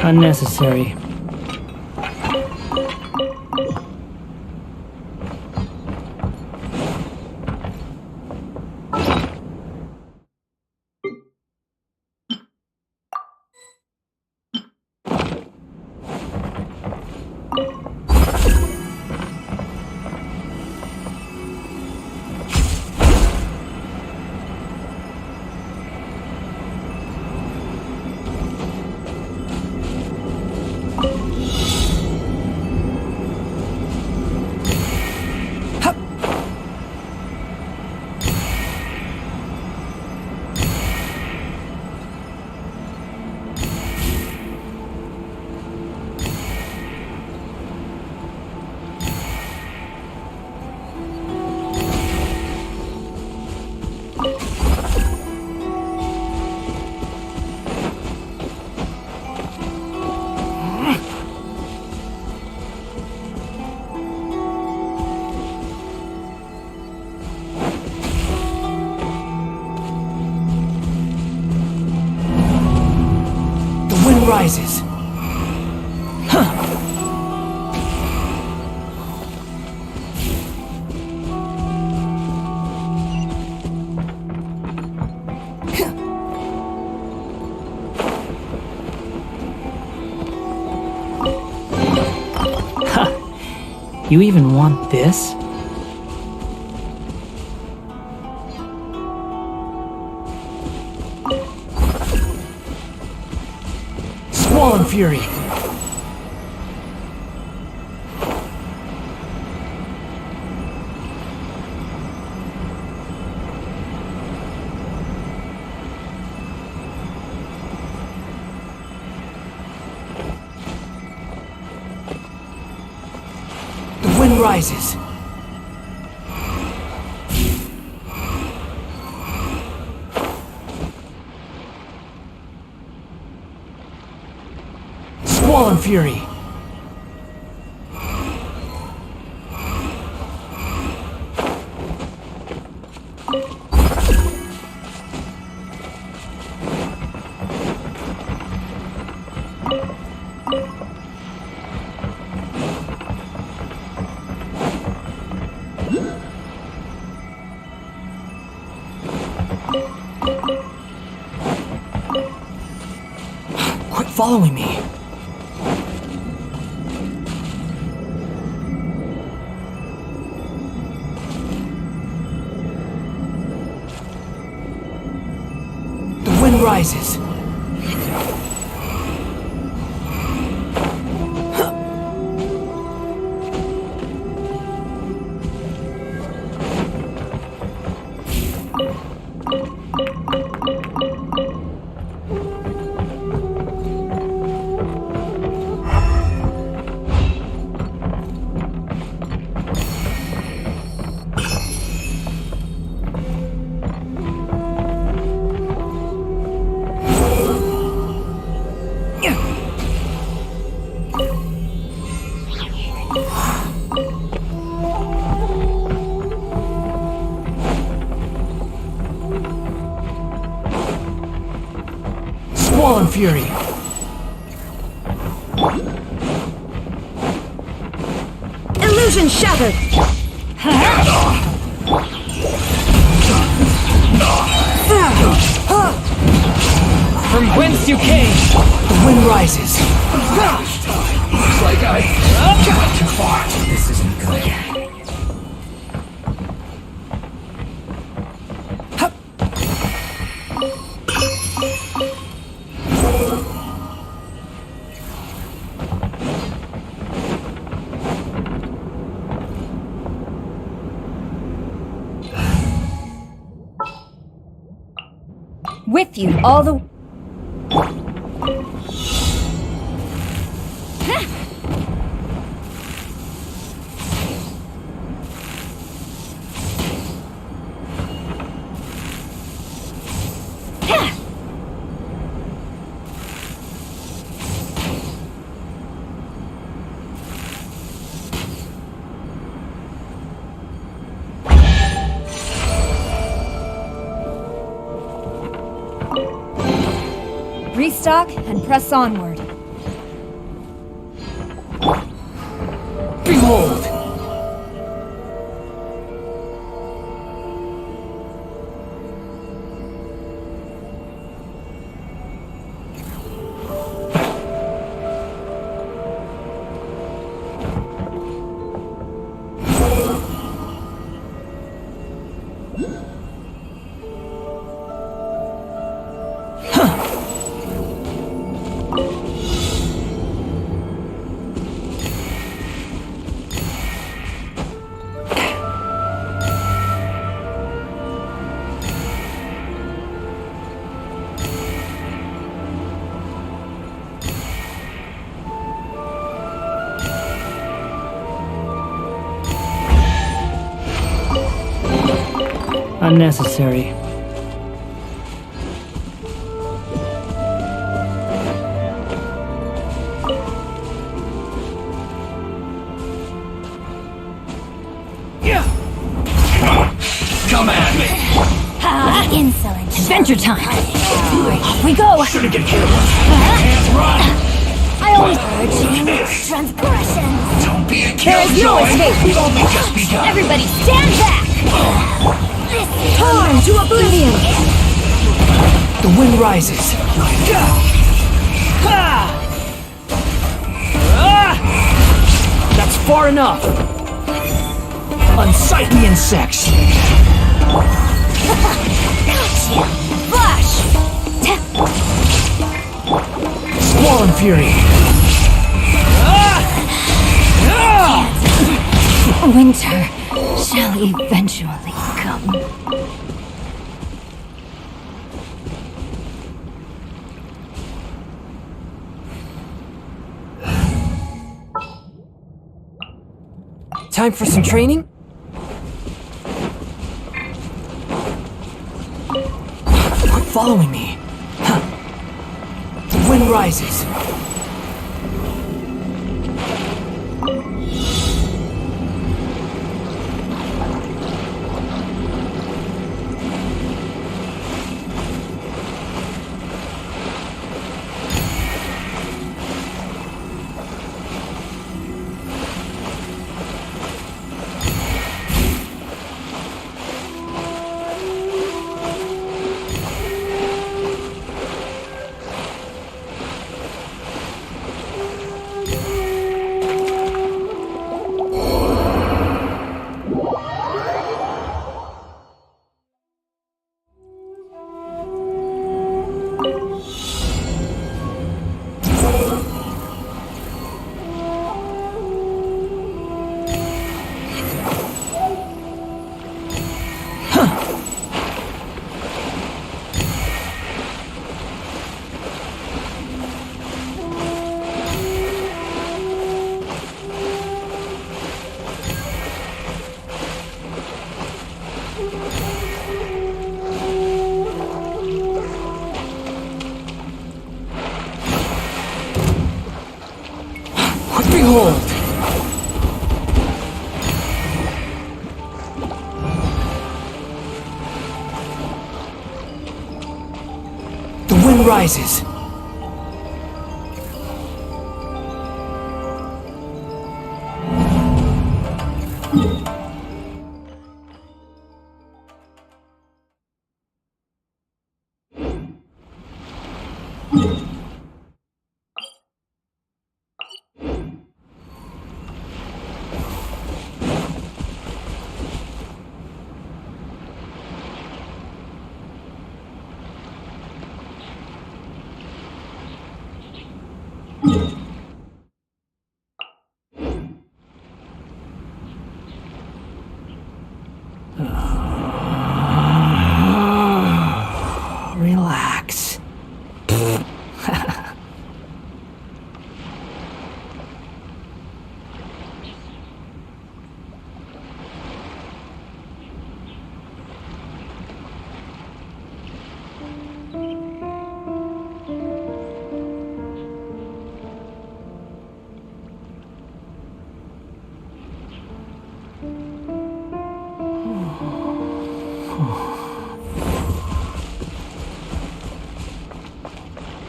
Unnecessary. wind rises. Huh. You even want this? Squall Fury! The wind rises. Squall Fury! Quit following me. The wind rises. Squall Fury! Illusion shattered! From whence you came, the wind rises. Looks like I got too far. This isn't good. With you all the... Restock and press onward. Behold! Unnecessary. Come at me! Insolent. Adventure time! we go! Shouldn't get careless. Hands run! I always urge transgressions. Don't be a There is no killjoy. escape. We've only just begun. Everybody stand back! Torn to oblivion! The wind rises. That's far enough. Unsightly insects. Flash! Squall and fury. Winter shall eventually come. Time for some training? Quit following me. The wind rises. Behold! The wind rises. Relax.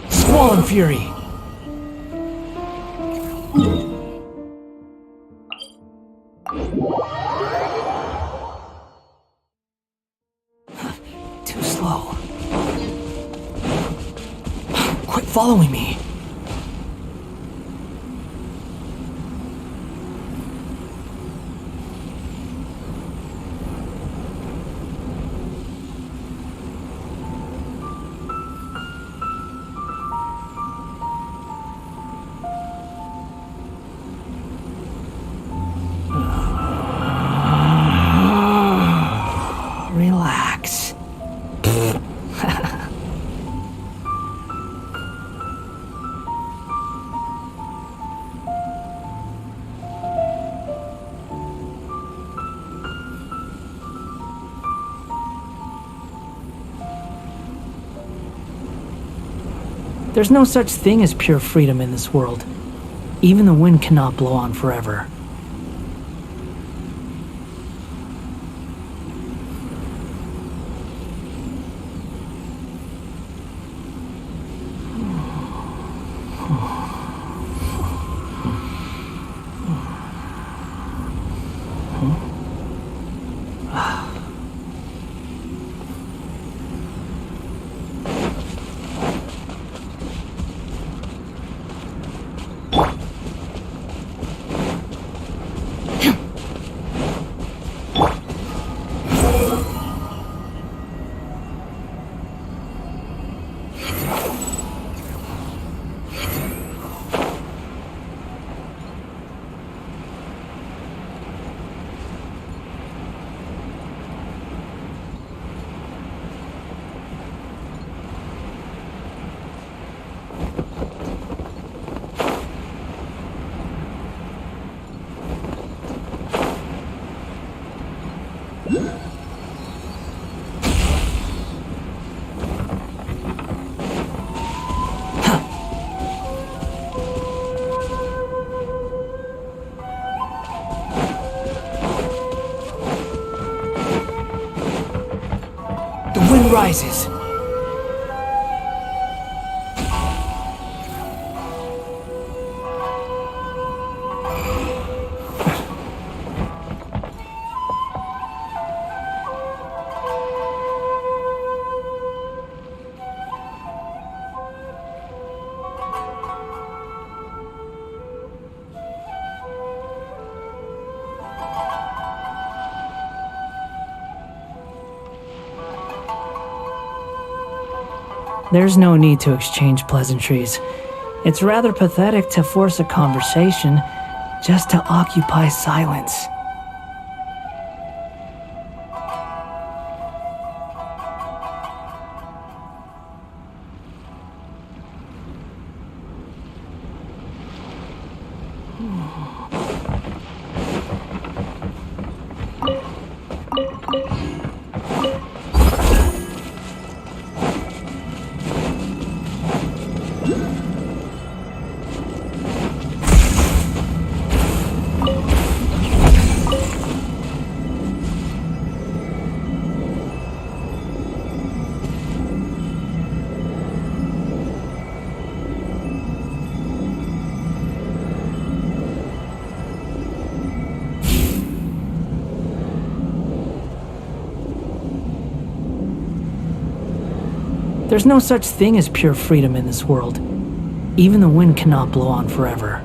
Squall and fury. Too slow. Quit following me. Relax. There's no such thing as pure freedom in this world. Even the wind cannot blow on forever. The wind rises. There's no need to exchange pleasantries. It's rather pathetic to force a conversation just to occupy silence. There's no such thing as pure freedom in this world. Even the wind cannot blow on forever.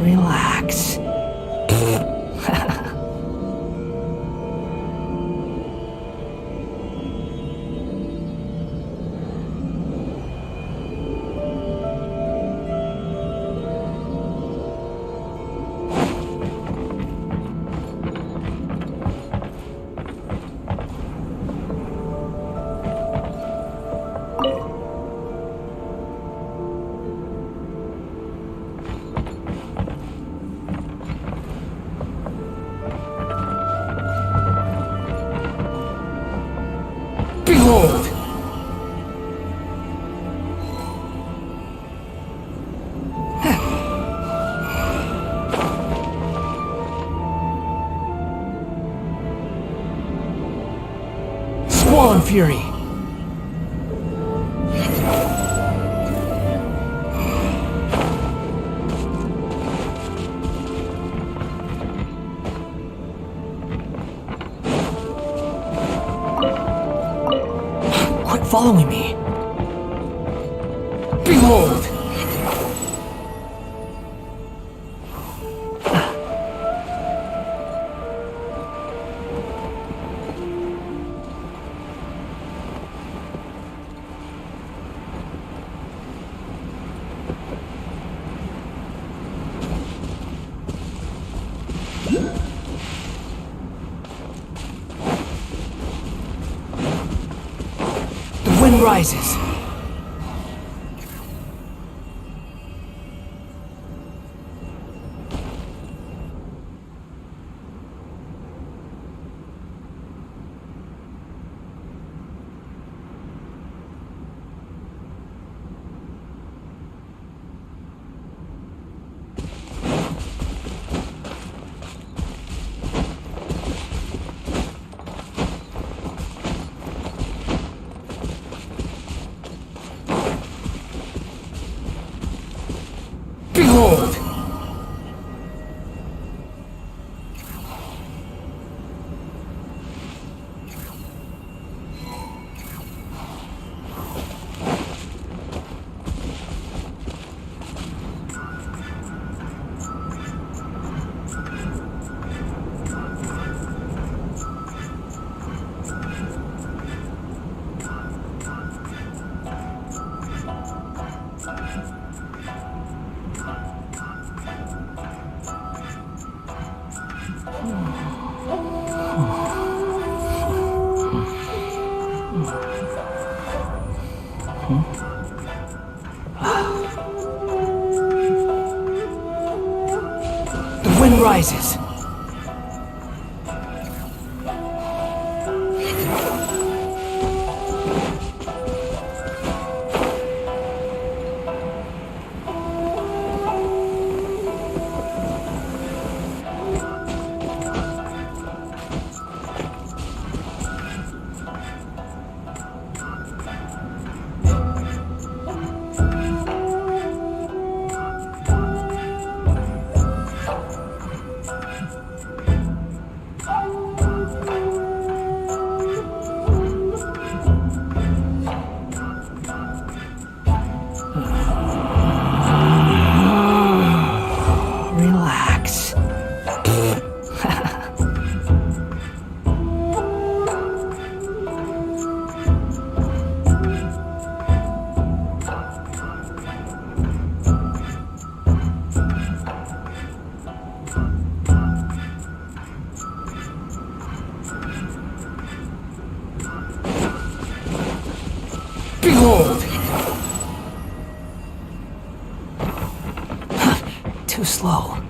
Relax. Behold! Squall and fury! Quit following me! Behold! The wind rises. The wind rises. Relax. Behold! Too slow.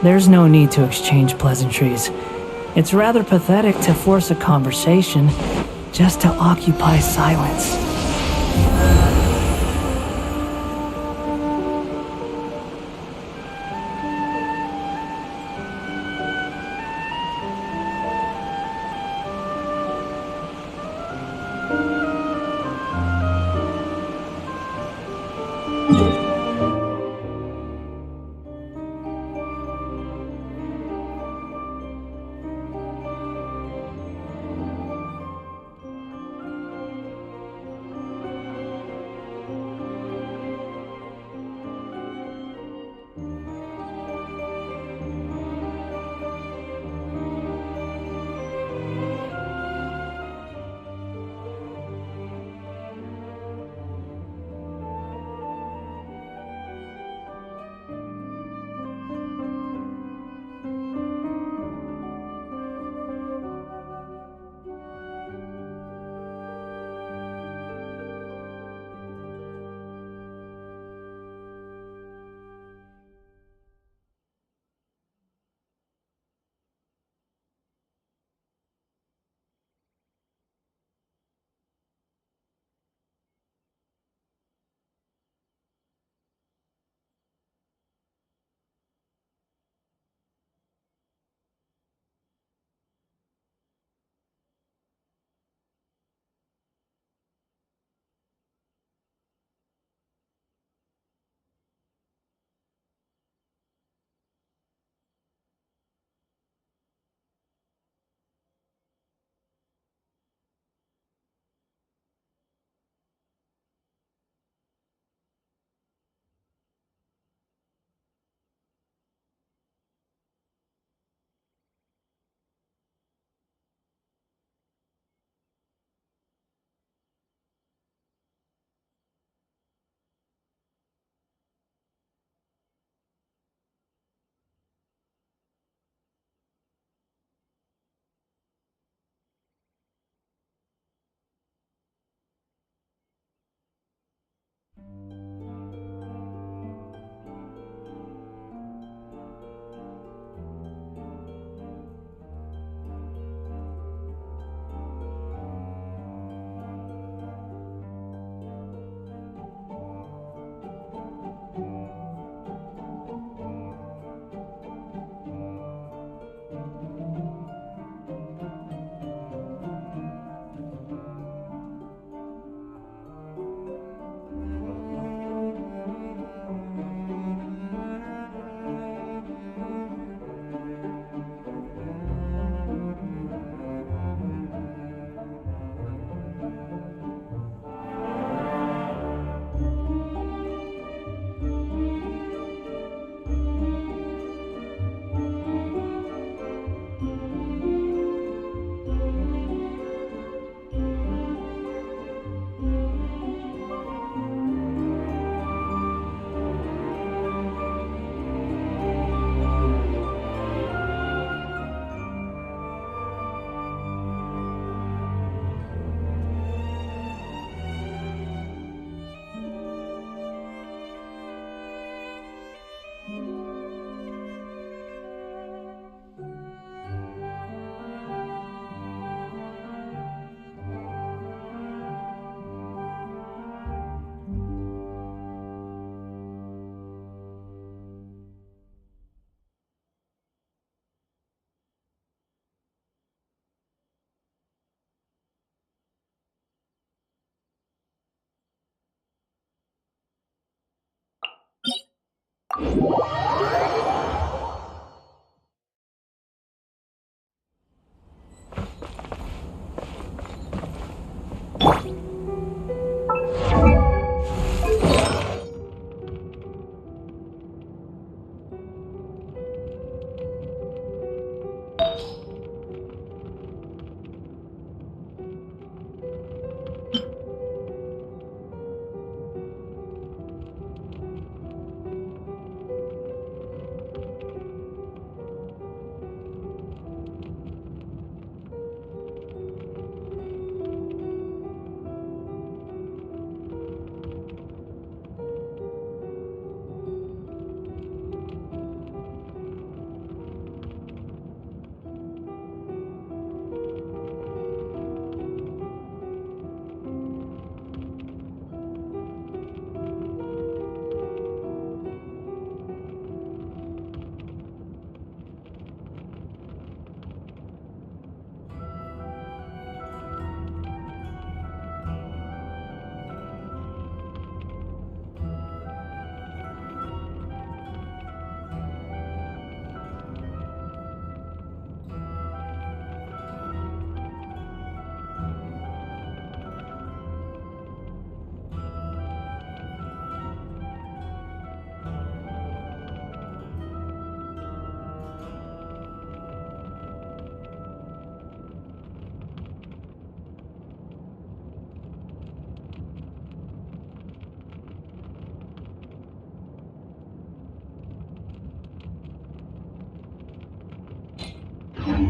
There's no need to exchange pleasantries. It's rather pathetic to force a conversation just to occupy silence.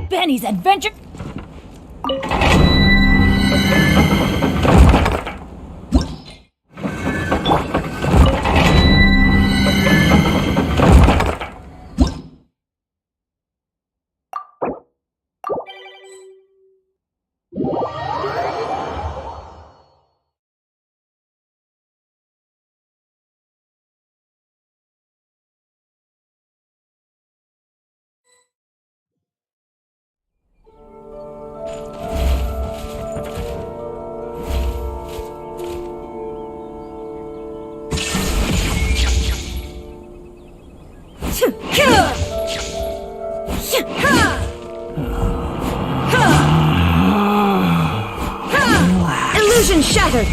Benny's adventure. Illusion shattered.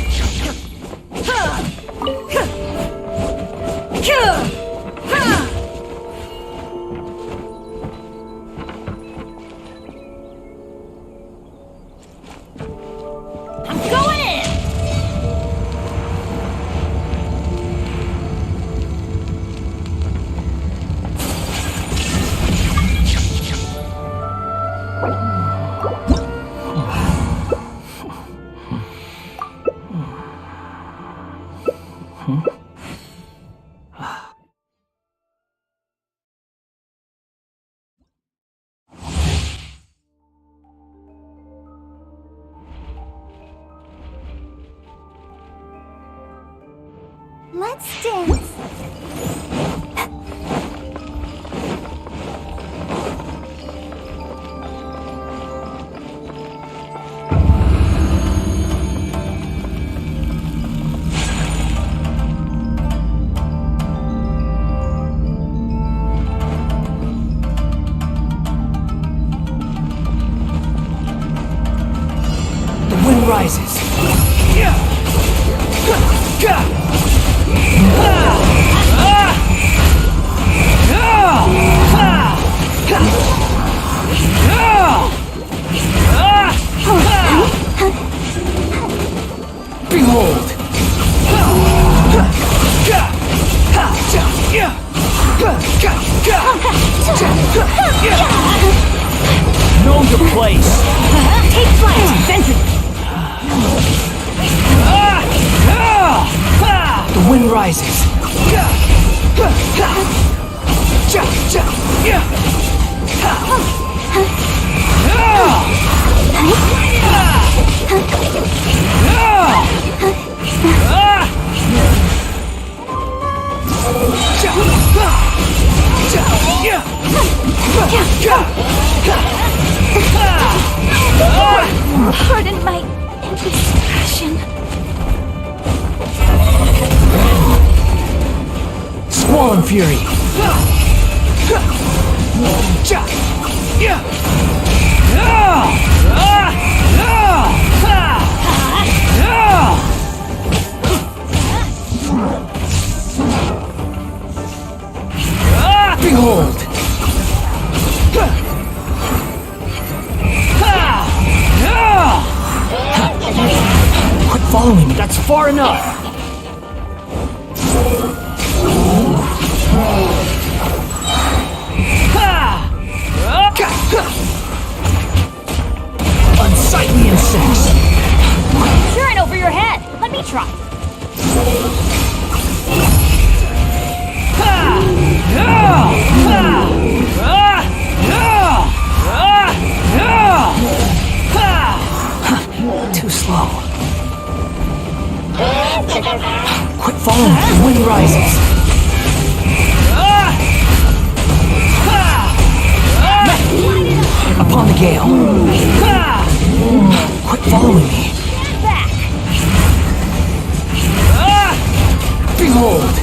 I'm going in. Let's dance. The wind rises. Behold! Know your place! Take flight, Vincent. The wind rises. Pardon my indiscretion. Squall and Fury. Behold! Quit following me, that's far enough! Unsightly insects! You're in over your head. Let me try. Too slow. Quit following me, the wind rises. Upon the gale. Quit following me. Back. Behold!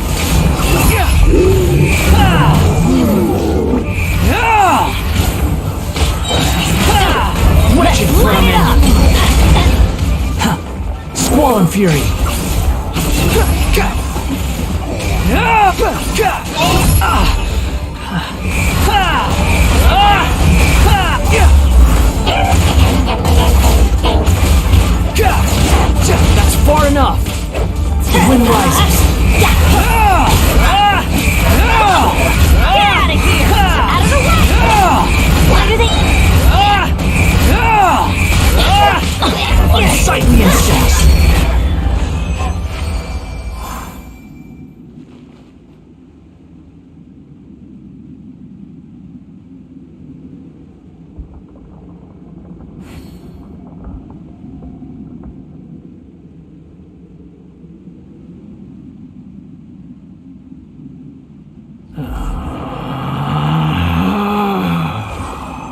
Wretched vermin! Squall and Fury! That's far enough! The wind rises! Get out of here! Out of the way! Why do they... unsightly insects!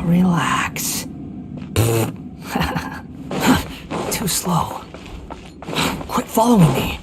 Relax. Too slow. Quit following me.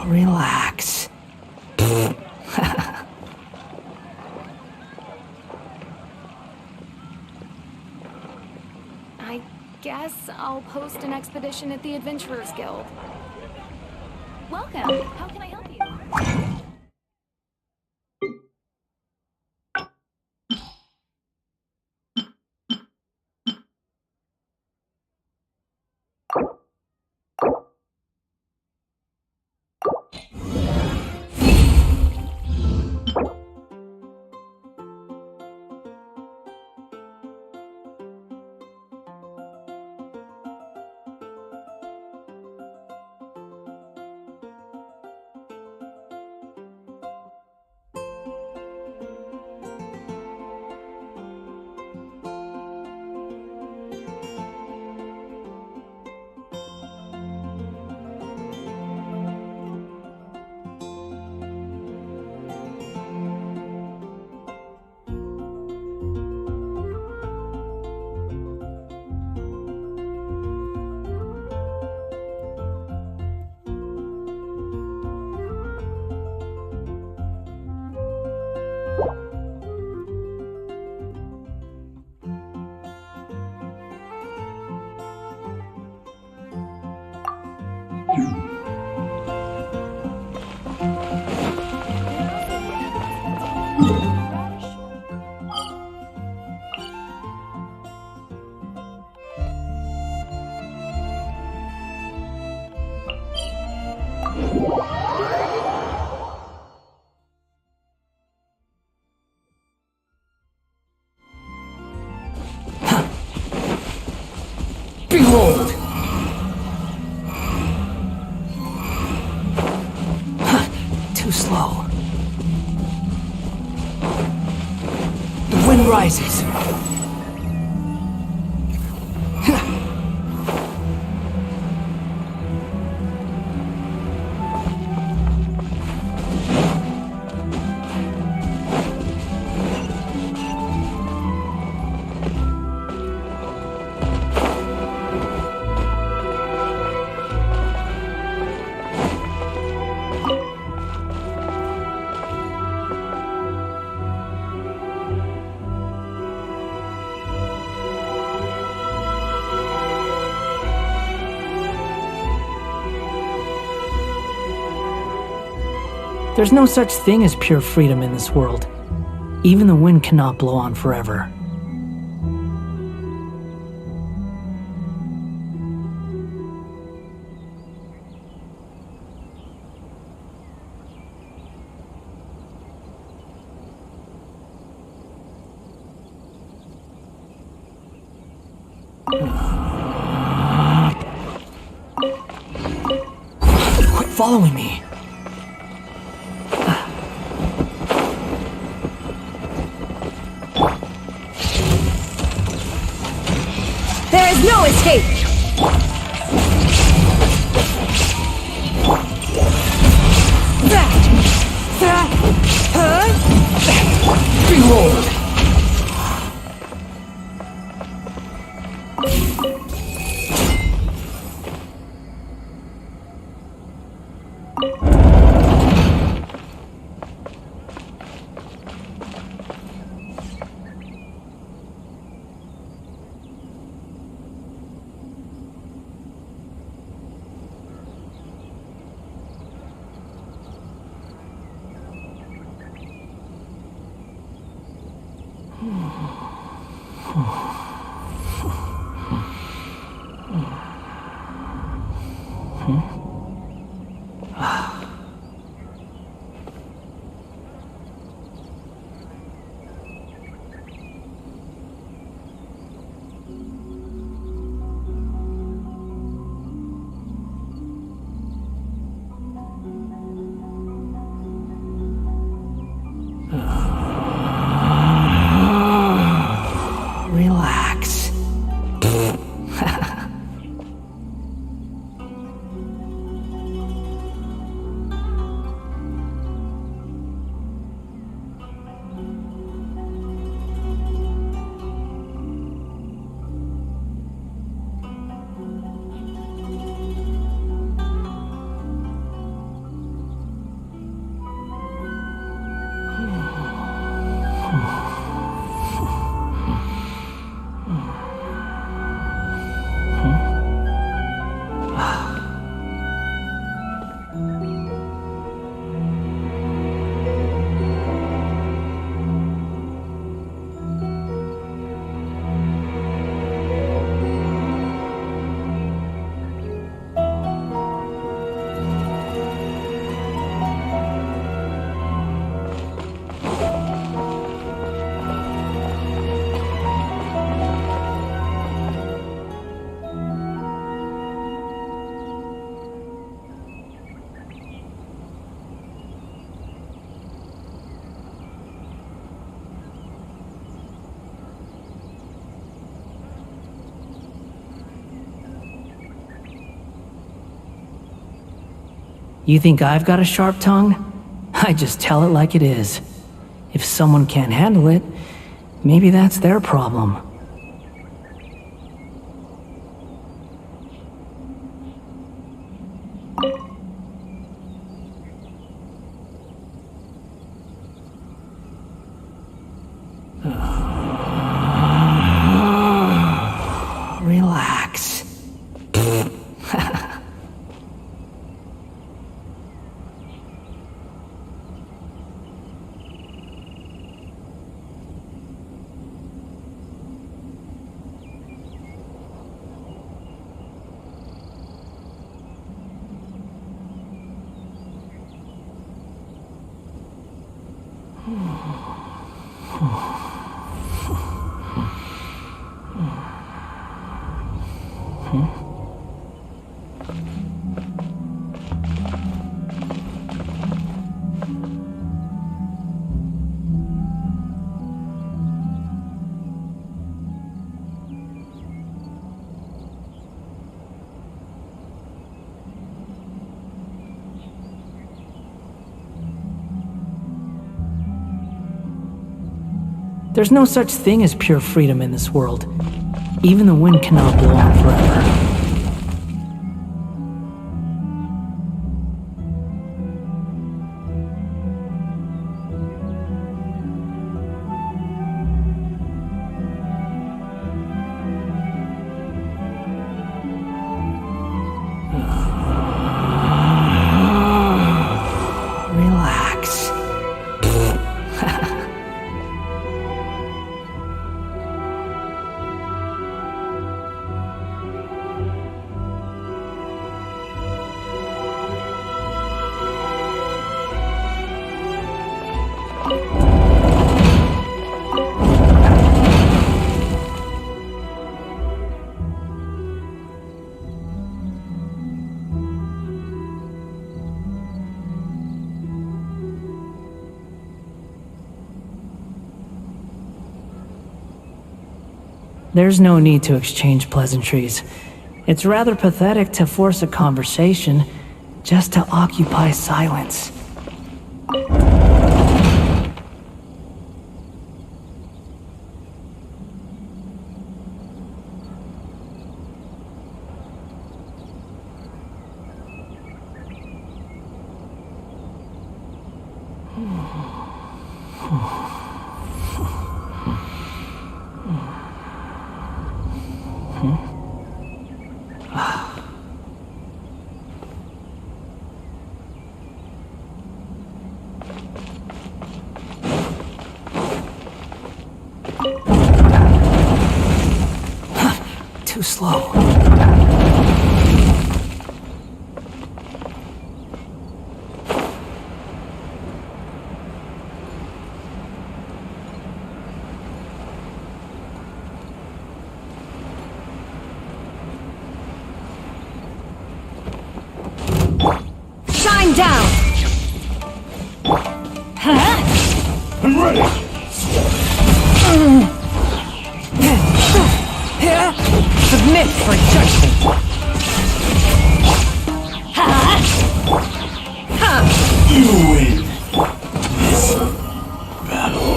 Relax. I guess I'll post an expedition at the Adventurers Guild. Welcome. How can I help you? Behold! Too slow. The wind rises. There's no such thing as pure freedom in this world. Even the wind cannot blow on forever. Quit following me. There is no escape! Behold! Relax. You think I've got a sharp tongue? I just tell it like it is. If someone can't handle it, maybe that's their problem. Relax. There's no such thing as pure freedom in this world. Even the wind cannot blow on forever. Relax. There's no need to exchange pleasantries. It's rather pathetic to force a conversation just to occupy silence. Too slow. Shine down! I'm ready! Submit for judgment! You win this battle.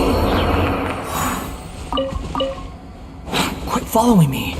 Quit following me.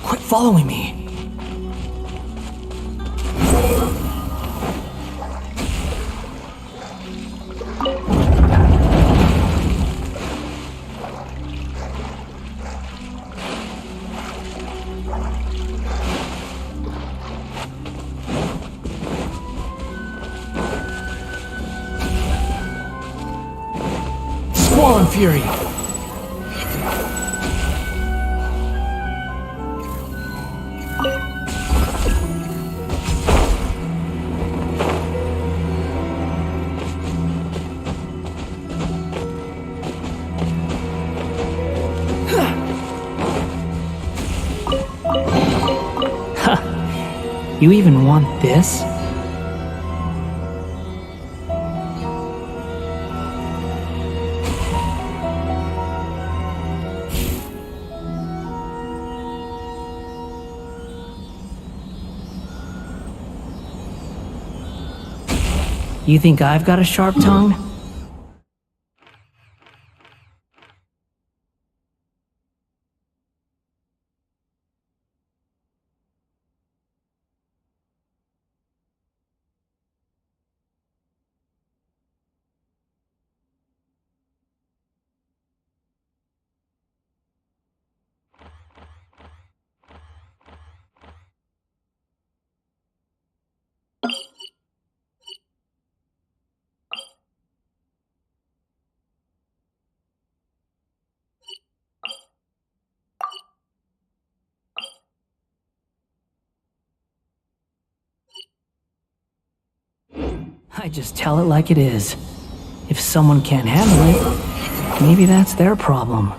Quit following me. Squall and Fury. You even want this? You think I've got a sharp tongue? I just tell it like it is. If someone can't handle it, maybe that's their problem.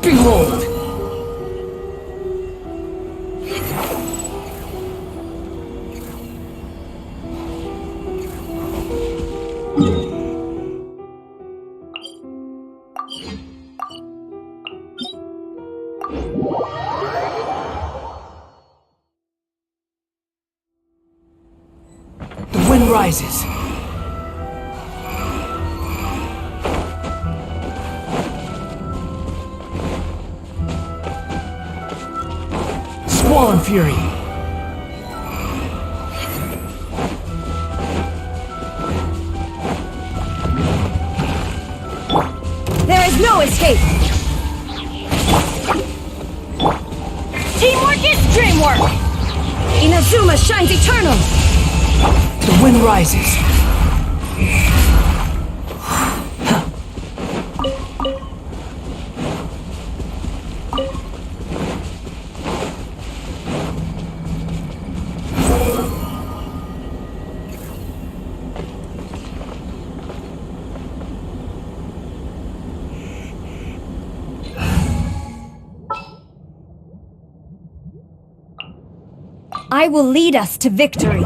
Behold! The wind rises. Squall and fury. There is no escape! Teamwork is dreamwork! Inazuma shines eternal! The wind rises. I will lead us to victory.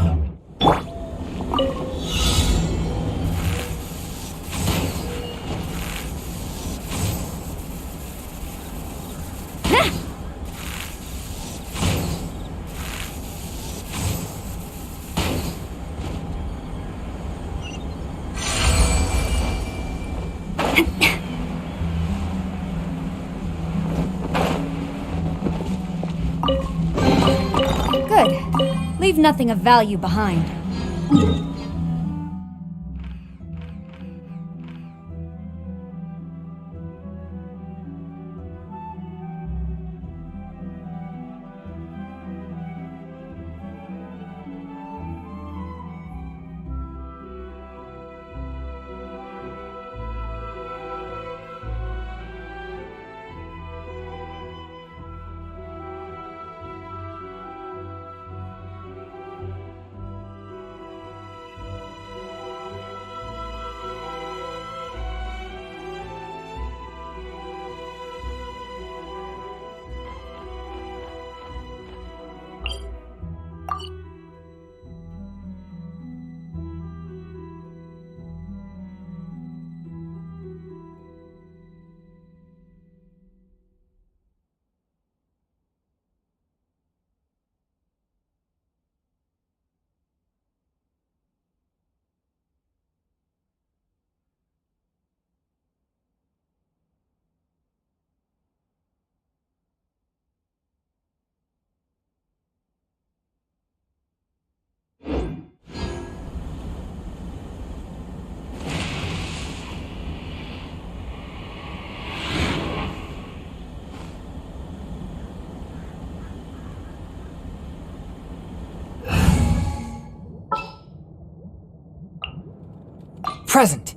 Good. Leave nothing of value behind. Present.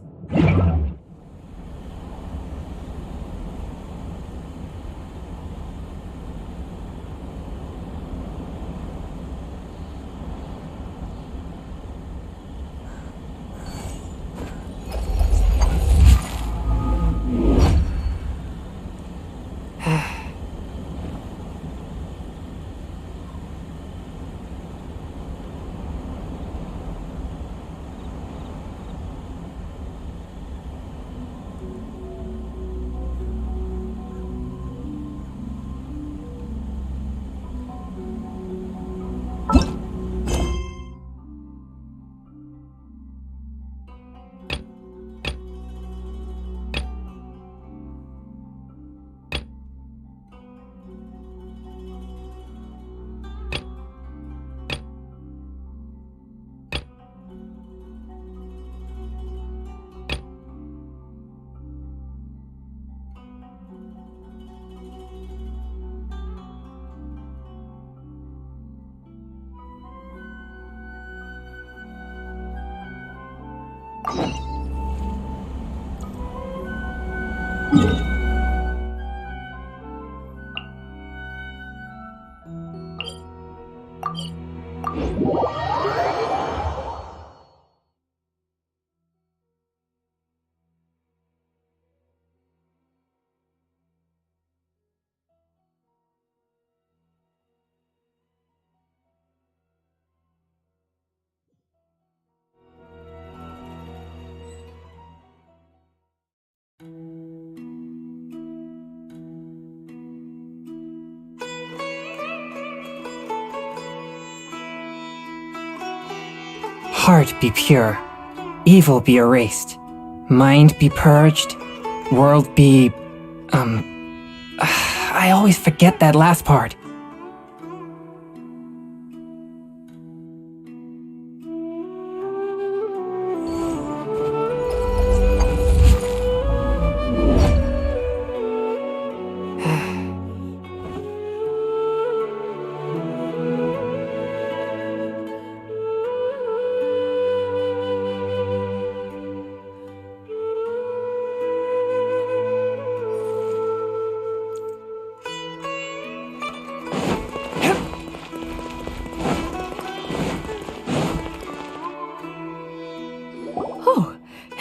Heart be pure, evil be erased, mind be purged, world be... I always forget that last part.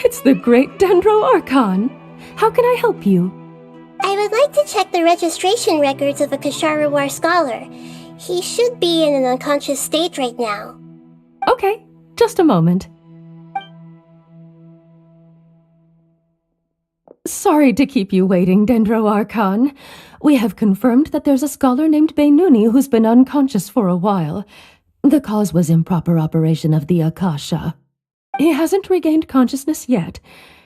It's the great Dendro Archon. How can I help you? I would like to check the registration records of a Kasharawar scholar. He should be in an unconscious state right now. Okay, just a moment. Sorry to keep you waiting, Dendro Archon. We have confirmed that there's a scholar named Beinuni who's been unconscious for a while. The cause was improper operation of the Akasha. He hasn't regained consciousness yet,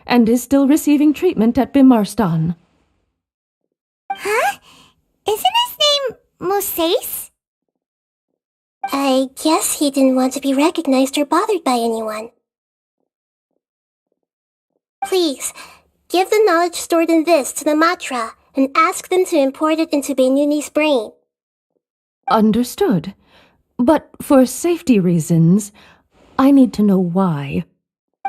and is still receiving treatment at Bimarstan. Huh? Isn't his name Moses? I guess he didn't want to be recognized or bothered by anyone. Please, give the knowledge stored in this to the Matra and ask them to import it into Beinuni's brain. Understood. But for safety reasons, I need to know why.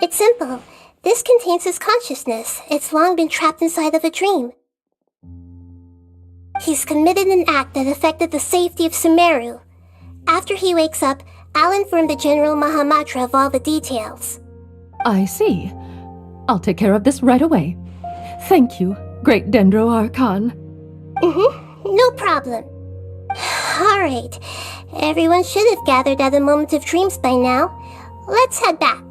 It's simple. This contains his consciousness. It's long been trapped inside of a dream. He's committed an act that affected the safety of Sumeru. After he wakes up, I'll inform the General Mahamatra of all the details. I see. I'll take care of this right away. Thank you, great Dendro Archon. No problem. Alright. Everyone should have gathered at a moment of dreams by now. Let's head back.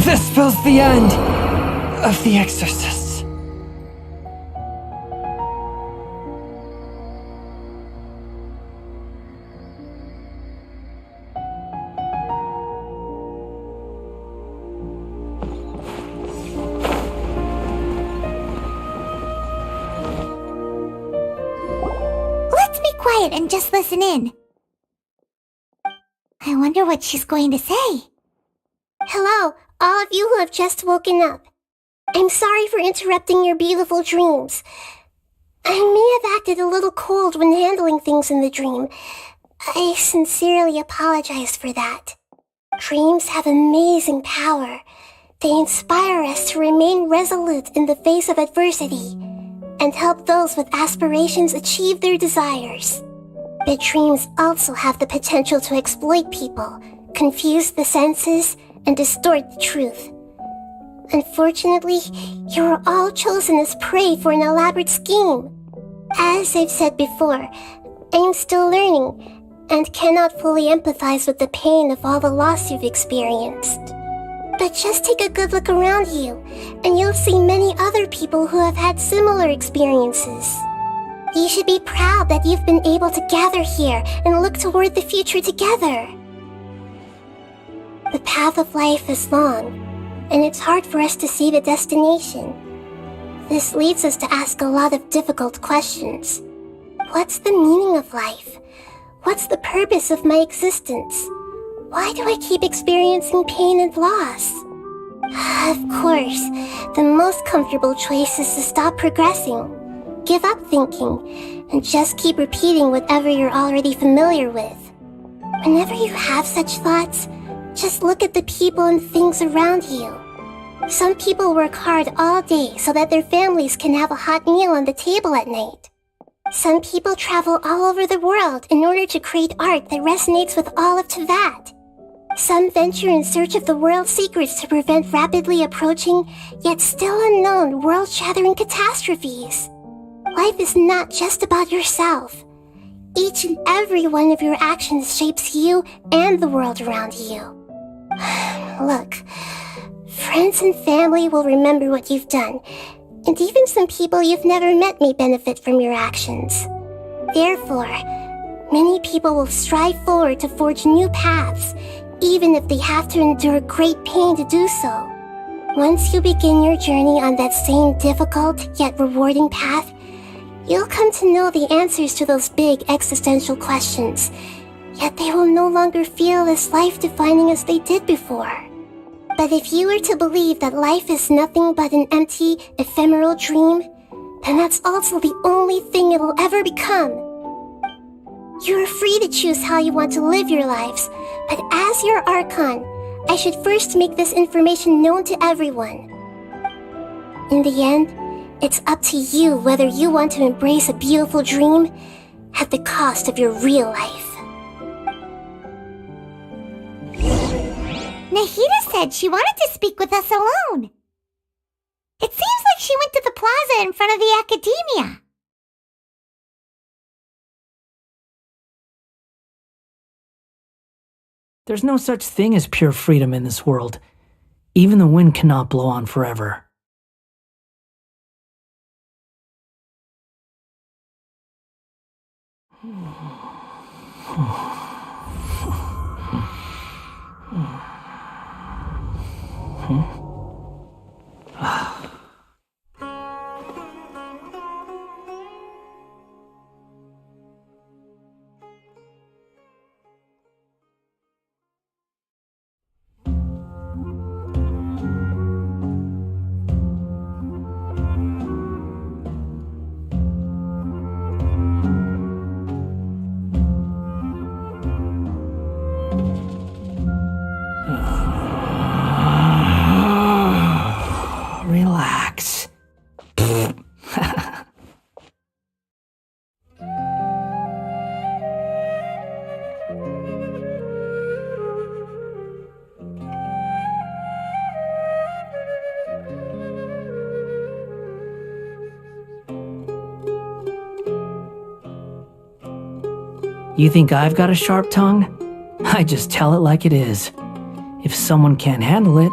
This spells the end of the exorcists. Let's be quiet and just listen in. I wonder what she's going to say. Hello, all of you who have just woken up. I'm sorry for interrupting your beautiful dreams. I may have acted a little cold when handling things in the dream. I sincerely apologize for that. Dreams have amazing power. They inspire us to remain resolute in the face of adversity and help those with aspirations achieve their desires. But dreams also have the potential to exploit people, confuse the senses, and distort the truth. Unfortunately, you are all chosen as prey for an elaborate scheme. As I've said before, I am still learning and cannot fully empathize with the pain of all the loss you've experienced. But just take a good look around you, and you'll see many other people who have had similar experiences. You should be proud that you've been able to gather here and look toward the future together. The path of life is long, and it's hard for us to see the destination. This leads us to ask a lot of difficult questions. What's the meaning of life? What's the purpose of my existence? Why do I keep experiencing pain and loss? Of course, the most comfortable choice is to stop progressing, give up thinking, and just keep repeating whatever you're already familiar with. Whenever you have such thoughts, just look at the people and things around you. Some people work hard all day so that their families can have a hot meal on the table at night. Some people travel all over the world in order to create art that resonates with all of Teyvat. Some venture in search of the world's secrets to prevent rapidly approaching, yet still unknown, world-shattering catastrophes. Life is not just about yourself. Each and every one of your actions shapes you and the world around you. Look, friends and family will remember what you've done, and even some people you've never met may benefit from your actions. Therefore, many people will strive forward to forge new paths, even if they have to endure great pain to do so. Once you begin your journey on that same difficult yet rewarding path, you'll come to know the answers to those big existential questions, yet they will no longer feel as life-defining as they did before. But if you were to believe that life is nothing but an empty, ephemeral dream, then that's also the only thing it'll ever become. You are free to choose how you want to live your lives, but as your Archon, I should first make this information known to everyone. In the end, it's up to you whether you want to embrace a beautiful dream at the cost of your real life. Nahida said she wanted to speak with us alone. It seems like she went to the plaza in front of the academia. There's no such thing as pure freedom in this world. Even the wind cannot blow on forever. Relax. You think I've got a sharp tongue? I just tell it like it is. If someone can't handle it,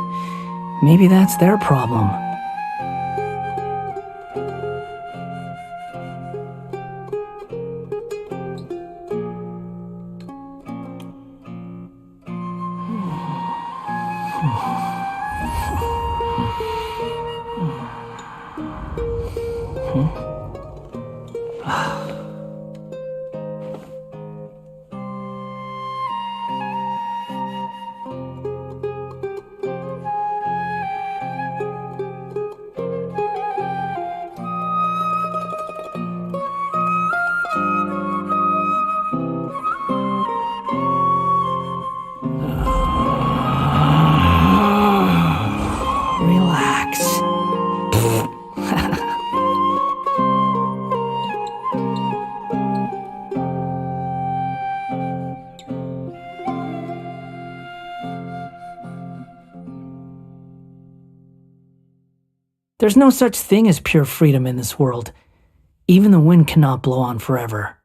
maybe that's their problem. Relax. There's no such thing as pure freedom in this world. Even the wind cannot blow on forever.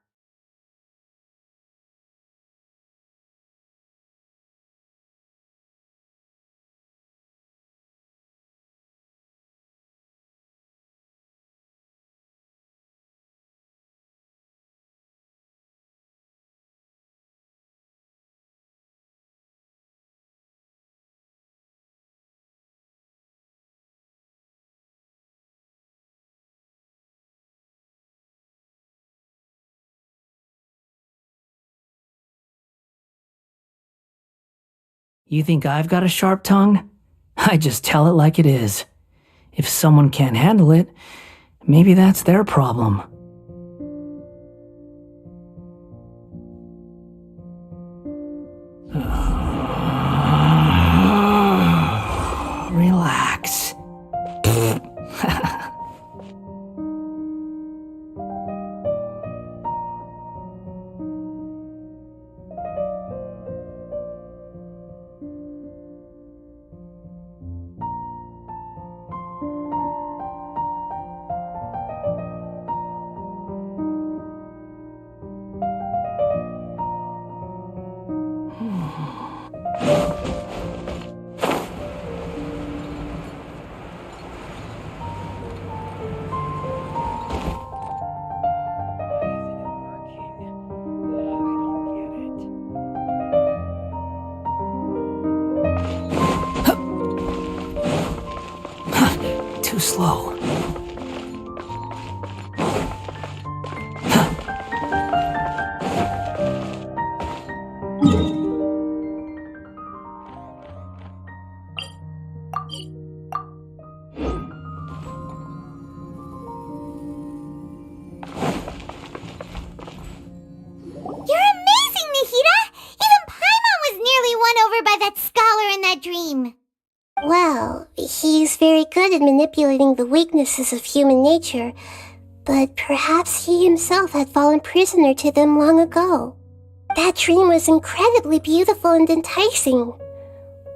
You think I've got a sharp tongue? I just tell it like it is. If someone can't handle it, maybe that's their problem. Relax. Too slow. You're amazing, Nahida! Even Paimon was nearly won over by that scholar in that dream. Well, he's very good at manipulating the weaknesses of human nature, but perhaps he himself had fallen prisoner to them long ago. That dream was incredibly beautiful and enticing.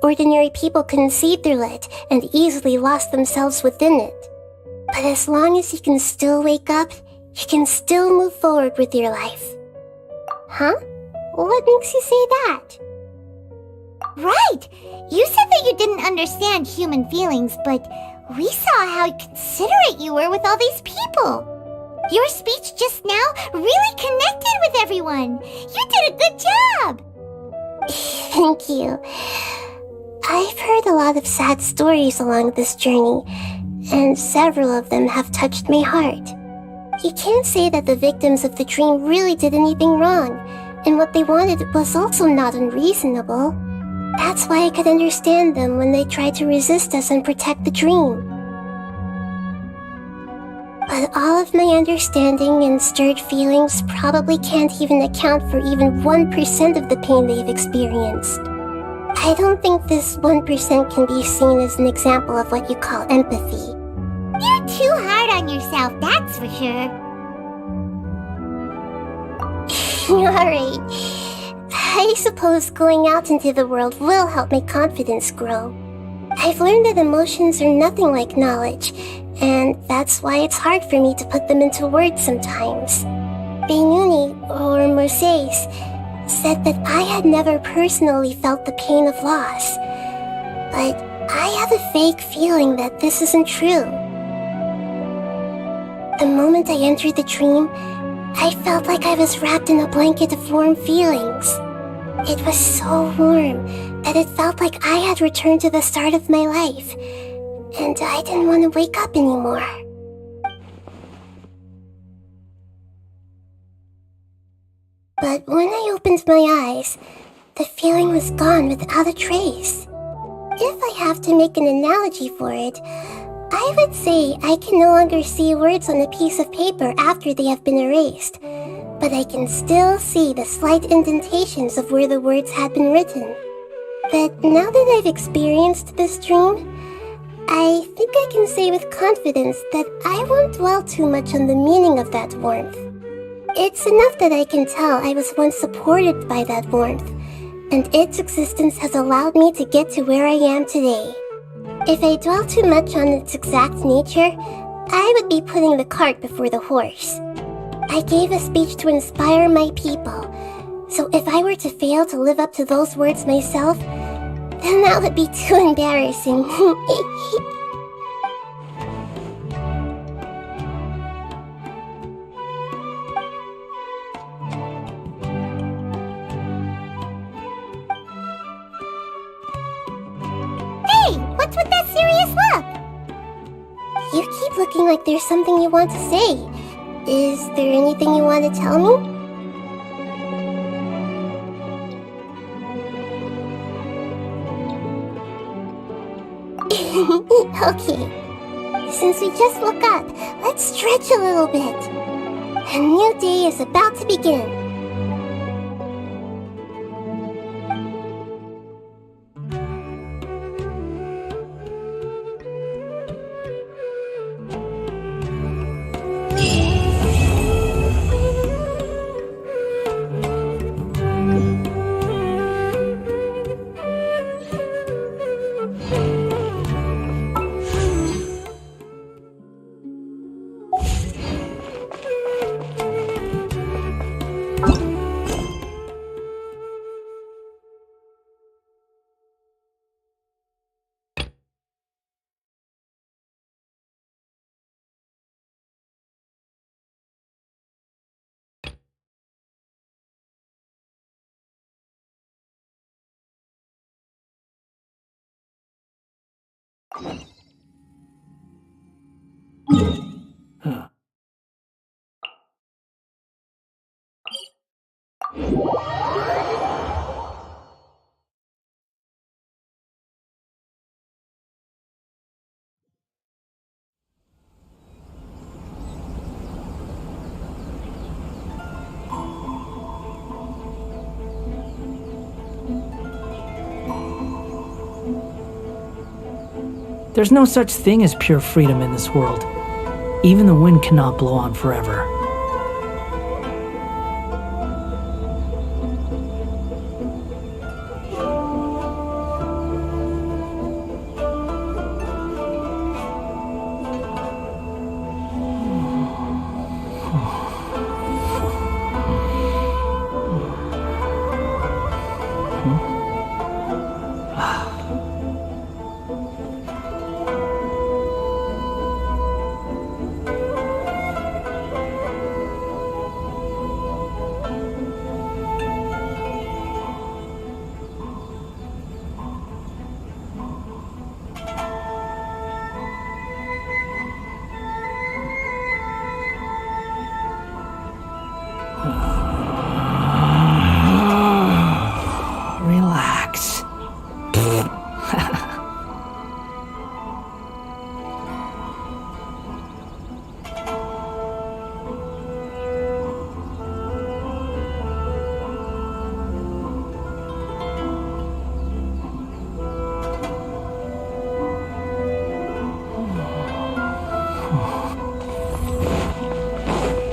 Ordinary people couldn't see through it and easily lost themselves within it. But as long as you can still wake up, you can still move forward with your life. Huh? What makes you say that? Right! You said that you didn't understand human feelings, but we saw how considerate you were with all these people. Your speech just now really connected with everyone. You did a good job! Thank you. I've heard a lot of sad stories along this journey, and several of them have touched my heart. You can't say that the victims of the dream really did anything wrong, and what they wanted was also not unreasonable. That's why I could understand them when they tried to resist us and protect the dream. But all of my understanding and stirred feelings probably can't even account for even 1% of the pain they've experienced. I don't think this 1% can be seen as an example of what you call empathy. You're too hard on yourself, that's for sure. Alright. I suppose going out into the world will help my confidence grow. I've learned that emotions are nothing like knowledge, and that's why it's hard for me to put them into words sometimes. Beinuni, or Moses, said that I had never personally felt the pain of loss, but I have a vague feeling that this isn't true. The moment I entered the dream, I felt like I was wrapped in a blanket of warm feelings. It was so warm that it felt like I had returned to the start of my life, and I didn't want to wake up anymore. But when I opened my eyes, the feeling was gone without a trace. If I have to make an analogy for it, I would say I can no longer see words on a piece of paper after they have been erased, but I can still see the slight indentations of where the words had been written. But now that I've experienced this dream, I think I can say with confidence that I won't dwell too much on the meaning of that warmth. It's enough that I can tell I was once supported by that warmth, and its existence has allowed me to get to where I am today. If I dwell too much on its exact nature, I would be putting the cart before the horse. I gave a speech to inspire my people, so if I were to fail to live up to those words myself, then that would be too embarrassing. Hey, what's with that serious look? You keep looking like there's something you want to say. Is there anything you want to tell me? Okay. Since we just woke up, let's stretch a little bit. A new day is about to begin. Huh. There's no such thing as pure freedom in this world. Even the wind cannot blow on forever. Relax.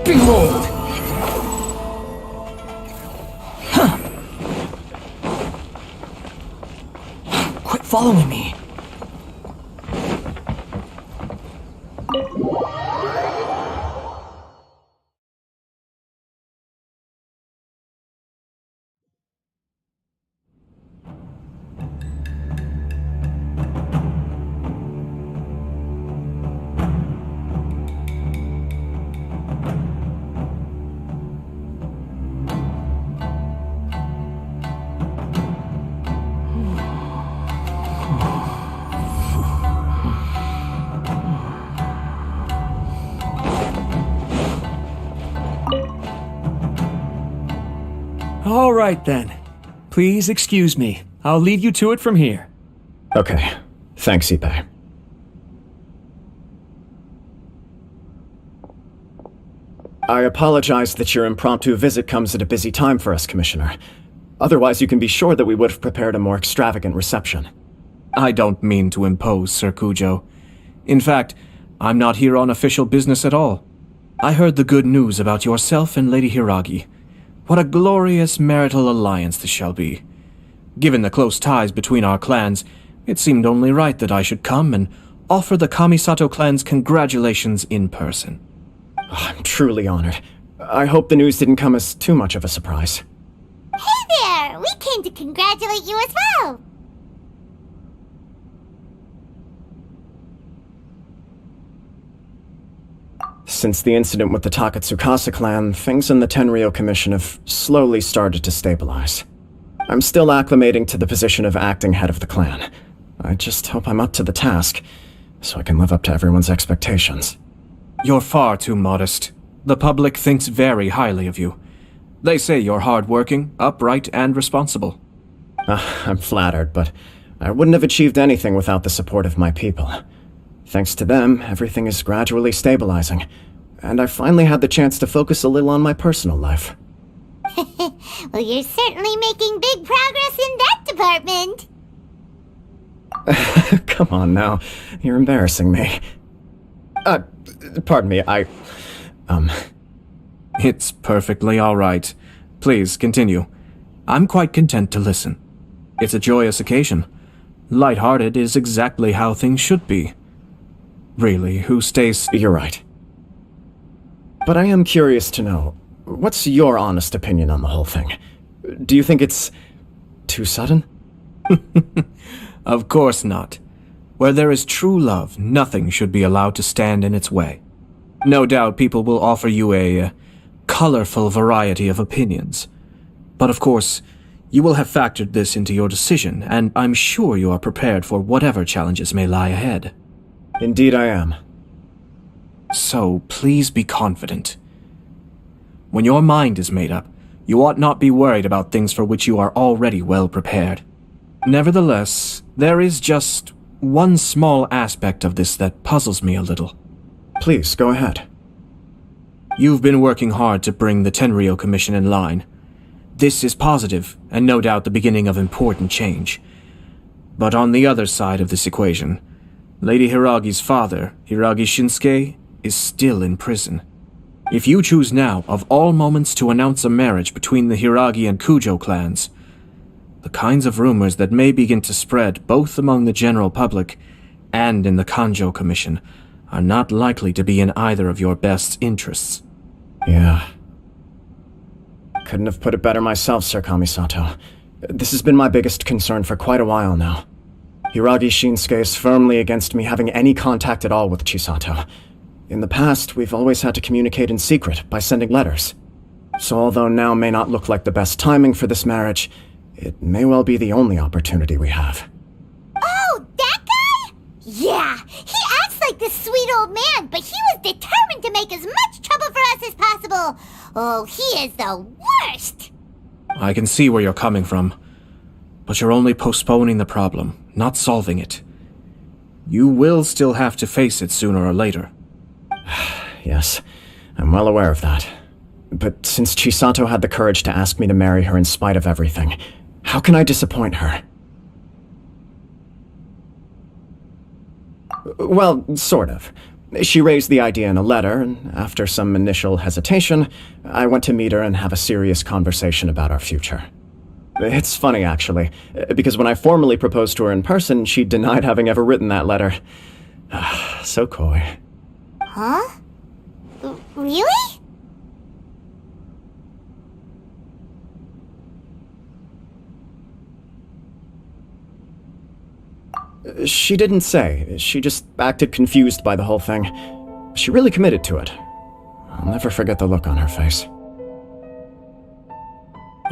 Behold! Quit following me. All right then. Please excuse me. I'll leave you to it from here. Okay. Thanks, Ippei. I apologize that your impromptu visit comes at a busy time for us, Commissioner. Otherwise, you can be sure that we would have prepared a more extravagant reception. I don't mean to impose, Sir Kujo. In fact, I'm not here on official business at all. I heard the good news about yourself and Lady Hiragi. What a glorious marital alliance this shall be. Given the close ties between our clans, it seemed only right that I should come and offer the Kamisato clans congratulations in person. I'm truly honored. I hope the news didn't come as too much of a surprise. Hey there! We came to congratulate you as well! Since the incident with the Takatsukasa clan, things in the Tenryou Commission have slowly started to stabilize. I'm still acclimating to the position of acting head of the clan. I just hope I'm up to the task, so I can live up to everyone's expectations. You're far too modest. The public thinks very highly of you. They say you're hardworking, upright, and responsible. I'm flattered, but I wouldn't have achieved anything without the support of my people. Thanks to them, everything is gradually stabilizing, and I finally had the chance to focus a little on my personal life. Well, you're certainly making big progress in that department. Come on now, you're embarrassing me. Pardon me, It's perfectly all right. Please, continue. I'm quite content to listen. It's a joyous occasion. Light-hearted is exactly how things should be. Really, who stays... You're right. But I am curious to know, what's your honest opinion on the whole thing? Do you think it's too sudden? Of course not. Where there is true love, nothing should be allowed to stand in its way. No doubt people will offer you a colorful variety of opinions. But of course, you will have factored this into your decision, and I'm sure you are prepared for whatever challenges may lie ahead. Indeed I am. So, please be confident. When your mind is made up, you ought not be worried about things for which you are already well prepared. Nevertheless, there is just one small aspect of this that puzzles me a little. Please, go ahead. You've been working hard to bring the Tenryou Commission in line. This is positive, and no doubt the beginning of important change. But on the other side of this equation, Lady Hiragi's father, Hiragi Shinsuke, is still in prison. If you choose now, of all moments, to announce a marriage between the Hiragi and Kujo clans, the kinds of rumors that may begin to spread both among the general public and in the Kanjo Commission are not likely to be in either of your best interests. Yeah. Couldn't have put it better myself, Sir Kamisato. This has been my biggest concern for quite a while now. Hiragi Shinsuke is firmly against me having any contact at all with Chisato. In the past, we've always had to communicate in secret by sending letters. So although now may not look like the best timing for this marriage, it may well be the only opportunity we have. Oh, that guy? Yeah, he acts like this sweet old man, but he was determined to make as much trouble for us as possible. Oh, he is the worst! I can see where you're coming from, but you're only postponing the problem, not solving it. You will still have to face it sooner or later. Yes, I'm well aware of that. But since Chisato had the courage to ask me to marry her in spite of everything, how can I disappoint her? Well, sort of. She raised the idea in a letter, and after some initial hesitation, I went to meet her and have a serious conversation about our future. It's funny, actually, because when I formally proposed to her in person, she denied having ever written that letter. So coy. Huh? Really? She didn't say. She just acted confused by the whole thing. She really committed to it. I'll never forget the look on her face.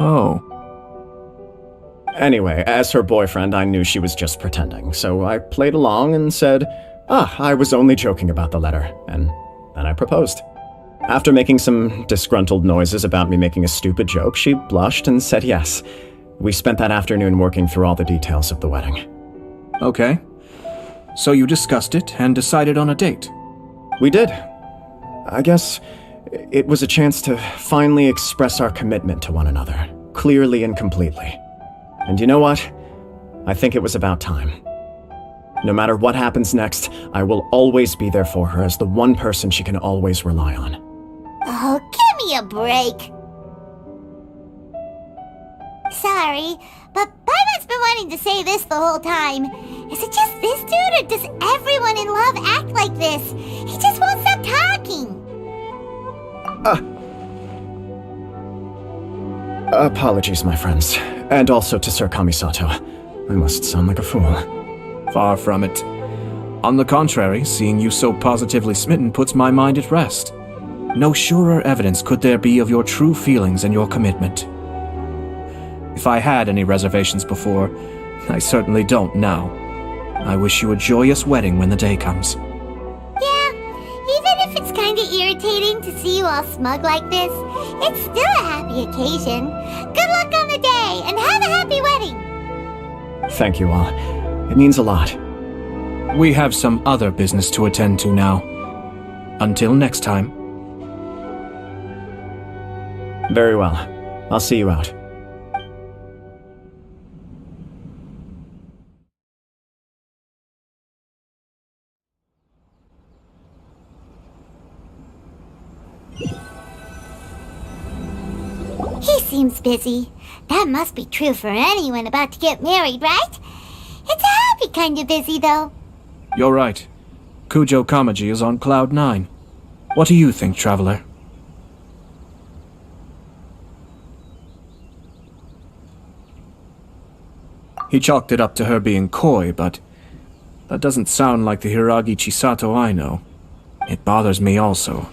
Oh. Anyway, as her boyfriend, I knew she was just pretending, so I played along and said, I was only joking about the letter, and then I proposed. After making some disgruntled noises about me making a stupid joke, she blushed and said yes. We spent that afternoon working through all the details of the wedding. Okay. So you discussed it and decided on a date? We did. I guess it was a chance to finally express our commitment to one another, clearly and completely. And you know what? I think it was about time. No matter what happens next, I will always be there for her as the one person she can always rely on. Oh, give me a break. Sorry, but Paimon's been wanting to say this the whole time. Is it just this dude, or does everyone in love act like this? He just won't stop talking. Apologies, my friends. And also to Sir Kamisato. I must sound like a fool. Far from it. On the contrary, seeing you so positively smitten puts my mind at rest. No surer evidence could there be of your true feelings and your commitment. If I had any reservations before, I certainly don't now. I wish you a joyous wedding when the day comes. Yeah, even if it's kinda irritating to see you all smug like this, it's still a happy occasion. Good luck on the day, and have a happy wedding! Thank you all. It means a lot. We have some other business to attend to now. Until next time. Very well. I'll see you out. He seems busy. That must be true for anyone about to get married, right? It's a happy kind of busy, though. You're right. Kujo Kamaji is on cloud 9. What do you think, Traveler? He chalked it up to her being coy, but that doesn't sound like the Hiragi Chisato I know. It bothers me also.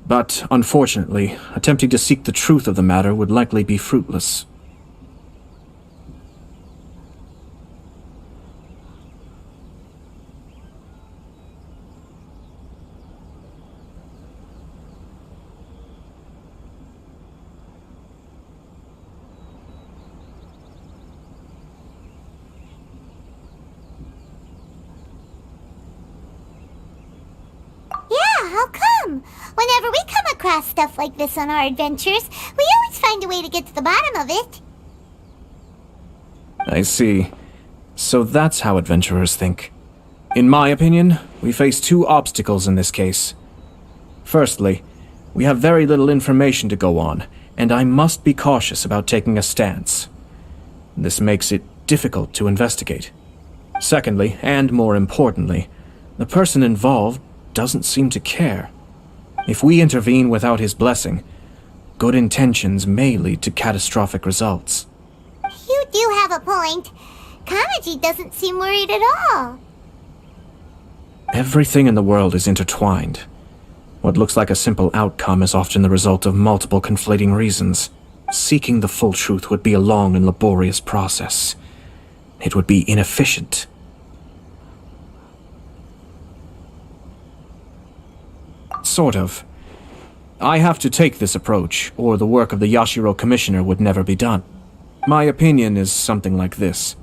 But, unfortunately, attempting to seek the truth of the matter would likely be fruitless. Yeah, how come? Whenever we come across stuff like this on our adventures, we always find a way to get to the bottom of it. I see. So that's how adventurers think. In my opinion, we face two obstacles in this case. Firstly, we have very little information to go on, and I must be cautious about taking a stance. This makes it difficult to investigate. Secondly, and more importantly, the person involved doesn't seem to care. If we intervene without his blessing, good intentions may lead to catastrophic results. You do have a point. Kamaji doesn't seem worried at all. Everything in the world is intertwined. What looks like a simple outcome is often the result of multiple conflating reasons. Seeking the full truth would be a long and laborious process. It would be inefficient. Sort of. I have to take this approach, or the work of the Yashiro Commissioner would never be done. My opinion is something like this.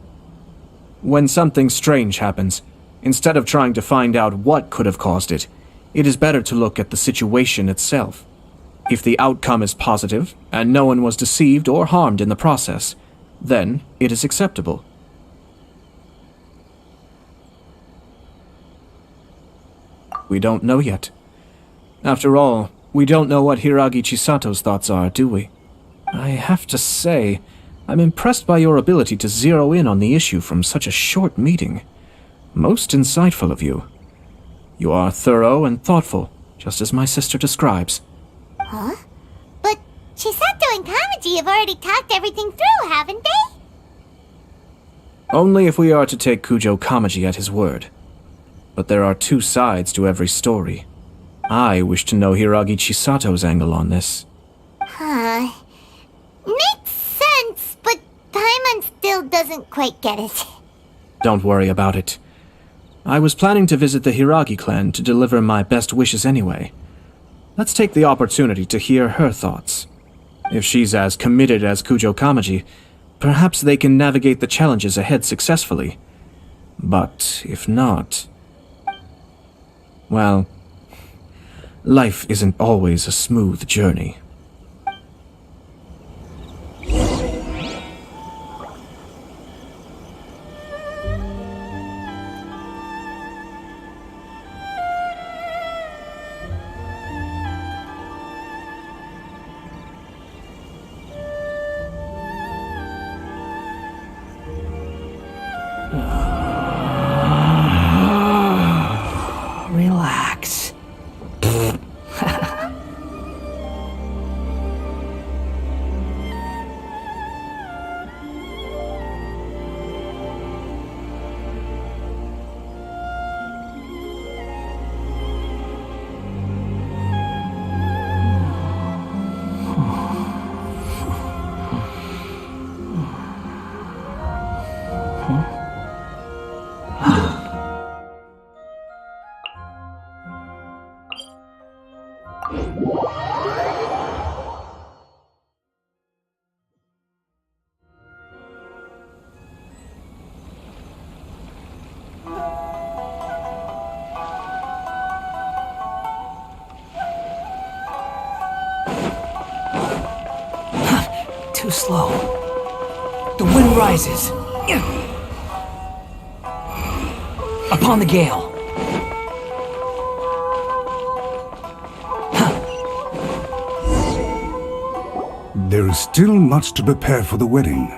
When something strange happens, instead of trying to find out what could have caused it, it is better to look at the situation itself. If the outcome is positive, and no one was deceived or harmed in the process, then it is acceptable. We don't know yet. After all, we don't know what Hiragi Chisato's thoughts are, do we? I have to say, I'm impressed by your ability to zero in on the issue from such a short meeting. Most insightful of you. You are thorough and thoughtful, just as my sister describes. Huh? But Chisato and Kamaji have already talked everything through, haven't they? Only if we are to take Kujo Kamaji at his word. But there are two sides to every story. I wish to know Hiragi Chisato's angle on this. Huh. Makes sense, but Paimon still doesn't quite get it. Don't worry about it. I was planning to visit the Hiragi clan to deliver my best wishes anyway. Let's take the opportunity to hear her thoughts. If she's as committed as Kujo Kamaji, perhaps they can navigate the challenges ahead successfully. But if not... well, life isn't always a smooth journey. Relax. slow. The wind rises. Upon the gale. There is still much to prepare for the wedding.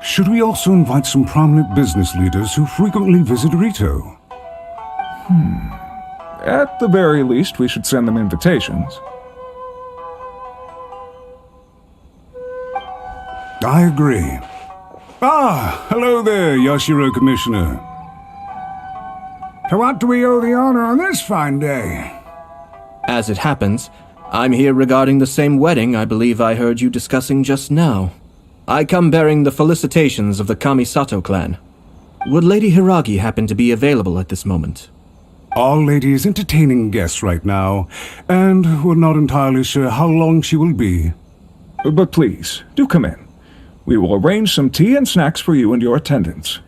Should we also invite some prominent business leaders who frequently visit Rito? At the very least, we should send them invitations. I agree. Ah, hello there, Yashiro Commissioner. To what do we owe the honor on this fine day? As it happens, I'm here regarding the same wedding I believe I heard you discussing just now. I come bearing the felicitations of the Kamisato clan. Would Lady Hiragi happen to be available at this moment? Our lady is entertaining guests right now, and we're not entirely sure how long she will be. But please, do come in. We will arrange some tea and snacks for you and your attendants.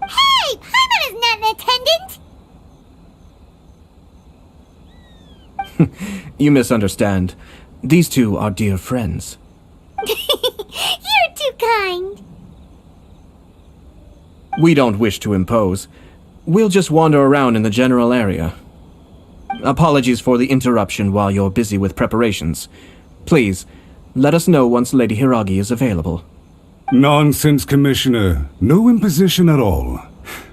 Hey! Paimon is not an attendant! You misunderstand. These two are dear friends. You're too kind. We don't wish to impose. We'll just wander around in the general area. Apologies for the interruption while you're busy with preparations. Please, let us know once Lady Hiragi is available. Nonsense, Commissioner. No imposition at all.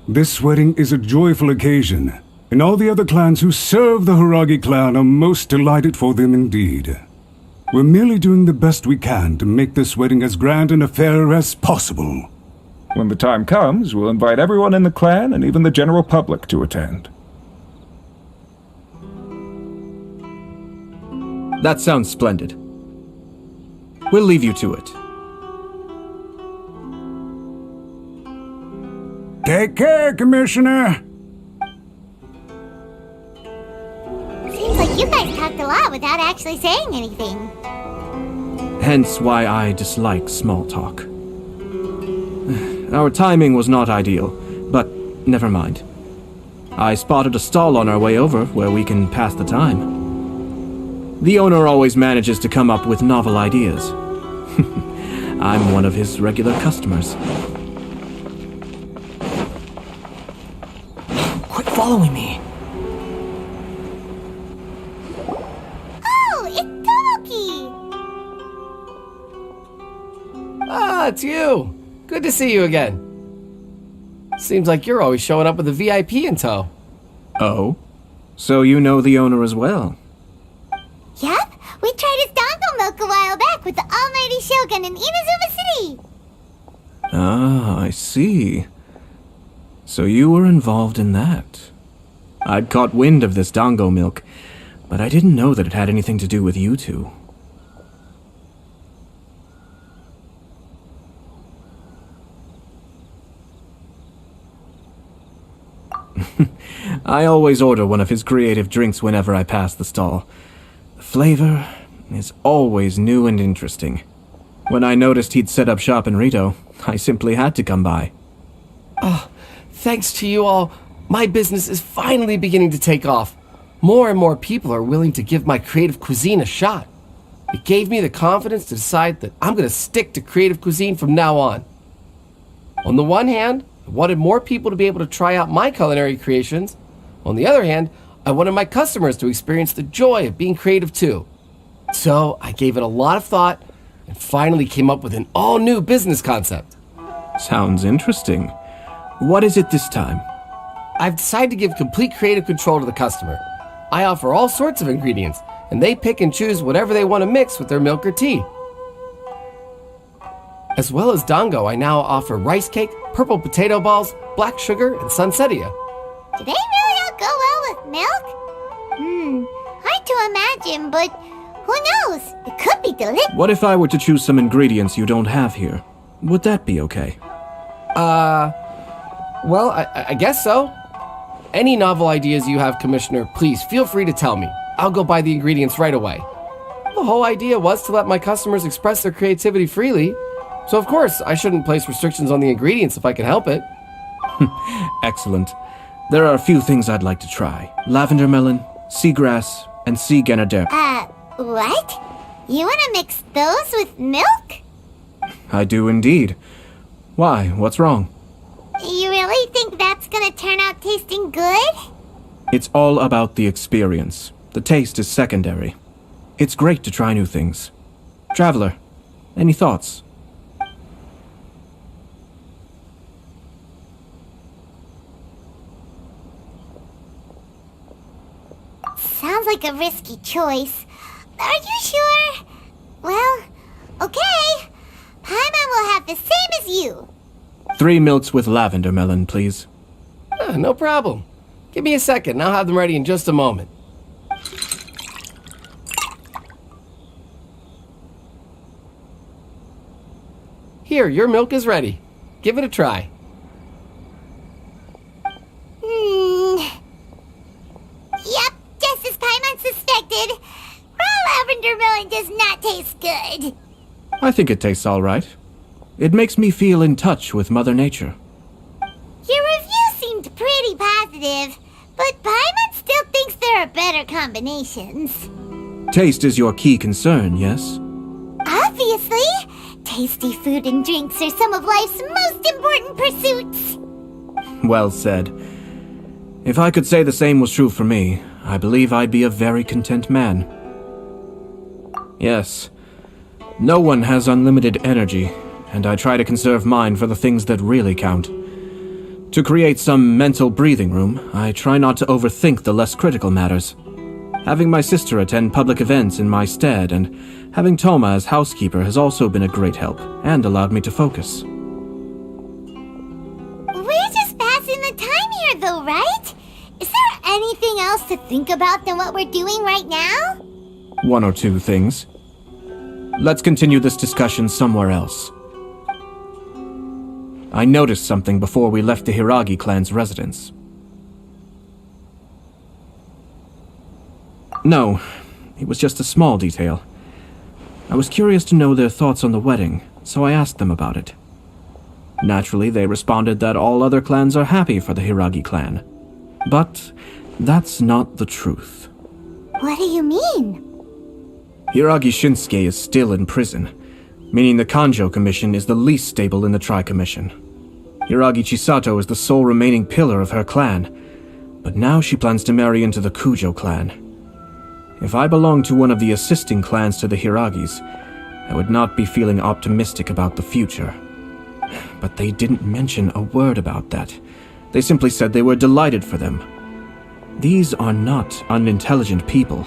This wedding is a joyful occasion, and all the other clans who serve the Hiragi clan are most delighted for them indeed. We're merely doing the best we can to make this wedding as grand an affair as possible. When the time comes, we'll invite everyone in the clan and even the general public to attend. That sounds splendid. We'll leave you to it. Take care, Commissioner. Seems like you guys talked a lot without actually saying anything. Hence why I dislike small talk. Our timing was not ideal, but never mind. I spotted a stall on our way over where we can pass the time. The owner always manages to come up with novel ideas. I'm one of his regular customers. Quit following me. Oh, it's Tomoki! Ah, it's you! Good to see you again. Seems like you're always showing up with a VIP in tow. Oh? So you know the owner as well? Yep, we tried his dongle milk a while back with the almighty Shogun in Inazuma City. Ah, I see. So you were involved in that. I'd caught wind of this dango milk, but I didn't know that it had anything to do with you two. I always order one of his creative drinks whenever I pass the stall. The flavor is always new and interesting. When I noticed he'd set up shop in Rito, I simply had to come by. Oh, thanks to you all, my business is finally beginning to take off. More and more people are willing to give my creative cuisine a shot. It gave me the confidence to decide that I'm going to stick to creative cuisine from now on. On the one hand, I wanted more people to be able to try out my culinary creations. On the other hand, I wanted my customers to experience the joy of being creative too. So I gave it a lot of thought and finally came up with an all-new business concept. Sounds interesting. What is it this time? I've decided to give complete creative control to the customer. I offer all sorts of ingredients, and they pick and choose whatever they want to mix with their milk or tea. As well as dango, I now offer rice cake, purple potato balls, black sugar, and sunsettia. Do they really all go well with milk? Hard to imagine, but who knows? It could be delicious. What if I were to choose some ingredients you don't have here? Would that be okay? Well, I guess so. Any novel ideas you have, Commissioner, please feel free to tell me. I'll go buy the ingredients right away. The whole idea was to let my customers express their creativity freely. So of course, I shouldn't place restrictions on the ingredients if I can help it. Excellent. There are a few things I'd like to try. Lavender melon, seagrass, and sea Grenadier. What? You wanna mix those with milk? I do indeed. Why? What's wrong? You really think that's gonna turn out tasting good? It's all about the experience. The taste is secondary. It's great to try new things. Traveler, any thoughts? Sounds like a risky choice. Are you sure? Well, okay. Paimon will have the same as you. 3 milks with lavender melon, please. No problem. Give me a second, and I'll have them ready in just a moment. Here, your milk is ready. Give it a try. Yep, just as Paimon suspected. Raw lavender melon does not taste good. I think it tastes all right. It makes me feel in touch with Mother Nature. Your review seemed pretty positive, but Paimon still thinks there are better combinations. Taste is your key concern, yes? Obviously! Tasty food and drinks are some of life's most important pursuits. Well said. If I could say the same was true for me, I believe I'd be a very content man. Yes. No one has unlimited energy, and I try to conserve mine for the things that really count. To create some mental breathing room, I try not to overthink the less critical matters. Having my sister attend public events in my stead and having Toma as housekeeper has also been a great help and allowed me to focus. We're just passing the time here though, right? Is there anything else to think about than what we're doing right now? 1 or 2 things. Let's continue this discussion somewhere else. I noticed something before we left the Hiragi clan's residence. No, it was just a small detail. I was curious to know their thoughts on the wedding, so I asked them about it. Naturally, they responded that all other clans are happy for the Hiragi clan. But that's not the truth. What do you mean? Hiragi Shinsuke is still in prison, meaning the Kanjo Commission is the least stable in the Tri-Commission. Hiragi Chisato is the sole remaining pillar of her clan, but now she plans to marry into the Kujo clan. If I belonged to one of the assisting clans to the Hiragis, I would not be feeling optimistic about the future. But they didn't mention a word about that. They simply said they were delighted for them. These are not unintelligent people.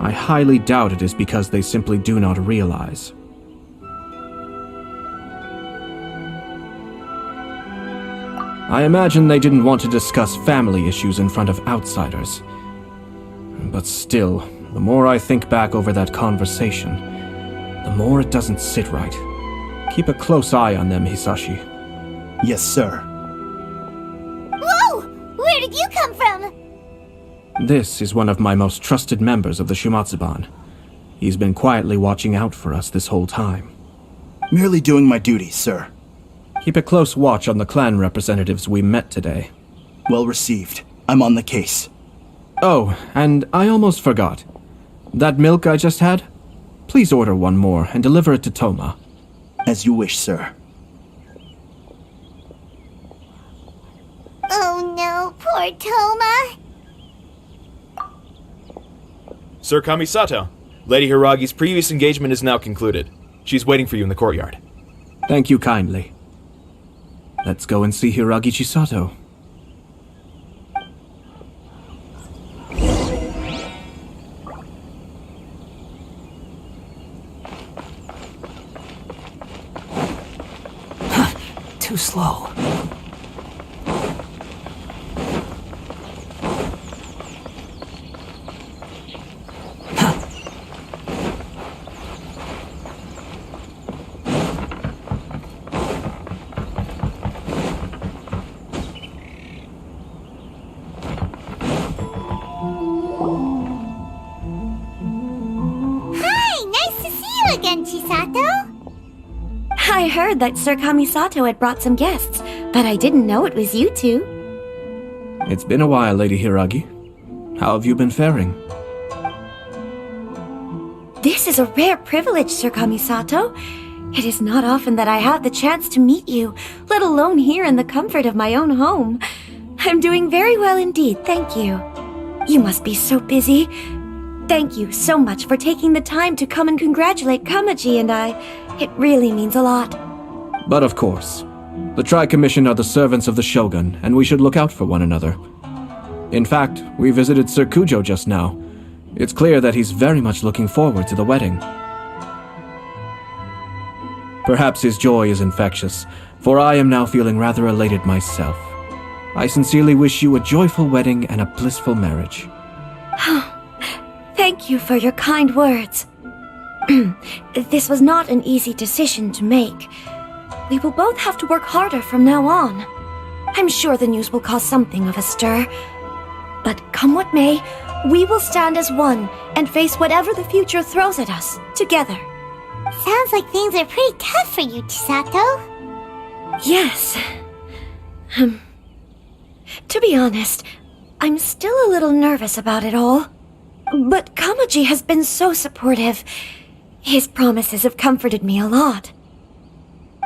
I highly doubt it is because they simply do not realize. I imagine they didn't want to discuss family issues in front of outsiders. But still, the more I think back over that conversation, the more it doesn't sit right. Keep a close eye on them, Hisashi. Yes, sir. Whoa! Where did you come from? This is one of my most trusted members of the Shumatsuban. He's been quietly watching out for us this whole time. Merely doing my duty, sir. Keep a close watch on the clan representatives we met today. Well received. I'm on the case. Oh, and I almost forgot. That milk I just had? Please order one more and deliver it to Toma. As you wish, sir. Oh no, poor Toma. Sir Kamisato, Lady Hiragi's previous engagement is now concluded. She's waiting for you in the courtyard. Thank you kindly. Let's go and see Hiragi Chisato. Too slow. I heard that Sir Kamisato had brought some guests, but I didn't know it was you two. It's been a while, Lady Hiragi. How have you been faring? This is a rare privilege, Sir Kamisato. It is not often that I have the chance to meet you, let alone here in the comfort of my own home. I'm doing very well indeed, thank you. You must be so busy. Thank you so much for taking the time to come and congratulate Kamaji and I. It really means a lot. But of course, the Tri-Commission are the servants of the Shogun, and we should look out for one another. In fact, we visited Sir Kujo just now. It's clear that he's very much looking forward to the wedding. Perhaps his joy is infectious, for I am now feeling rather elated myself. I sincerely wish you a joyful wedding and a blissful marriage. Thank you for your kind words. This was not an easy decision to make. We will both have to work harder from now on. I'm sure the news will cause something of a stir. But come what may, we will stand as one and face whatever the future throws at us, together. Sounds like things are pretty tough for you, Chisato. Yes. To be honest, I'm still a little nervous about it all. But Kamaji has been so supportive. His promises have comforted me a lot.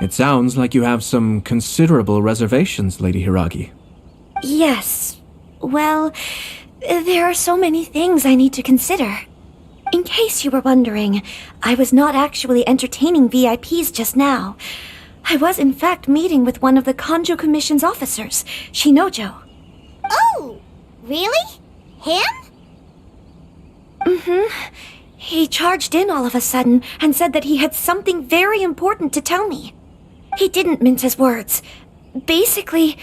It sounds like you have some considerable reservations, Lady Hiragi. Yes. Well, there are so many things I need to consider. In case you were wondering, I was not actually entertaining VIPs just now. I was in fact meeting with one of the Kanjo Commission's officers, Shinojo. Oh, really? Him? He charged in all of a sudden and said that he had something very important to tell me. He didn't mince his words. Basically,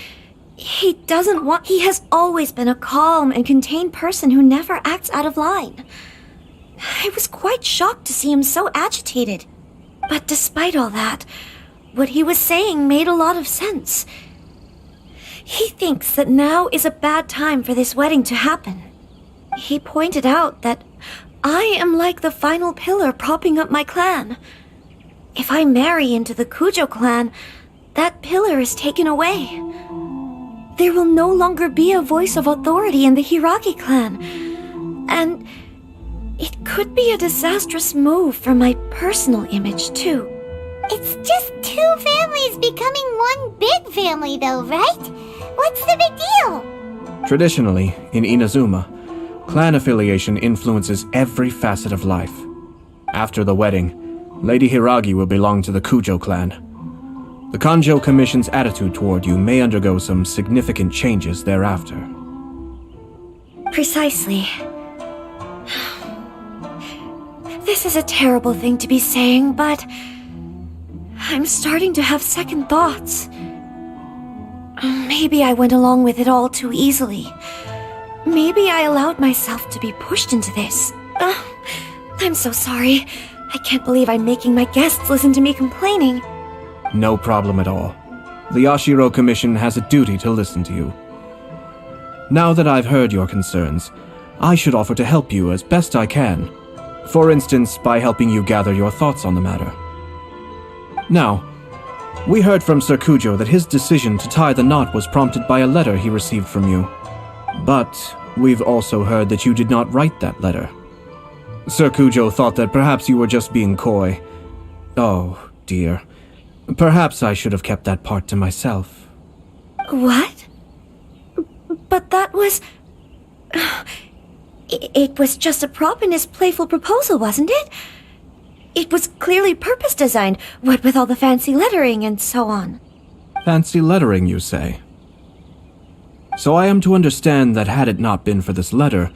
he has always been a calm and contained person who never acts out of line. I was quite shocked to see him so agitated. But despite all that, what he was saying made a lot of sense. He thinks that now is a bad time for this wedding to happen. He pointed out that I am like the final pillar propping up my clan. If I marry into the Kujo clan, that pillar is taken away. There will no longer be a voice of authority in the Hiragi clan. And it could be a disastrous move for my personal image, too. It's just two families becoming one big family, though, right? What's the big deal? Traditionally, in Inazuma, clan affiliation influences every facet of life. After the wedding, Lady Hiragi will belong to the Kujo clan. The Kanjo Commission's attitude toward you may undergo some significant changes thereafter. Precisely. This is a terrible thing to be saying, but I'm starting to have second thoughts. Maybe I went along with it all too easily. Maybe I allowed myself to be pushed into this. I'm so sorry. I can't believe I'm making my guests listen to me complaining. No problem at all. The Ashiro Commission has a duty to listen to you. Now that I've heard your concerns, I should offer to help you as best I can. For instance, by helping you gather your thoughts on the matter. Now, we heard from Sir Kujo that his decision to tie the knot was prompted by a letter he received from you. But we've also heard that you did not write that letter. Sir Kujo thought that perhaps you were just being coy. Oh, dear. Perhaps I should have kept that part to myself. What? But that was... It was just a prop in his playful proposal, wasn't it? It was clearly purpose-designed, what with all the fancy lettering and so on. Fancy lettering, you say? So I am to understand that had it not been for this letter,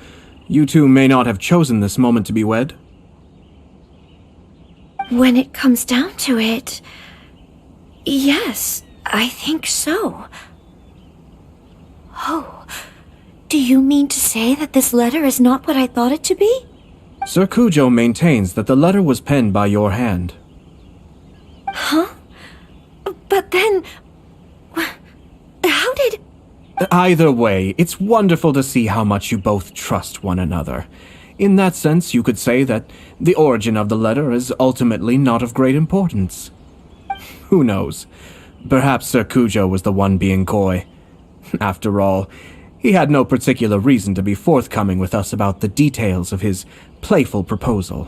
you two may not have chosen this moment to be wed? When it comes down to it... Yes, I think so. Oh, do you mean to say that this letter is not what I thought it to be? Sir Kujo maintains that the letter was penned by your hand. Huh? But then... How did... Either way, it's wonderful to see how much you both trust one another. In that sense, you could say that the origin of the letter is ultimately not of great importance. Who knows? Perhaps Sir Kujo was the one being coy. After all, he had no particular reason to be forthcoming with us about the details of his playful proposal.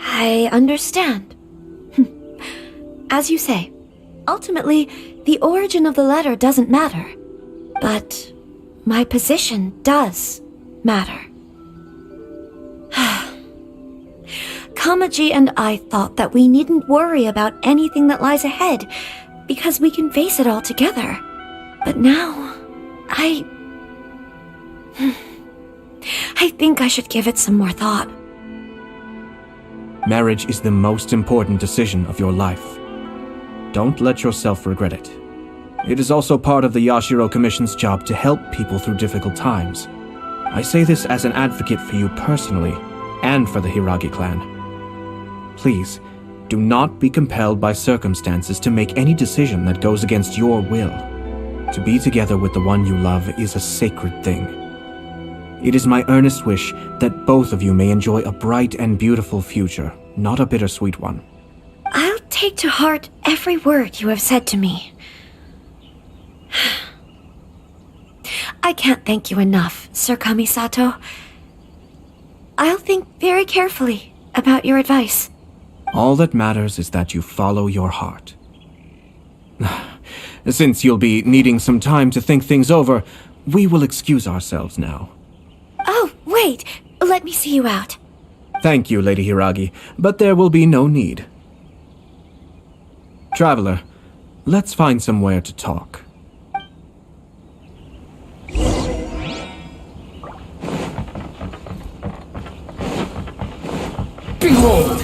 I understand. As you say, ultimately, the origin of the letter doesn't matter. But my position does matter. Kamaji and I thought that we needn't worry about anything that lies ahead, because we can face it all together. But now, I think I should give it some more thought. Marriage is the most important decision of your life. Don't let yourself regret it. It is also part of the Yashiro Commission's job to help people through difficult times. I say this as an advocate for you personally, and for the Hiragi clan. Please, do not be compelled by circumstances to make any decision that goes against your will. To be together with the one you love is a sacred thing. It is my earnest wish that both of you may enjoy a bright and beautiful future, not a bittersweet one. I'll take to heart every word you have said to me. I can't thank you enough, Sir Kamisato. I'll think very carefully about your advice. All that matters is that you follow your heart. Since you'll be needing some time to think things over, we will excuse ourselves now. Oh, wait! Let me see you out. Thank you, Lady Hiragi, but there will be no need. Traveler, let's find somewhere to talk. Behold!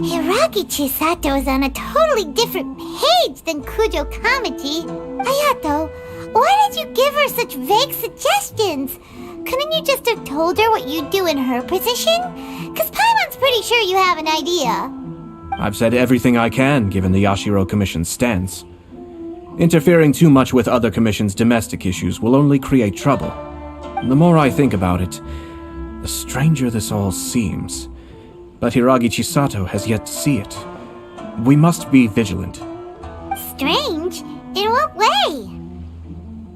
Hiragi Chisato is on a totally different page than Kujo Kamaji. Ayato, why did you give her such vague suggestions? Couldn't you just have told her what you'd do in her position? Because Paimon's pretty sure you have an idea. I've said everything I can, given the Yashiro Commission's stance. Interfering too much with other commission's domestic issues will only create trouble. The more I think about it, the stranger this all seems. But Hiragi Chisato has yet to see it. We must be vigilant. Strange? In what way?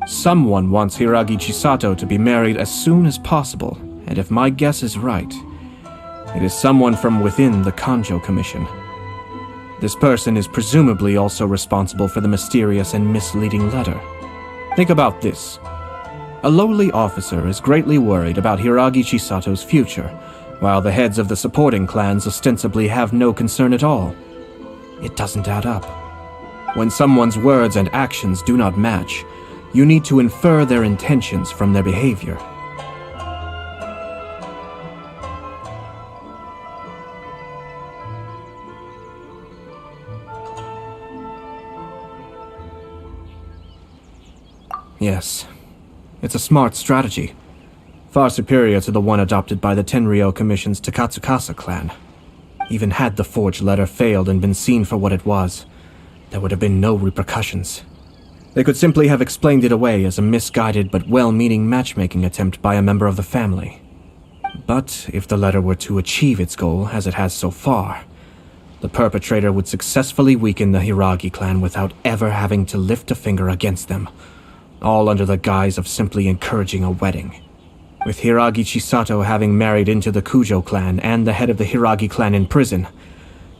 Someone wants Hiragi Chisato to be married as soon as possible, and if my guess is right, it is someone from within the Kanjo Commission. This person is presumably also responsible for the mysterious and misleading letter. Think about this. A lowly officer is greatly worried about Hiragi Chisato's future, while the heads of the supporting clans ostensibly have no concern at all. It doesn't add up. When someone's words and actions do not match, you need to infer their intentions from their behavior. Yes, it's a smart strategy. Far superior to the one adopted by the Tenryou Commission's Takatsukasa clan. Even had the forged letter failed and been seen for what it was, there would have been no repercussions. They could simply have explained it away as a misguided but well-meaning matchmaking attempt by a member of the family. But if the letter were to achieve its goal, as it has so far, the perpetrator would successfully weaken the Hiragi clan without ever having to lift a finger against them, all under the guise of simply encouraging a wedding. With Hiragi Chisato having married into the Kujo clan and the head of the Hiragi clan in prison,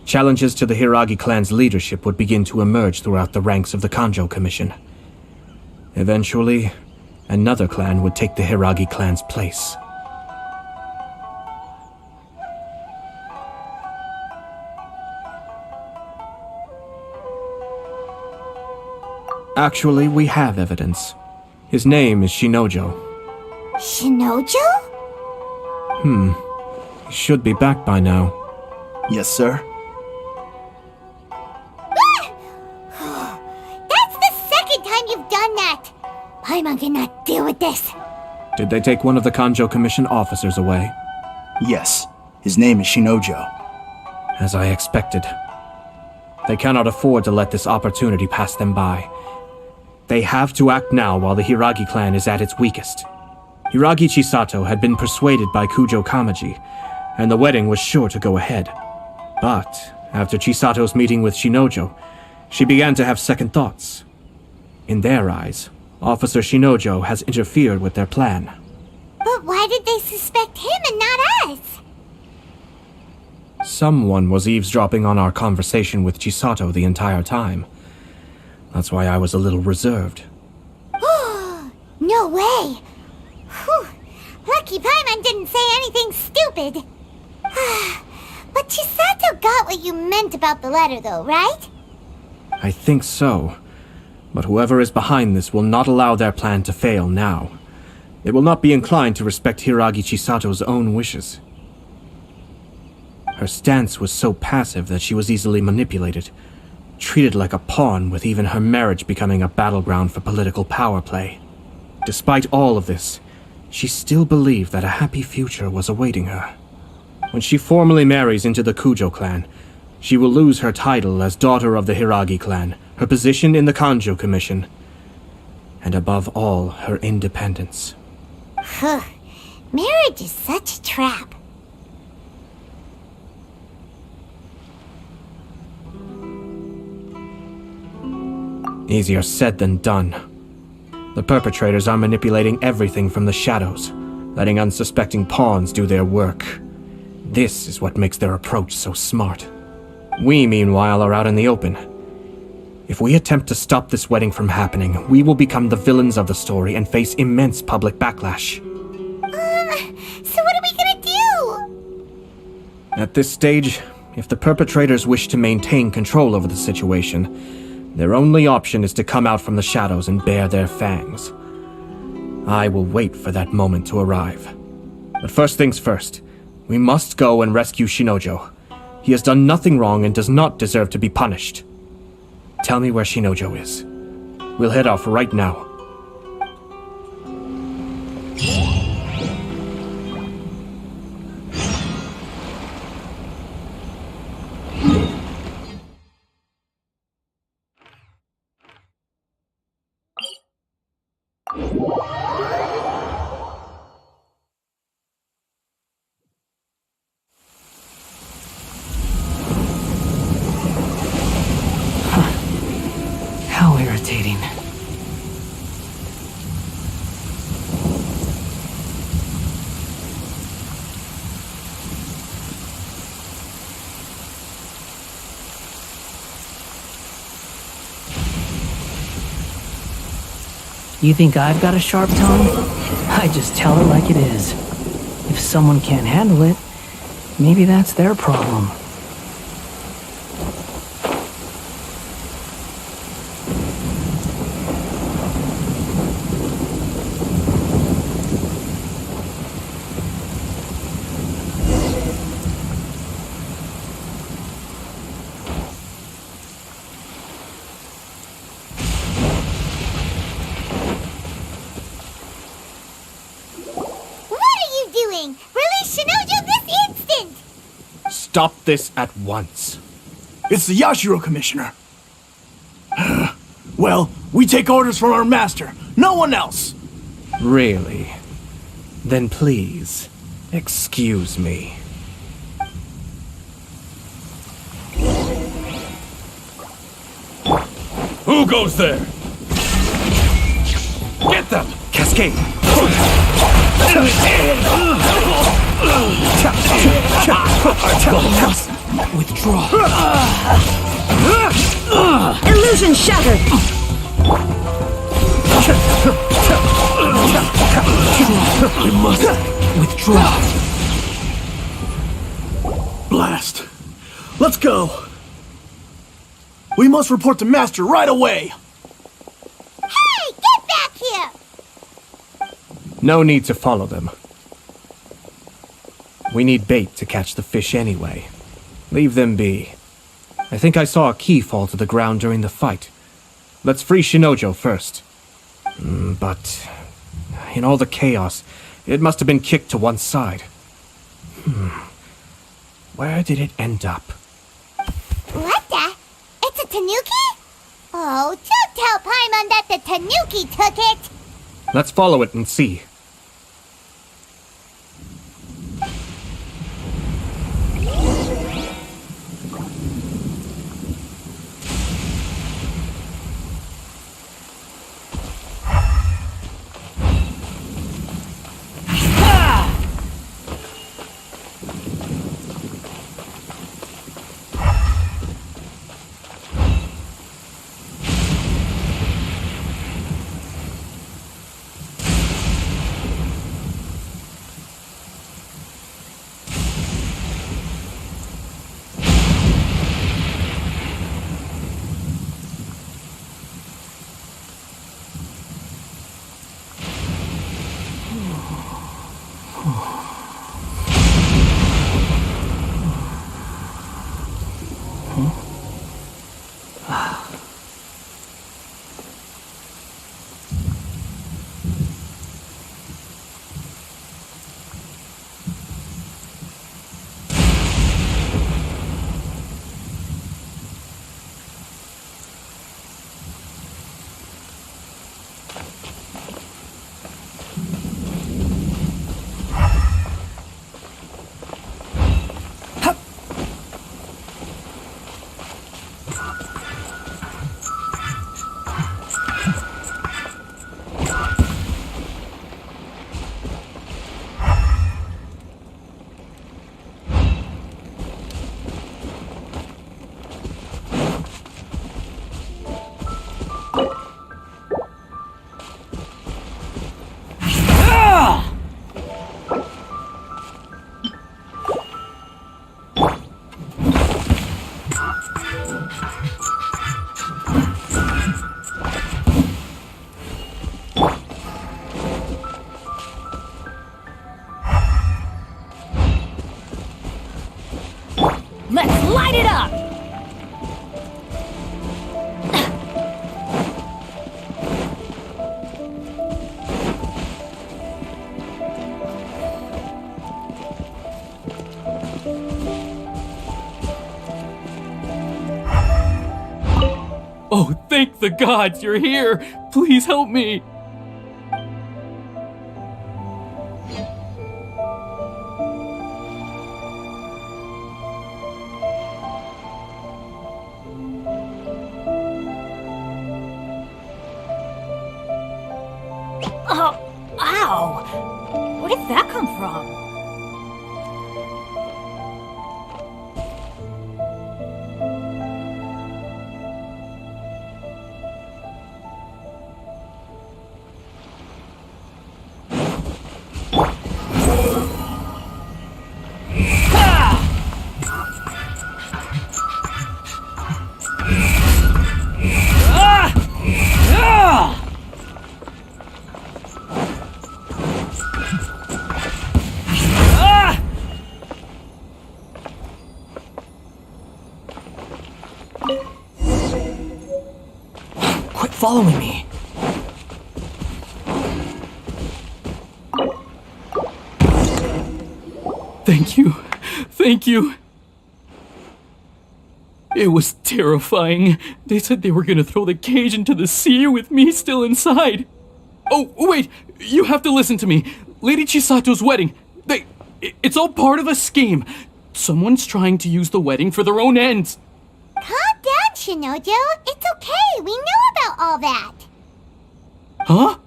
challenges to the Hiragi clan's leadership would begin to emerge throughout the ranks of the Kanjo Commission. Eventually, another clan would take the Hiragi clan's place. Actually, we have evidence. His name is Shinojo. Shinojo? He should be back by now. Yes, sir. That's time you've done that. Paimon cannot deal with this. Did they take one of the Kanjo Commission officers away? Yes. His name is Shinojo. As I expected. They cannot afford to let this opportunity pass them by. They have to act now while the Hiragi clan is at its weakest. Hiragi Chisato had been persuaded by Kujo Kamaji, and the wedding was sure to go ahead. But, after Chisato's meeting with Shinojo, she began to have second thoughts. In their eyes, Officer Shinojo has interfered with their plan. But why did they suspect him and not us? Someone was eavesdropping on our conversation with Chisato the entire time. That's why I was a little reserved. No way! Whew. Lucky Paimon didn't say anything stupid. But Chisato got what you meant about the letter, though, right? I think so. But whoever is behind this will not allow their plan to fail now. It will not be inclined to respect Hiragi Chisato's own wishes. Her stance was so passive that she was easily manipulated, treated like a pawn, with even her marriage becoming a battleground for political power play. Despite all of this, she still believed that a happy future was awaiting her. When she formally marries into the Kujo clan, she will lose her title as daughter of the Hiragi clan, her position in the Kanjo Commission, and above all, her independence. Marriage is such a trap. Easier said than done. The perpetrators are manipulating everything from the shadows, letting unsuspecting pawns do their work. This is what makes their approach so smart. We, meanwhile, are out in the open. If we attempt to stop this wedding from happening, we will become the villains of the story and face immense public backlash. So what are we gonna do? At this stage, if the perpetrators wish to maintain control over the situation, their only option is to come out from the shadows and bare their fangs. I will wait for that moment to arrive. But first things first, we must go and rescue Shinojo. He has done nothing wrong and does not deserve to be punished. Tell me where Shinojo is. We'll head off right now. How irritating. You think I've got a sharp tongue? I just tell her like it is. If someone can't handle it, maybe that's their problem. Release Shinojo this instant! Stop this at once. It's the Yashiro Commissioner. Well, we take orders from our master. No one else. Really? Then please, excuse me. Who goes there? Get them! Cascade! Withdraw. Illusion shattered! We must withdraw. Blast. Let's go. We must report to Master right away. Hey, get back here! No need to follow them. We need bait to catch the fish anyway. Leave them be. I think I saw a key fall to the ground during the fight. Let's free Shinojo first. But in all the chaos, it must have been kicked to one side. Where did it end up? What the? It's a tanuki? Oh, don't tell Paimon that the tanuki took it! Let's follow it and see. Let's light it up! Oh, thank the gods you're here! Please help me! Oh, ow! Where did that come from? Quit following me. Thank you. Thank you. It was terrifying. They said they were gonna throw the cage into the sea with me still inside. Oh, wait! You have to listen to me. Lady Chisato's wedding. It's all part of a scheme. Someone's trying to use the wedding for their own ends. Calm down, Shinojo. It's okay. We know about all that. Huh?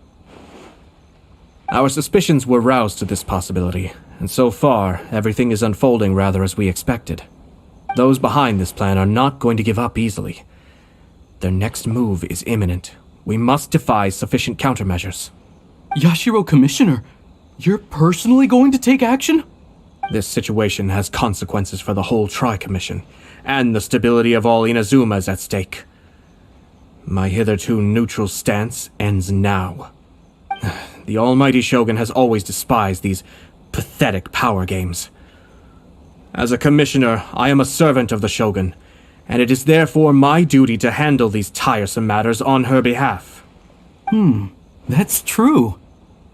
Our suspicions were roused to this possibility, and so far, everything is unfolding rather as we expected. Those behind this plan are not going to give up easily. Their next move is imminent. We must devise sufficient countermeasures. Yashiro Commissioner, you're personally going to take action? This situation has consequences for the whole Tri-Commission, and the stability of all Inazuma is at stake. My hitherto neutral stance ends now. The almighty Shogun has always despised these pathetic power games. As a commissioner, I am a servant of the Shogun, and it is therefore my duty to handle these tiresome matters on her behalf. That's true.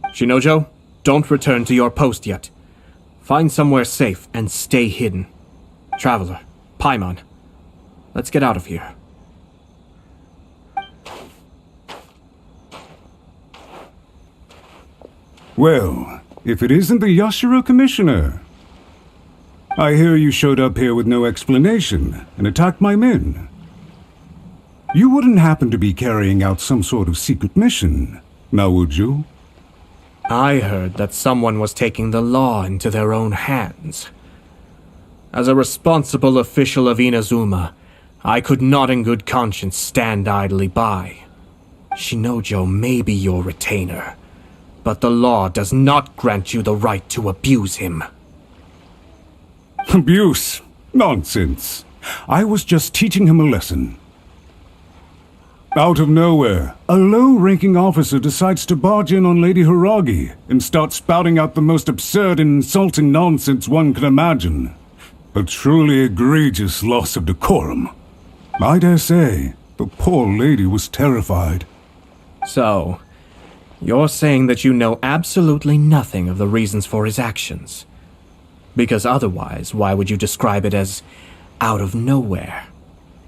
Shinojo, don't return to your post yet. Find somewhere safe and stay hidden. Traveler, Paimon, let's get out of here. Well, if it isn't the Yashiro Commissioner. I hear you showed up here with no explanation and attacked my men. You wouldn't happen to be carrying out some sort of secret mission, now would you? I heard that someone was taking the law into their own hands. As a responsible official of Inazuma, I could not in good conscience stand idly by. Shinojo may be your retainer, but the law does not grant you the right to abuse him. Abuse? Nonsense. I was just teaching him a lesson. Out of nowhere, a low-ranking officer decides to barge in on Lady Hiragi and start spouting out the most absurd and insulting nonsense one can imagine. A truly egregious loss of decorum. I dare say, the poor lady was terrified. So, you're saying that you know absolutely nothing of the reasons for his actions? Because otherwise, why would you describe it as out of nowhere?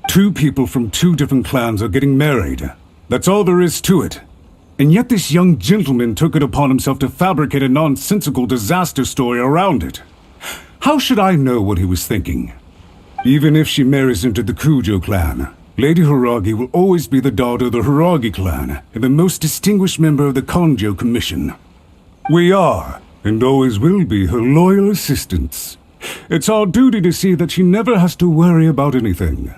Two people from two different clans are getting married. That's all there is to it. And yet this young gentleman took it upon himself to fabricate a nonsensical disaster story around it. How should I know what he was thinking? Even if she marries into the Kujo clan, Lady Hiragi will always be the daughter of the Hiragi clan and the most distinguished member of the Kanjo Commission. We are, and always will be, her loyal assistants. It's our duty to see that she never has to worry about anything.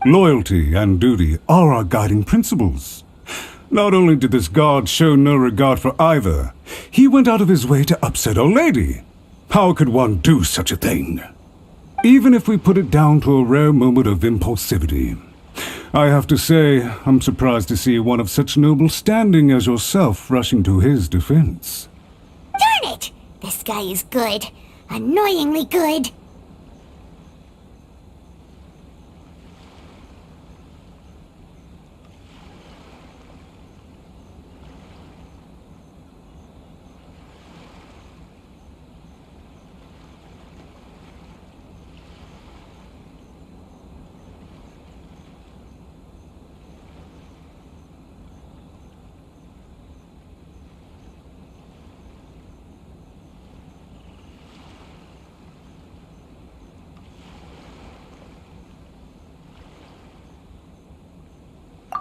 Loyalty and duty are our guiding principles. Not only did this guard show no regard for either, he went out of his way to upset our lady. How could one do such a thing? Even if we put it down to a rare moment of impulsivity. I have to say, I'm surprised to see one of such noble standing as yourself rushing to his defense. Darn it! This guy is good. Annoyingly good.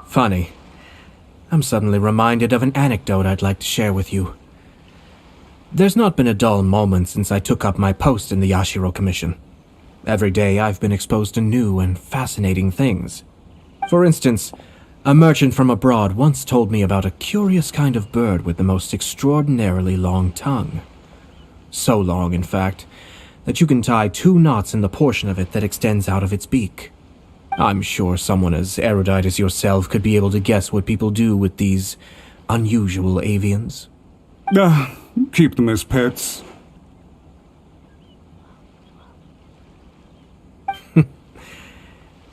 Funny. I'm suddenly reminded of an anecdote I'd like to share with you. There's not been a dull moment since I took up my post in the Yashiro Commission. Every day I've been exposed to new and fascinating things. For instance, a merchant from abroad once told me about a curious kind of bird with the most extraordinarily long tongue. So long, in fact, that you can tie 2 knots in the portion of it that extends out of its beak. I'm sure someone as erudite as yourself could be able to guess what people do with these unusual avians. Keep them as pets.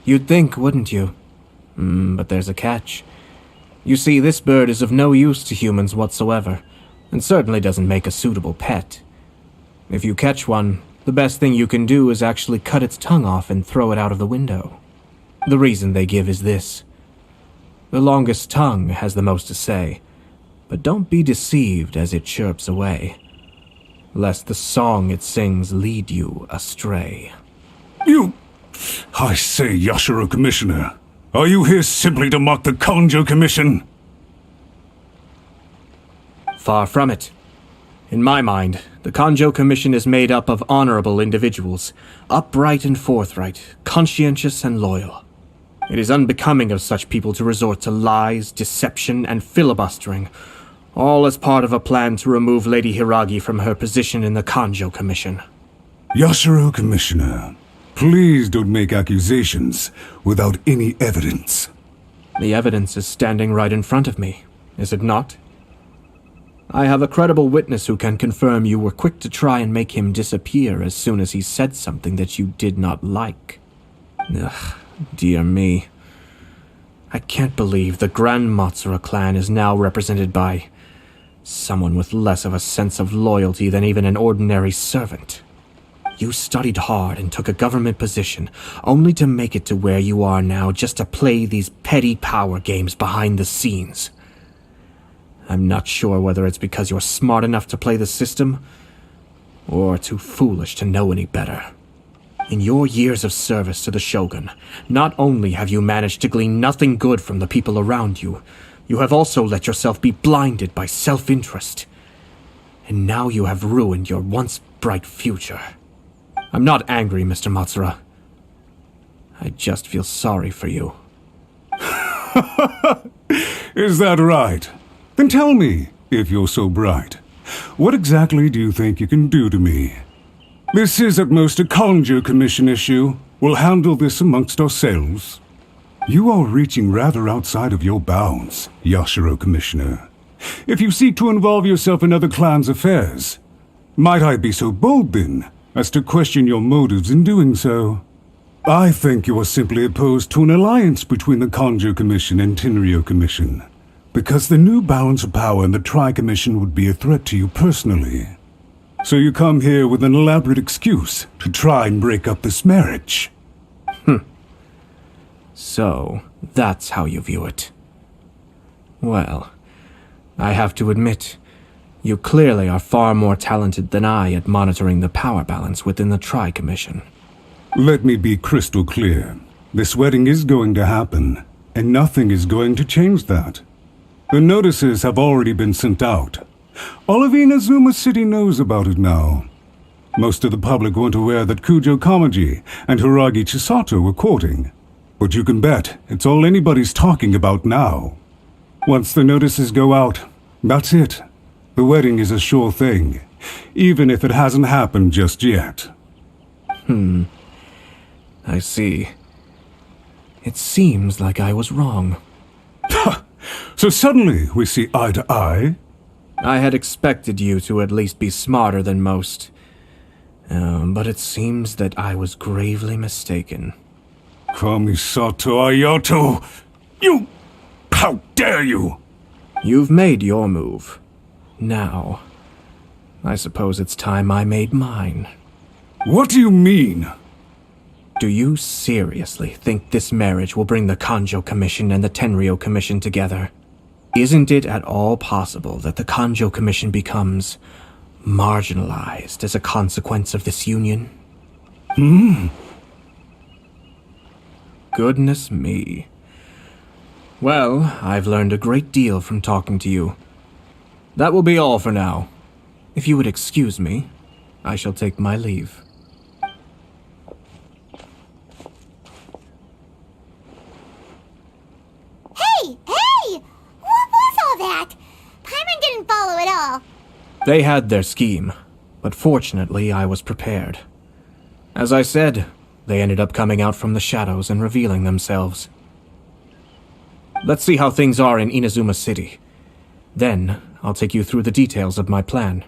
You'd think, wouldn't you? But there's a catch. You see, this bird is of no use to humans whatsoever, and certainly doesn't make a suitable pet. If you catch one, the best thing you can do is actually cut its tongue off and throw it out of the window. The reason they give is this. The longest tongue has the most to say, but don't be deceived as it chirps away, lest the song it sings lead you astray. I say, Yashiro Commissioner, are you here simply to mock the Kanjo Commission? Far from it. In my mind, the Kanjo Commission is made up of honorable individuals, upright and forthright, conscientious and loyal. It is unbecoming of such people to resort to lies, deception, and filibustering, all as part of a plan to remove Lady Hiragi from her position in the Kanjo Commission. Yashiro Commissioner, please don't make accusations without any evidence. The evidence is standing right in front of me, is it not? I have a credible witness who can confirm you were quick to try and make him disappear as soon as he said something that you did not like. dear me. I can't believe the Grand Matsura clan is now represented by someone with less of a sense of loyalty than even an ordinary servant. You studied hard and took a government position, only to make it to where you are now just to play these petty power games behind the scenes. I'm not sure whether it's because you're smart enough to play the system, or too foolish to know any better. In your years of service to the Shogun, not only have you managed to glean nothing good from the people around you, you have also let yourself be blinded by self-interest. And now you have ruined your once bright future. I'm not angry, Mr. Matsura. I just feel sorry for you. Is that right? Then tell me, if you're so bright, what exactly do you think you can do to me? This is at most a Kanjo Commission issue. We'll handle this amongst ourselves. You are reaching rather outside of your bounds, Yashiro Commissioner. If you seek to involve yourself in other clans' affairs, might I be so bold then, as to question your motives in doing so? I think you are simply opposed to an alliance between the Kanjo Commission and Tenryo Commission, because the new balance of power in the Tri-Commission would be a threat to you personally. So you come here with an elaborate excuse to try and break up this marriage. So, that's how you view it. Well, I have to admit, you clearly are far more talented than I at monitoring the power balance within the Tri-Commission. Let me be crystal clear. This wedding is going to happen, and nothing is going to change that. The notices have already been sent out. All of Inazuma City knows about it now. Most of the public weren't aware that Kujo Kamaji and Hiragi Chisato were courting. But you can bet it's all anybody's talking about now. Once the notices go out, that's it. The wedding is a sure thing, even if it hasn't happened just yet. I see. It seems like I was wrong. So suddenly we see eye to eye? I had expected you to at least be smarter than most. But it seems that I was gravely mistaken. Kamisato Ayato! You! How dare you! You've made your move. Now, I suppose it's time I made mine. What do you mean? Do you seriously think this marriage will bring the Kanjo Commission and the Tenryo Commission together? Isn't it at all possible that the Kanjo Commission becomes marginalized as a consequence of this union? Goodness me. Well, I've learned a great deal from talking to you. That will be all for now. If you would excuse me, I shall take my leave. Hey! What was all that? Paimon didn't follow at all. They had their scheme, but fortunately I was prepared. As I said, they ended up coming out from the shadows and revealing themselves. Let's see how things are in Inazuma City. Then, I'll take you through the details of my plan.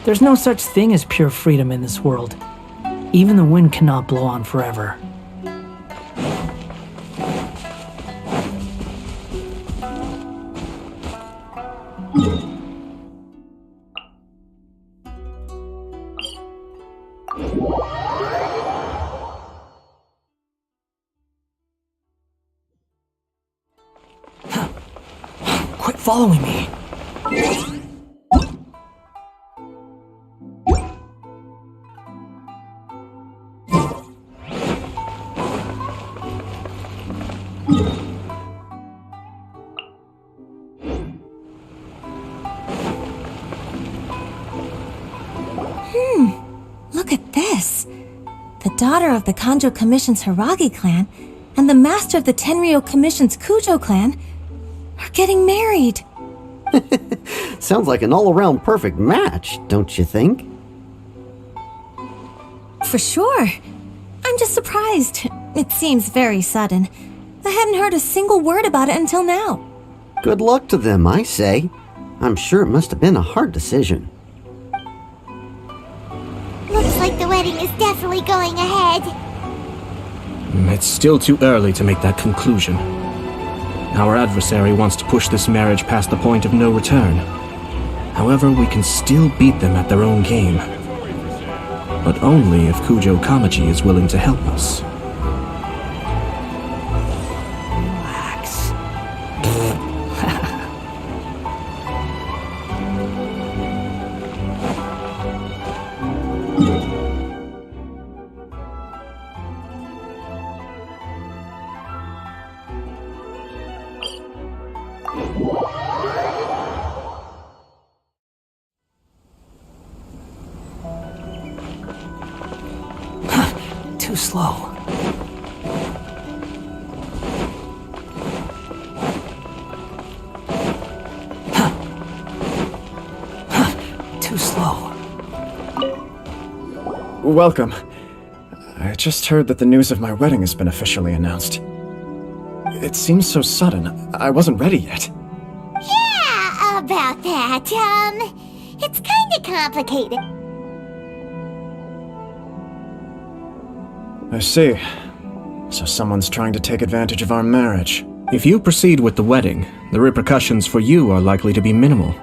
There's no such thing as pure freedom in this world. Even the wind cannot blow on forever. Quit following me. Look at this. The daughter of the Kanjo Commission's Hiragi clan and the master of the Tenryo Commission's Kujo clan are getting married. Sounds like an all-around perfect match, don't you think? for sure. I'm just surprised. It seems very sudden. I hadn't heard a single word about it until now. Good luck to them, I say. I'm sure it must have been a hard decision. Looks like the wedding is definitely going ahead. It's still too early to make that conclusion. Our adversary wants to push this marriage past the point of no return. However, we can still beat them at their own game. But only if Kujo Kamaji is willing to help us. Relax. Too slow. Too slow. Welcome. I just heard that the news of my wedding has been officially announced. It seems so sudden. I wasn't ready yet. Yeah, about that. It's kinda complicated. I see. So someone's trying to take advantage of our marriage. If you proceed with the wedding, the repercussions for you are likely to be minimal.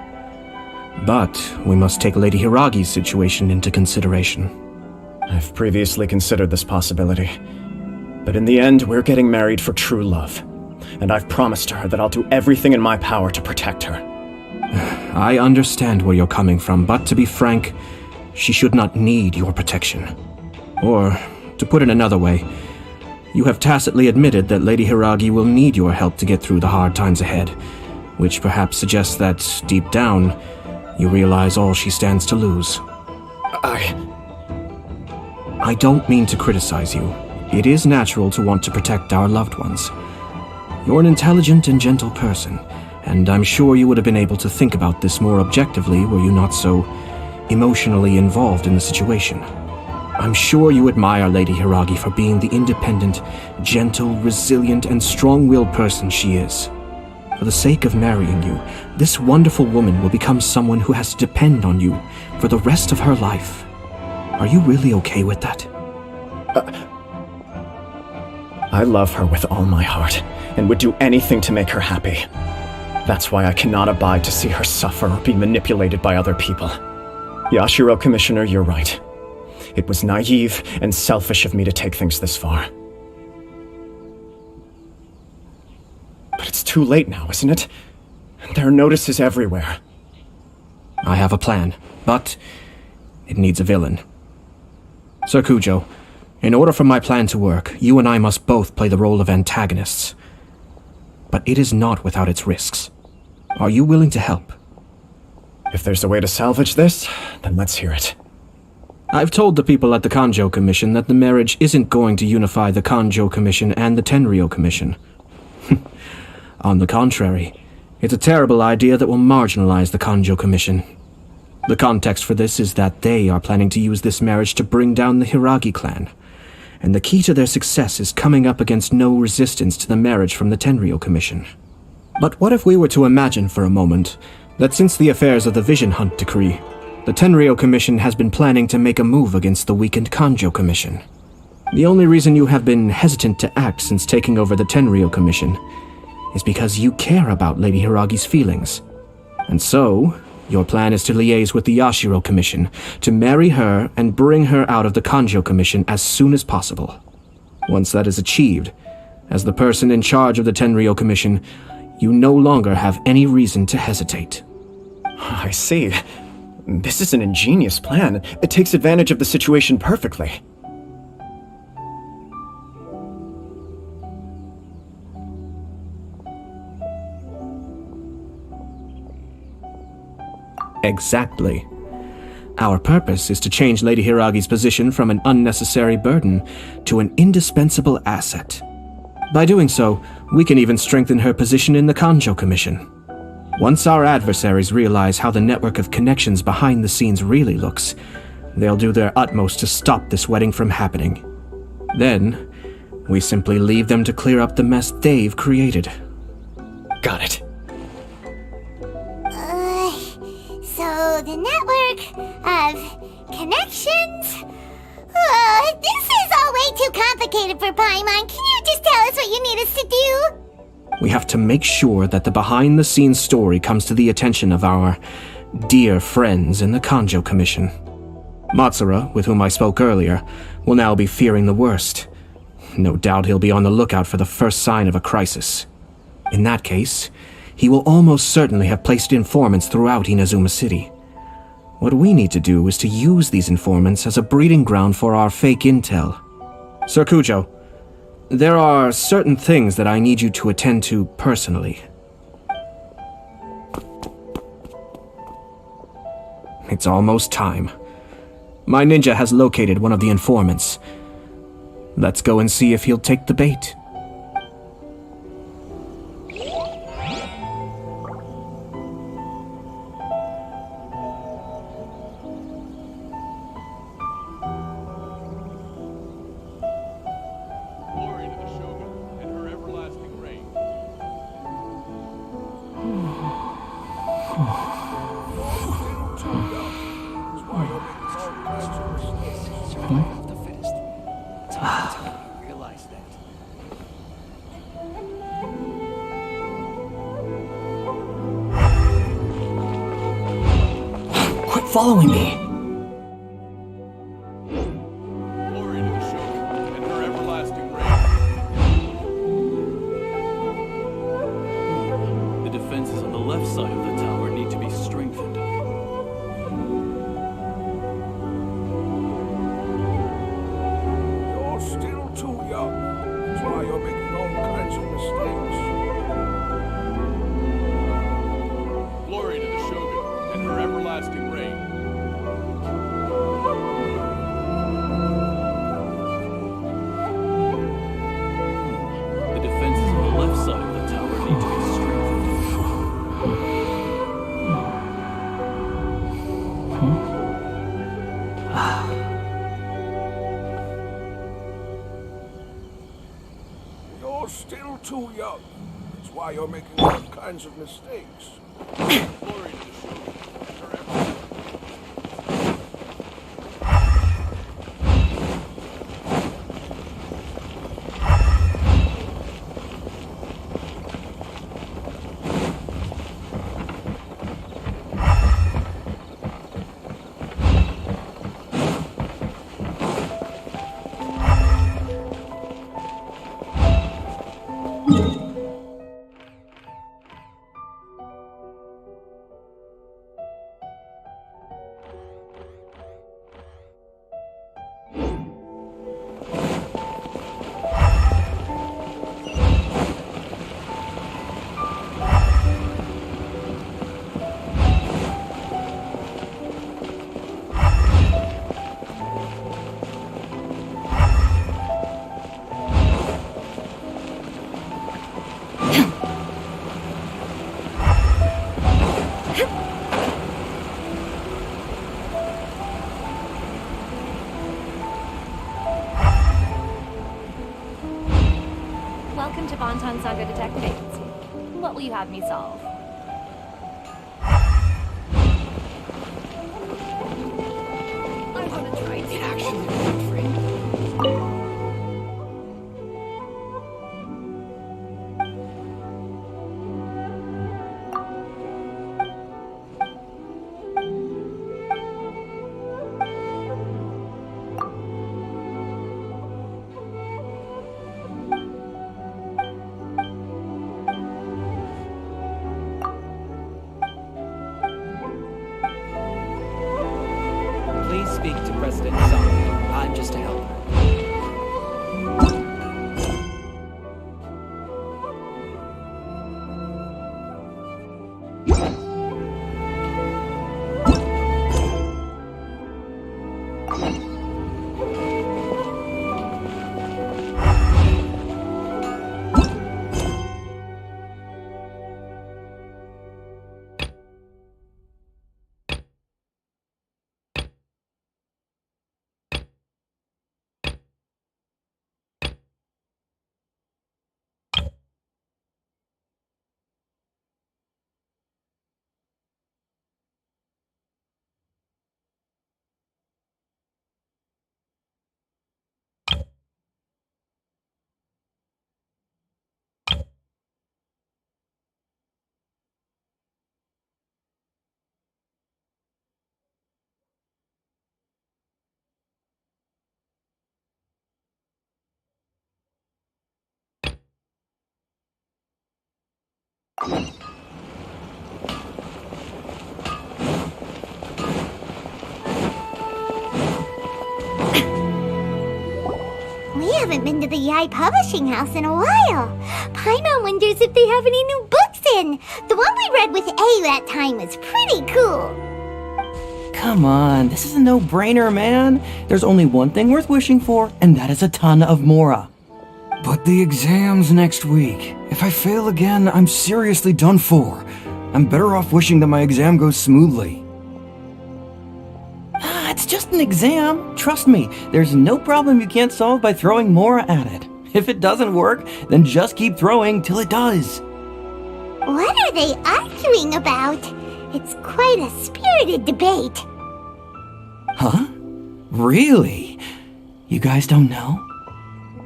But we must take Lady Hiragi's situation into consideration. I've previously considered this possibility. But in the end, we're getting married for true love. And I've promised her that I'll do everything in my power to protect her. I understand where you're coming from, but to be frank, she should not need your protection. Or, to put it another way, you have tacitly admitted that Lady Hiragi will need your help to get through the hard times ahead, which perhaps suggests that, deep down, you realize all she stands to lose. I don't mean to criticize you. It is natural to want to protect our loved ones. You're an intelligent and gentle person, and I'm sure you would have been able to think about this more objectively were you not so emotionally involved in the situation. I'm sure you admire Lady Hiragi for being the independent, gentle, resilient, and strong-willed person she is. For the sake of marrying you, this wonderful woman will become someone who has to depend on you for the rest of her life. Are you really okay with that? I love her with all my heart, and would do anything to make her happy. That's why I cannot abide to see her suffer or be manipulated by other people. Yashiro, Commissioner, you're right. It was naive and selfish of me to take things this far. But it's too late now, isn't it? There are notices everywhere. I have a plan, but it needs a villain. Sir Kujo, in order for my plan to work, you and I must both play the role of antagonists. But it is not without its risks. Are you willing to help? If there's a way to salvage this, then let's hear it. I've told the people at the Kanjo Commission that the marriage isn't going to unify the Kanjo Commission and the Tenryou Commission. On the contrary, it's a terrible idea that will marginalize the Kanjo Commission. The context for this is that they are planning to use this marriage to bring down the Hiragi clan, and the key to their success is coming up against no resistance to the marriage from the Tenryou Commission. But what if we were to imagine for a moment that since the affairs of the Vision Hunt Decree, the Tenryou Commission has been planning to make a move against the weakened Kanjo Commission? The only reason you have been hesitant to act since taking over the Tenryou Commission is because you care about Lady Hiragi's feelings. And so, your plan is to liaise with the Yashiro Commission, to marry her and bring her out of the Kanjo Commission as soon as possible. Once that is achieved, as the person in charge of the Tenryou Commission, you no longer have any reason to hesitate. I see. This is an ingenious plan. It takes advantage of the situation perfectly. Exactly. Our purpose is to change Lady Hiragi's position from an unnecessary burden to an indispensable asset. By doing so, we can even strengthen her position in the Kanjo Commission. Once our adversaries realize how the network of connections behind the scenes really looks, they'll do their utmost to stop this wedding from happening. Then, we simply leave them to clear up the mess they've created. Got it. So the network of connections? This is all way too complicated for Paimon. Can you just tell us what you need us to do? We have to make sure that the behind-the-scenes story comes to the attention of our dear friends in the Kanjo Commission. Matsura, with whom I spoke earlier, will now be fearing the worst. No doubt he'll be on the lookout for the first sign of a crisis. In that case, he will almost certainly have placed informants throughout Inazuma City. What we need to do is to use these informants as a breeding ground for our fake intel. Sir Kujo, there are certain things that I need you to attend to personally. It's almost time. My ninja has located one of the informants. Let's go and see if he'll take the bait. Quit following me. Glory to the Shogun and her everlasting reign. The defenses on the left side of the tower need to be strengthened. You're still too young. That's why you're making all kinds of mistakes. Glory to the Shogun and her everlasting reign. The defenses on the left side of the tower need to be strengthened. You're still too young. That's why you're making all kinds of mistakes. Glory to the Shogun and her everlasting Welcome to Bonton Saga Detective Agency. What will you have me solve? I want to try it actually. Please speak to President Song. I'm We haven't been to the Yai Publishing House in a while. Paimon wonders if they have any new books in. The one we read with A that time was pretty cool. Come on, this is a no-brainer, man. There's only one thing worth wishing for, and that is a ton of Mora. But the exam's next week. If I fail again, I'm seriously done for. I'm better off wishing that my exam goes smoothly. It's just an exam. Trust me, there's no problem you can't solve by throwing Mora at it. If it doesn't work, then just keep throwing till it does. What are they arguing about? It's quite a spirited debate. Huh? Really? You guys don't know?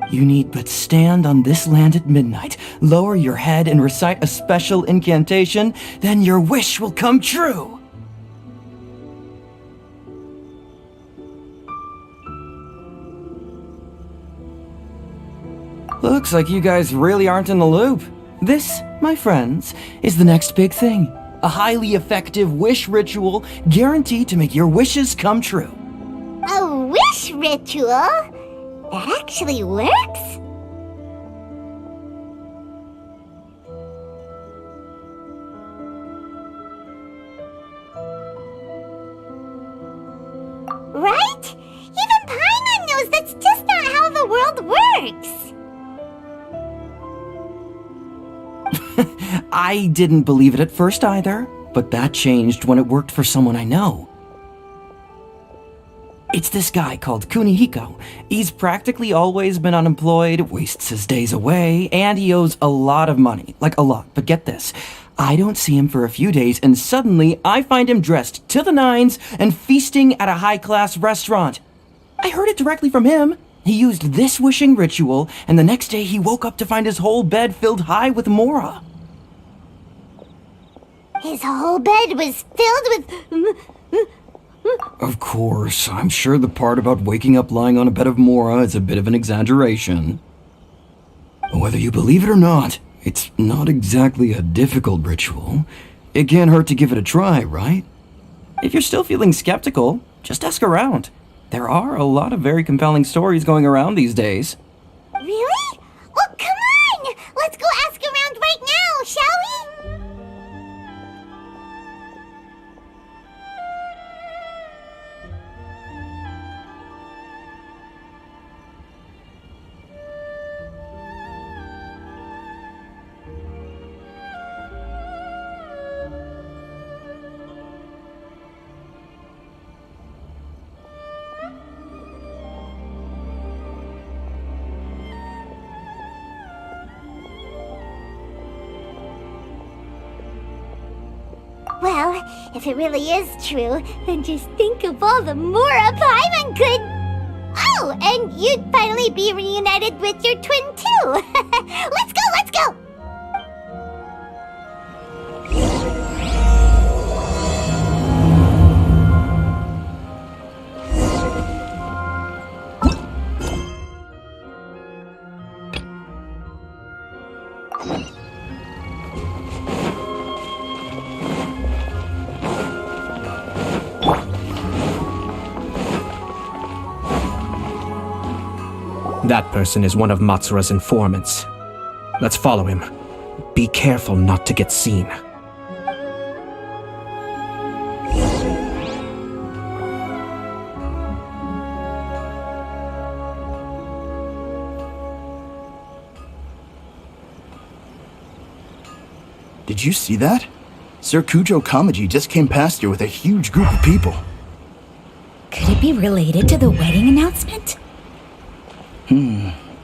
You need but stand on this land at midnight, lower your head and recite a special incantation, then your wish will come true. Looks like you guys really aren't in the loop. This, my friends, is the next big thing. A highly effective wish ritual guaranteed to make your wishes come true. A wish ritual? That actually works? Right? Even Paimon knows that's just not how the world works. I didn't believe it at first either, but that changed when it worked for someone I know. It's this guy called Kunihiko. He's practically always been unemployed, wastes his days away, and he owes a lot of money. Like a lot, but get this. I don't see him for a few days, and suddenly I find him dressed to the nines and feasting at a high-class restaurant. I heard it directly from him. He used this wishing ritual, and the next day he woke up to find his whole bed filled high with Mora. His whole bed was filled with... Of course, I'm sure the part about waking up lying on a bed of Mora is a bit of an exaggeration. Whether you believe it or not, it's not exactly a difficult ritual. It can't hurt to give it a try, right? If you're still feeling skeptical, just ask around. There are a lot of very compelling stories going around these days. Really? Well, come on! Let's go ask around right now, shall we? Well, if it really is true, then just think of all the Mora Paimon could... Oh, and you'd finally be reunited with your twin too! Let's go, let's go! That person is one of Matsura's informants. Let's follow him. Be careful not to get seen. Did you see that? Sir Kujo Kamaji just came past here with a huge group of people. Could it be related to the wedding announcement?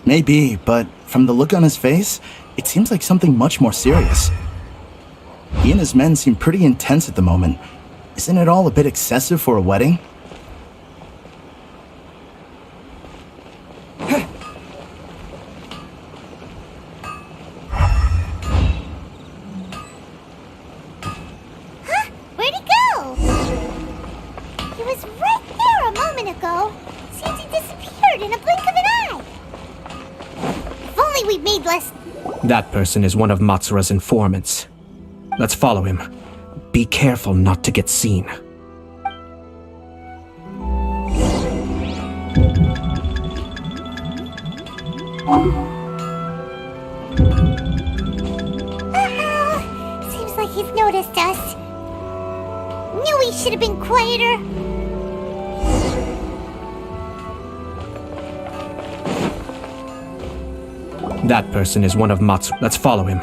Maybe, but from the look on his face, it seems like something much more serious. He and his men seem pretty intense at the moment. Isn't it all a bit excessive for a wedding? Where'd he go? He was right there a moment ago. Seems he disappeared in a blink of an eye. If only we'd made less... That person is one of Matsura's informants. Let's follow him. Be careful not to get seen. Seems like he's noticed us. Knew he should have been quieter. That person is one of Matsu. Let's follow him.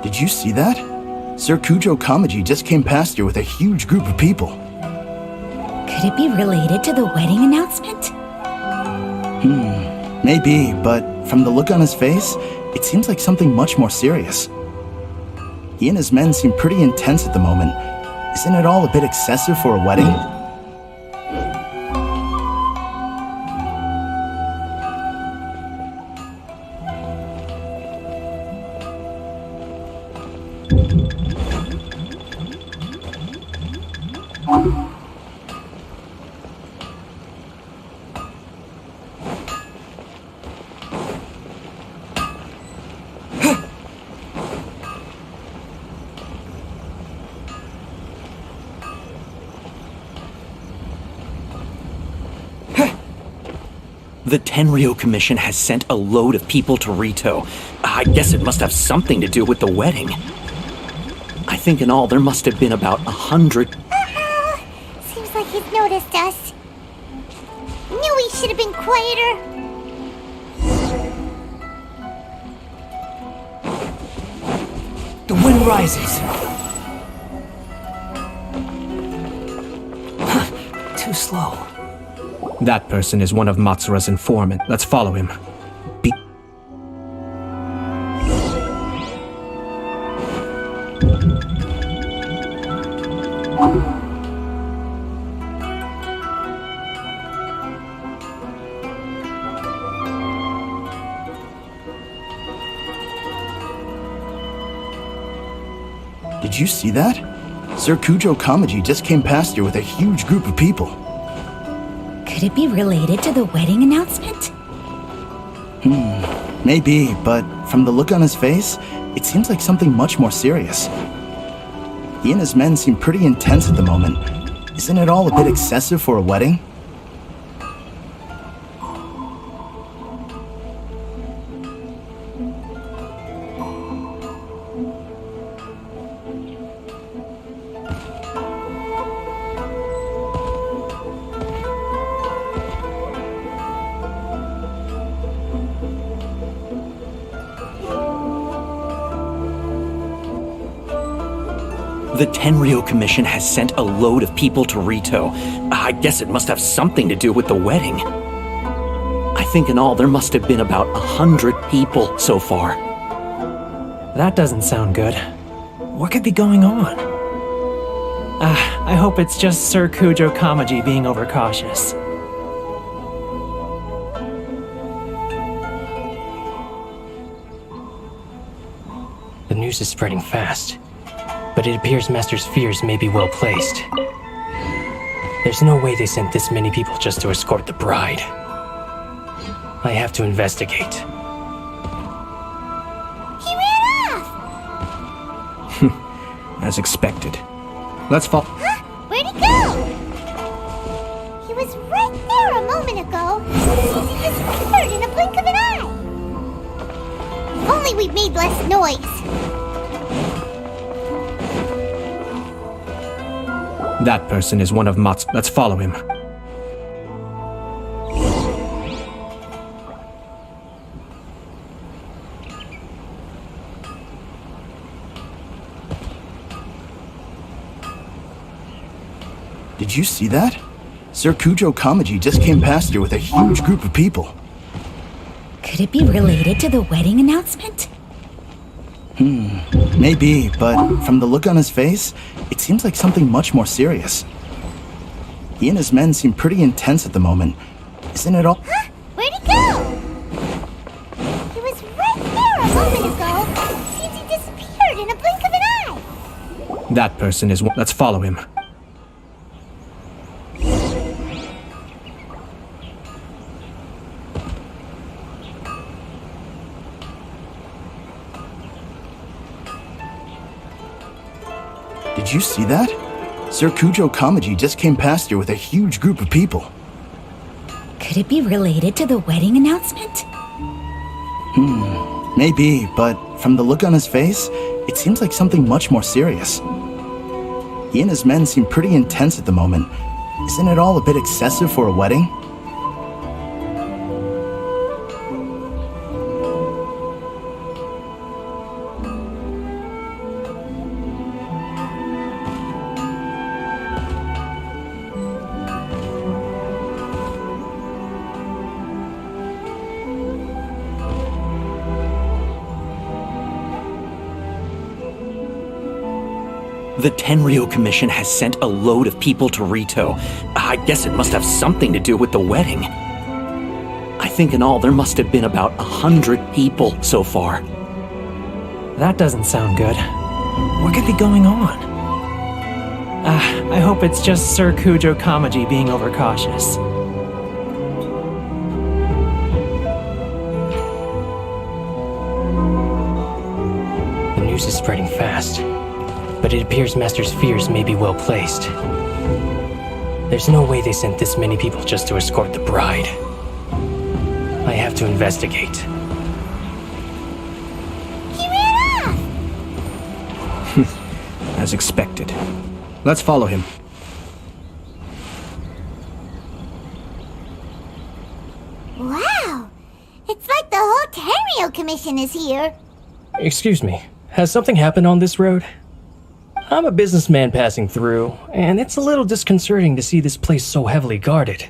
Did you see that? Sir Kujo Kamaji just came past here with a huge group of people. Could it be related to the wedding announcement? Maybe, but from the look on his face, it seems like something much more serious. He and his men seem pretty intense at the moment. Isn't it all a bit excessive for a wedding? The Tenryo Commission has sent a load of people to Rito. I guess it must have something to do with the wedding. I think in all there must have been about 100. Seems like he's noticed us. Knew he should have been quieter. The wind rises. Too slow. That person is one of Matsura's informant. Let's follow him. Be Did you see that? Sir Kujo Kamaji just came past here with a huge group of people. Could it be related to the wedding announcement? Maybe, but from the look on his face, it seems like something much more serious. He and his men seem pretty intense at the moment. Isn't it all a bit excessive for a wedding? The Tenryo Commission has sent a load of people to Rito. I guess it must have something to do with the wedding. I think in all there must have been about 100 people so far. That doesn't sound good. What could be going on? I hope it's just Sir Kujo Kamaji being overcautious. The news is spreading fast, but it appears Master's fears may be well placed. There's no way they sent this many people just to escort the bride. I have to investigate. He ran off! As expected. Let's follow. Huh? Where'd he go? He was right there a moment ago. He disappeared in a blink of an eye. If only we'd made less noise. That person is one of Matsu. Let's follow him. Did you see that? Sir Kujo Kamaji just came past here with a huge group of people. Could it be related to the wedding announcement? Maybe, but from the look on his face, it seems like something much more serious. He and his men seem pretty intense at the moment. Isn't it all? Huh? Where'd he go? He was right That person is one. Let's follow him. Did you see that? Sir Kujo Kamaji just came past here with a huge group of people. Could it be related to the wedding announcement? Maybe, but from the look on his face, it seems like something much more serious. He and his men seem pretty intense at the moment. Isn't it all a bit excessive for a wedding? The Tenryo Commission has sent a load of people to Rito. I guess it must have something to do with the wedding. I think in all there must have been about 100 people so far. That doesn't sound good. What could be going on? I hope it's just Sir Kujo Kamaji being overcautious. The news is spreading fast, but it appears Master's fears may be well placed. There's no way they sent this many people just to escort the bride. I have to investigate. He ran off! As expected. Let's follow him. Wow! It's like the whole Tenryo Commission is here. Excuse me, has something happened on this road? I'm a businessman passing through, and it's a little disconcerting to see this place so heavily guarded.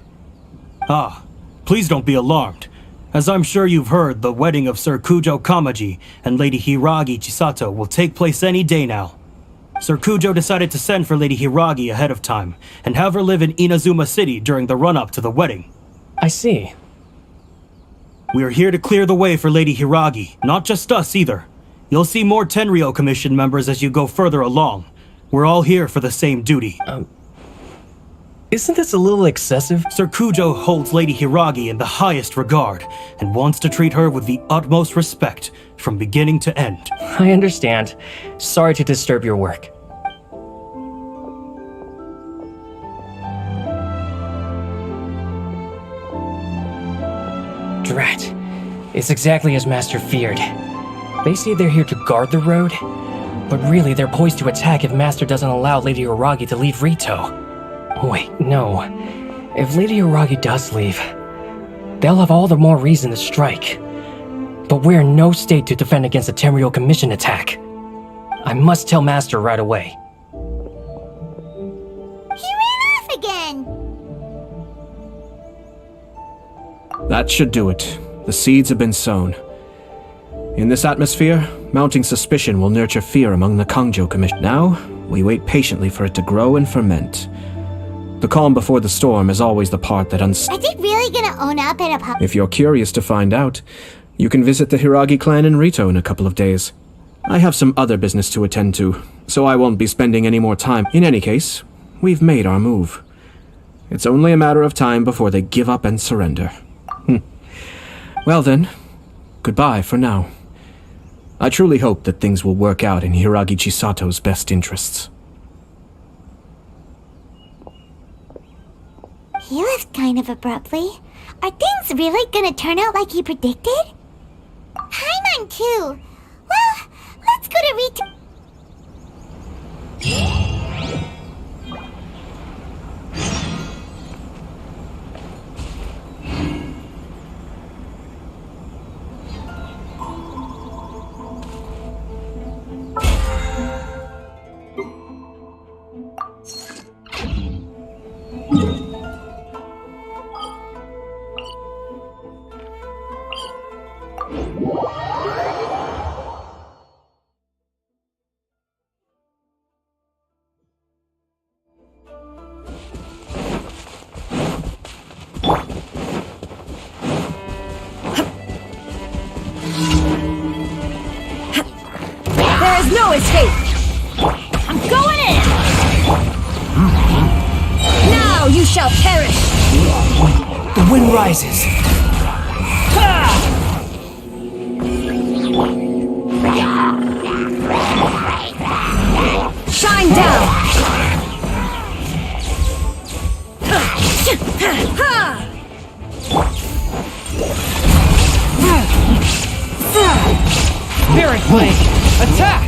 Ah, please don't be alarmed. As I'm sure you've heard, the wedding of Sir Kujo Kamaji and Lady Hiragi Chisato will take place any day now. Sir Kujo decided to send for Lady Hiragi ahead of time, and have her live in Inazuma City during the run-up to the wedding. I see. We are here to clear the way for Lady Hiragi, not just us either. You'll see more Tenryo Commission members as you go further along. We're all here for the same duty. Isn't this a little excessive? Sir Kujo holds Lady Hiragi in the highest regard, and wants to treat her with the utmost respect, from beginning to end. I understand. Sorry to disturb your work. Drat. It's exactly as Master feared. They say they're here to guard the road, but really they're poised to attack if Master doesn't allow Lady Hiragi to leave Rito. Wait, no. If Lady Hiragi does leave, they'll have all the more reason to strike. But we're in no state to defend against a Tenryo Commission attack. I must tell Master right away. He ran off again! That should do it. The seeds have been sown. In this atmosphere, mounting suspicion will nurture fear among the Kangjo Commission. Now, we wait patiently for it to grow and ferment. The calm before the storm is always the part that Are they really gonna own up at a pub? If you're curious to find out, you can visit the Hiragi clan in Rito in a couple of days. I have some other business to attend to, so I won't be spending any more time. In any case, we've made our move. It's only a matter of time before they give up and surrender. Well then, goodbye for now. I truly hope that things will work out in Hiragi Chisato's best interests. He left kind of abruptly. Are things really gonna turn out like he predicted? Paimon too. Well, let's go to Rito. There is no escape! I'm going shall perish! The wind rises. Shine down! Spirit Blade! Attack!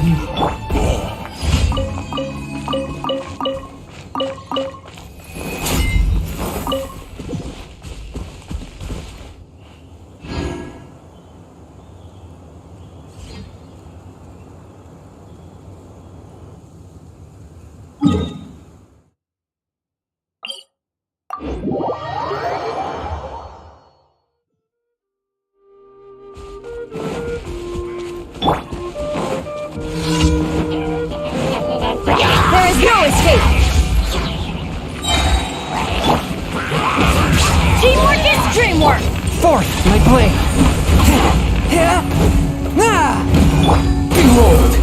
There is no escape! Teamwork is dreamwork! Forth, my blade! Behold!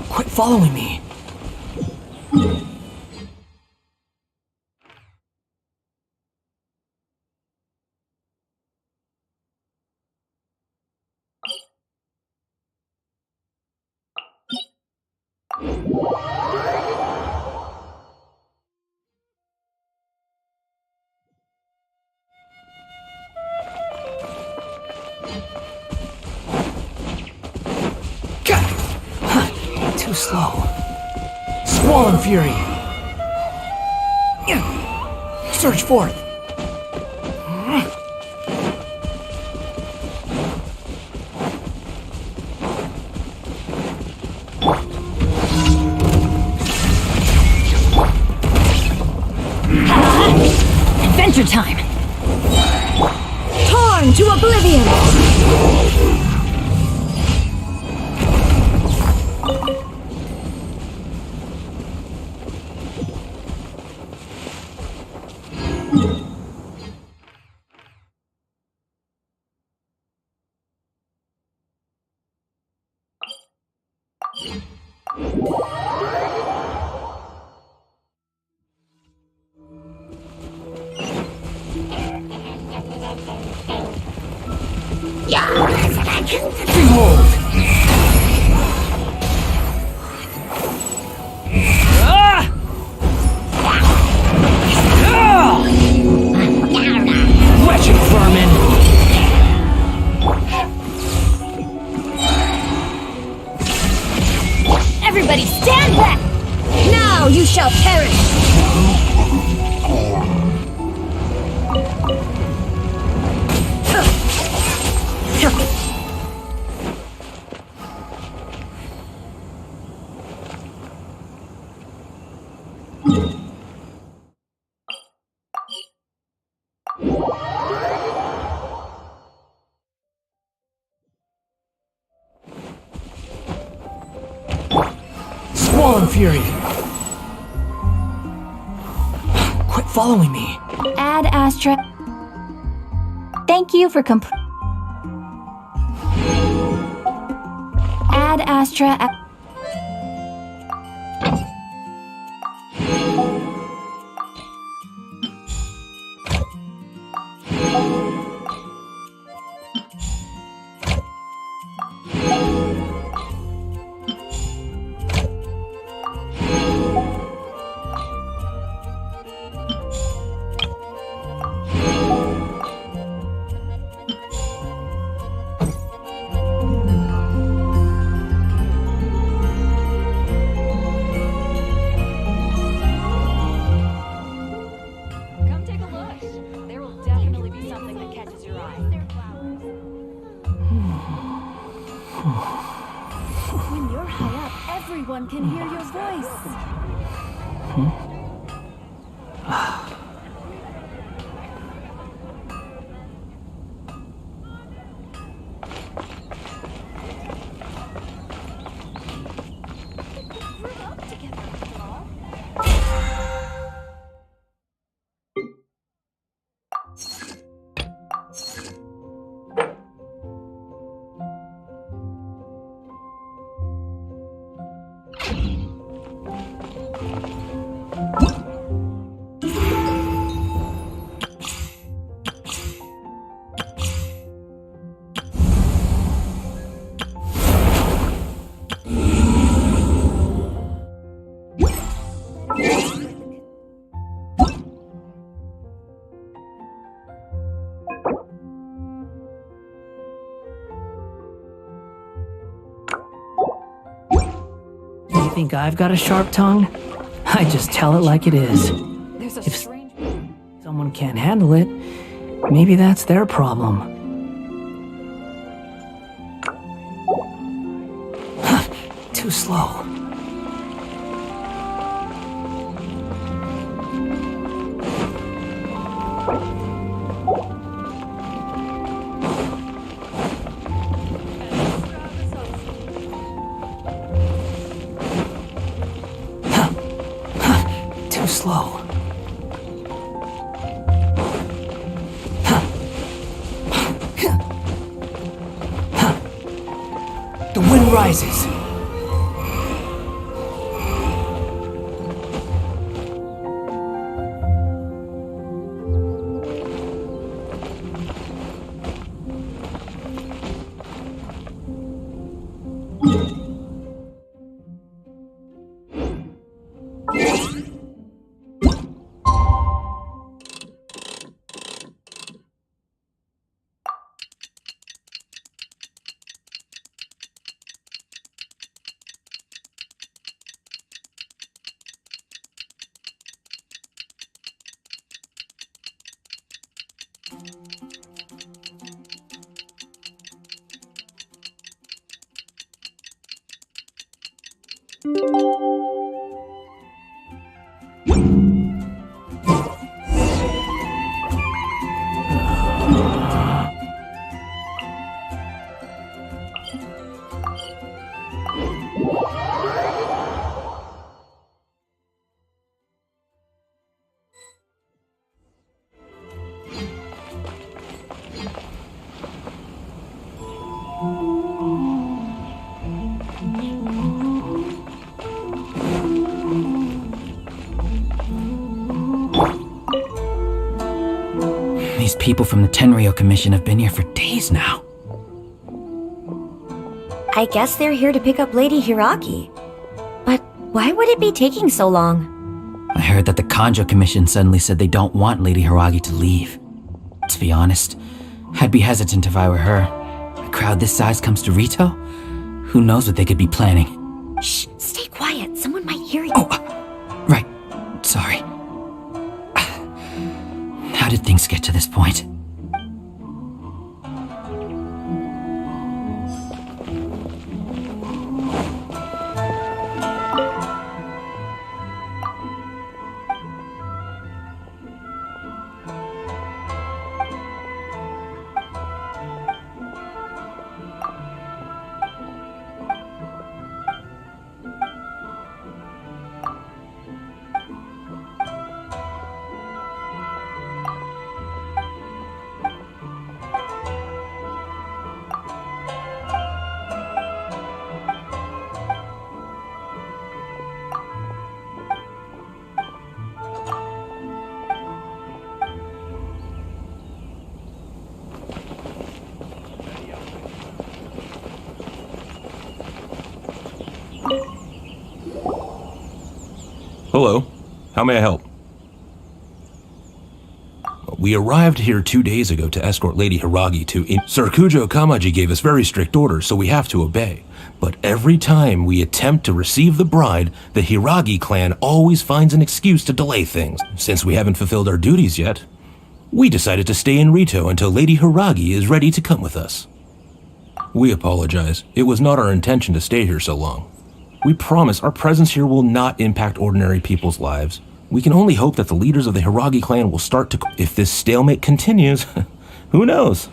Quit following me. Too slow. Swollen Fury! Surge forth! Adventure time! Torn to oblivion! Behold! Wretched vermin! Everybody stand back! Now you shall perish! Swollen Fury! Quit following me. Ad Astra. Thank you for Ad Astra. When you're high up, everyone can hear your voice. think I've got a sharp tongue? I just tell it like it is. If someone can't handle it, maybe that's their problem. Too slow. Too slow. The wind rises. These people from the Tenryo Commission have been here for days now. I guess they're here to pick up Lady Hiragi. But why would it be taking so long? I heard that the Kanjo Commission suddenly said they don't want Lady Hiragi to leave. To be honest, I'd be hesitant if I were her. A crowd this size comes to Rito? Who knows what they could be planning? Shh, stay quiet. Someone might hear you. Right. Sorry. How did things get to this point? Hello. How may I help? We arrived here 2 days ago to escort Lady Hiragi to Serkujo Kamaji gave us very strict orders, so we have to obey. But every time we attempt to receive the bride, the Hiragi clan always finds an excuse to delay things. Since we haven't fulfilled our duties yet, we decided to stay in Rito until Lady Hiragi is ready to come with us. We apologize. It was not our intention to stay here so long. We promise our presence here will not impact ordinary people's lives. We can only hope that the leaders of the Hiragi clan will start to... If this stalemate continues, who knows?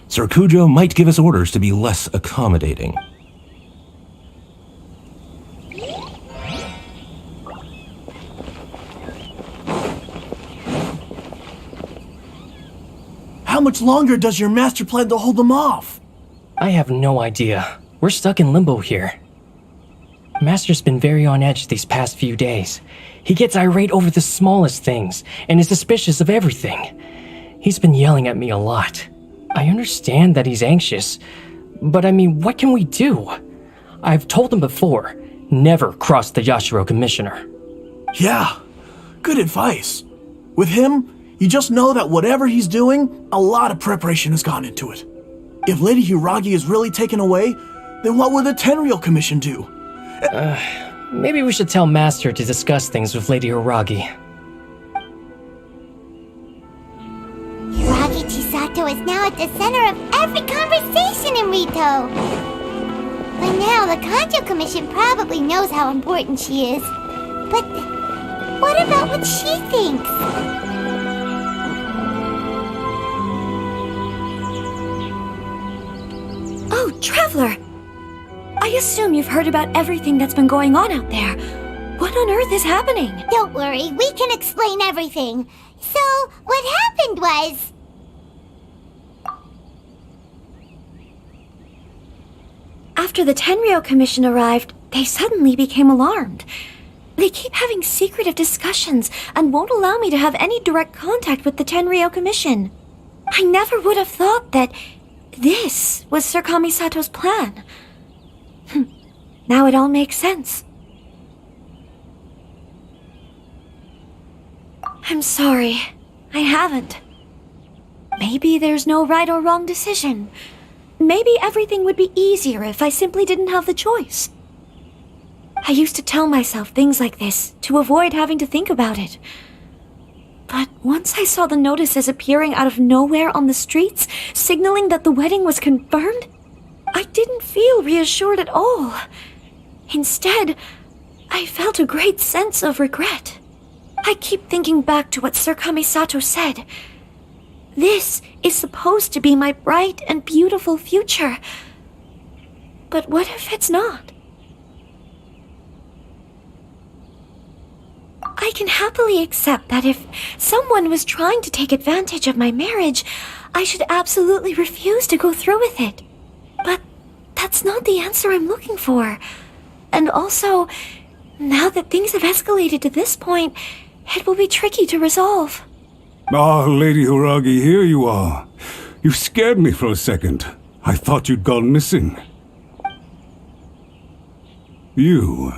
Serkujo might give us orders to be less accommodating. How much longer does your master plan to hold them off? I have no idea. We're stuck in limbo here. Master's been very on edge these past few days. He gets irate over the smallest things and is suspicious of everything. He's been yelling at me a lot. I understand that he's anxious, but I mean, what can we do? I've told him before, never cross the Yashiro Commissioner. Yeah, good advice. With him, you just know that whatever he's doing, a lot of preparation has gone into it. If Lady Hiragi is really taken away, then what will the Tenryo Commission do? maybe we should tell Master to discuss things with Lady Hiragi. Hiragi Chisato is now at the center of every conversation in Rito. By now, the Kanjo Commission probably knows how important she is. But what about what she thinks? Oh, Traveler! I assume you've heard about everything that's been going on out there. What on earth is happening? Don't worry, we can explain everything. So, what happened was... After the Tenryou Commission arrived, they suddenly became alarmed. They keep having secretive discussions and won't allow me to have any direct contact with the Tenryou Commission. I never would have thought that this was Sir Kamisato's plan. Now it all makes sense. I'm sorry. I haven't. Maybe there's no right or wrong decision. Maybe everything would be easier if I simply didn't have the choice. I used to tell myself things like this to avoid having to think about it. But once I saw the notices appearing out of nowhere on the streets, signaling that the wedding was confirmed, I didn't feel reassured at all. Instead, I felt a great sense of regret. I keep thinking back to what Sir Kamisato said. This is supposed to be my bright and beautiful future. But what if it's not? I can happily accept that if someone was trying to take advantage of my marriage, I should absolutely refuse to go through with it. But that's not the answer I'm looking for. And also, now that things have escalated to this point, it will be tricky to resolve. Ah, Lady Hiragi, here you are. You scared me for a second. I thought you'd gone missing. You...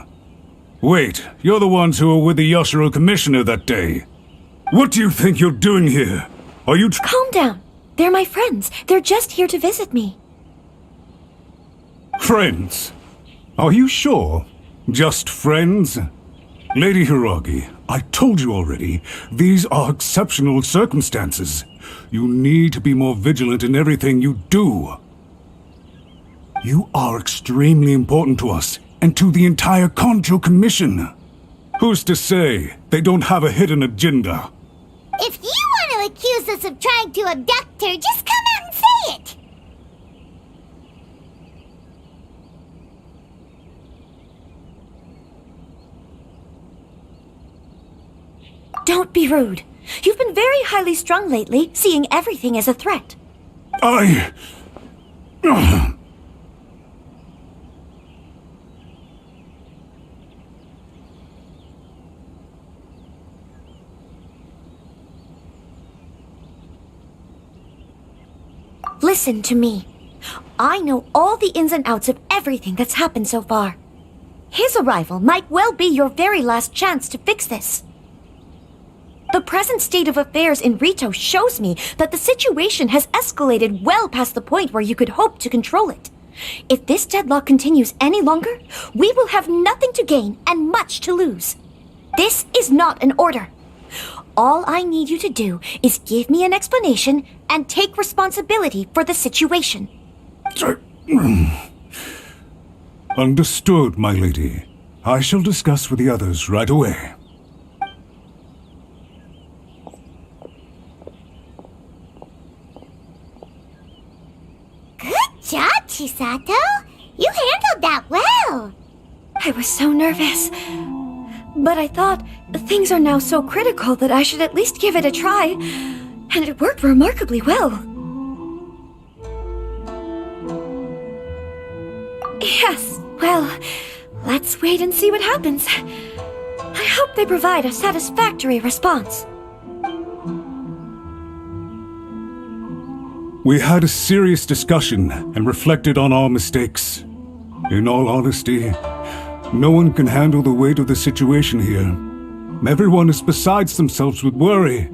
Wait, you're the ones who were with the Yoshiro Commissioner that day. What do you think you're doing here? Are you... Calm down. They're my friends. They're just here to visit me. Friends? Are you sure? Just friends? Lady Hiragi, I told you already, these are exceptional circumstances. You need to be more vigilant in everything you do. You are extremely important to us, and to the entire Kanjo Commission. Who's to say they don't have a hidden agenda? If you want to accuse us of trying to abduct her, just come out and say it! Don't be rude. You've been very highly strung lately, seeing everything as a threat. Listen to me. I know all the ins and outs of everything that's happened so far. His arrival might well be your very last chance to fix this. The present state of affairs in Rito shows me that the situation has escalated well past the point where you could hope to control it. If this deadlock continues any longer, we will have nothing to gain and much to lose. This is not an order. All I need you to do is give me an explanation and take responsibility for the situation. Understood, my lady. I shall discuss with the others right away. Good job, Chisato! You handled that well! I was so nervous. But I thought things are now so critical that I should at least give it a try. And it worked remarkably well. Yes, well, let's wait and see what happens. I hope they provide a satisfactory response. We had a serious discussion and reflected on our mistakes. In all honesty, no one can handle the weight of the situation here. Everyone is besides themselves with worry.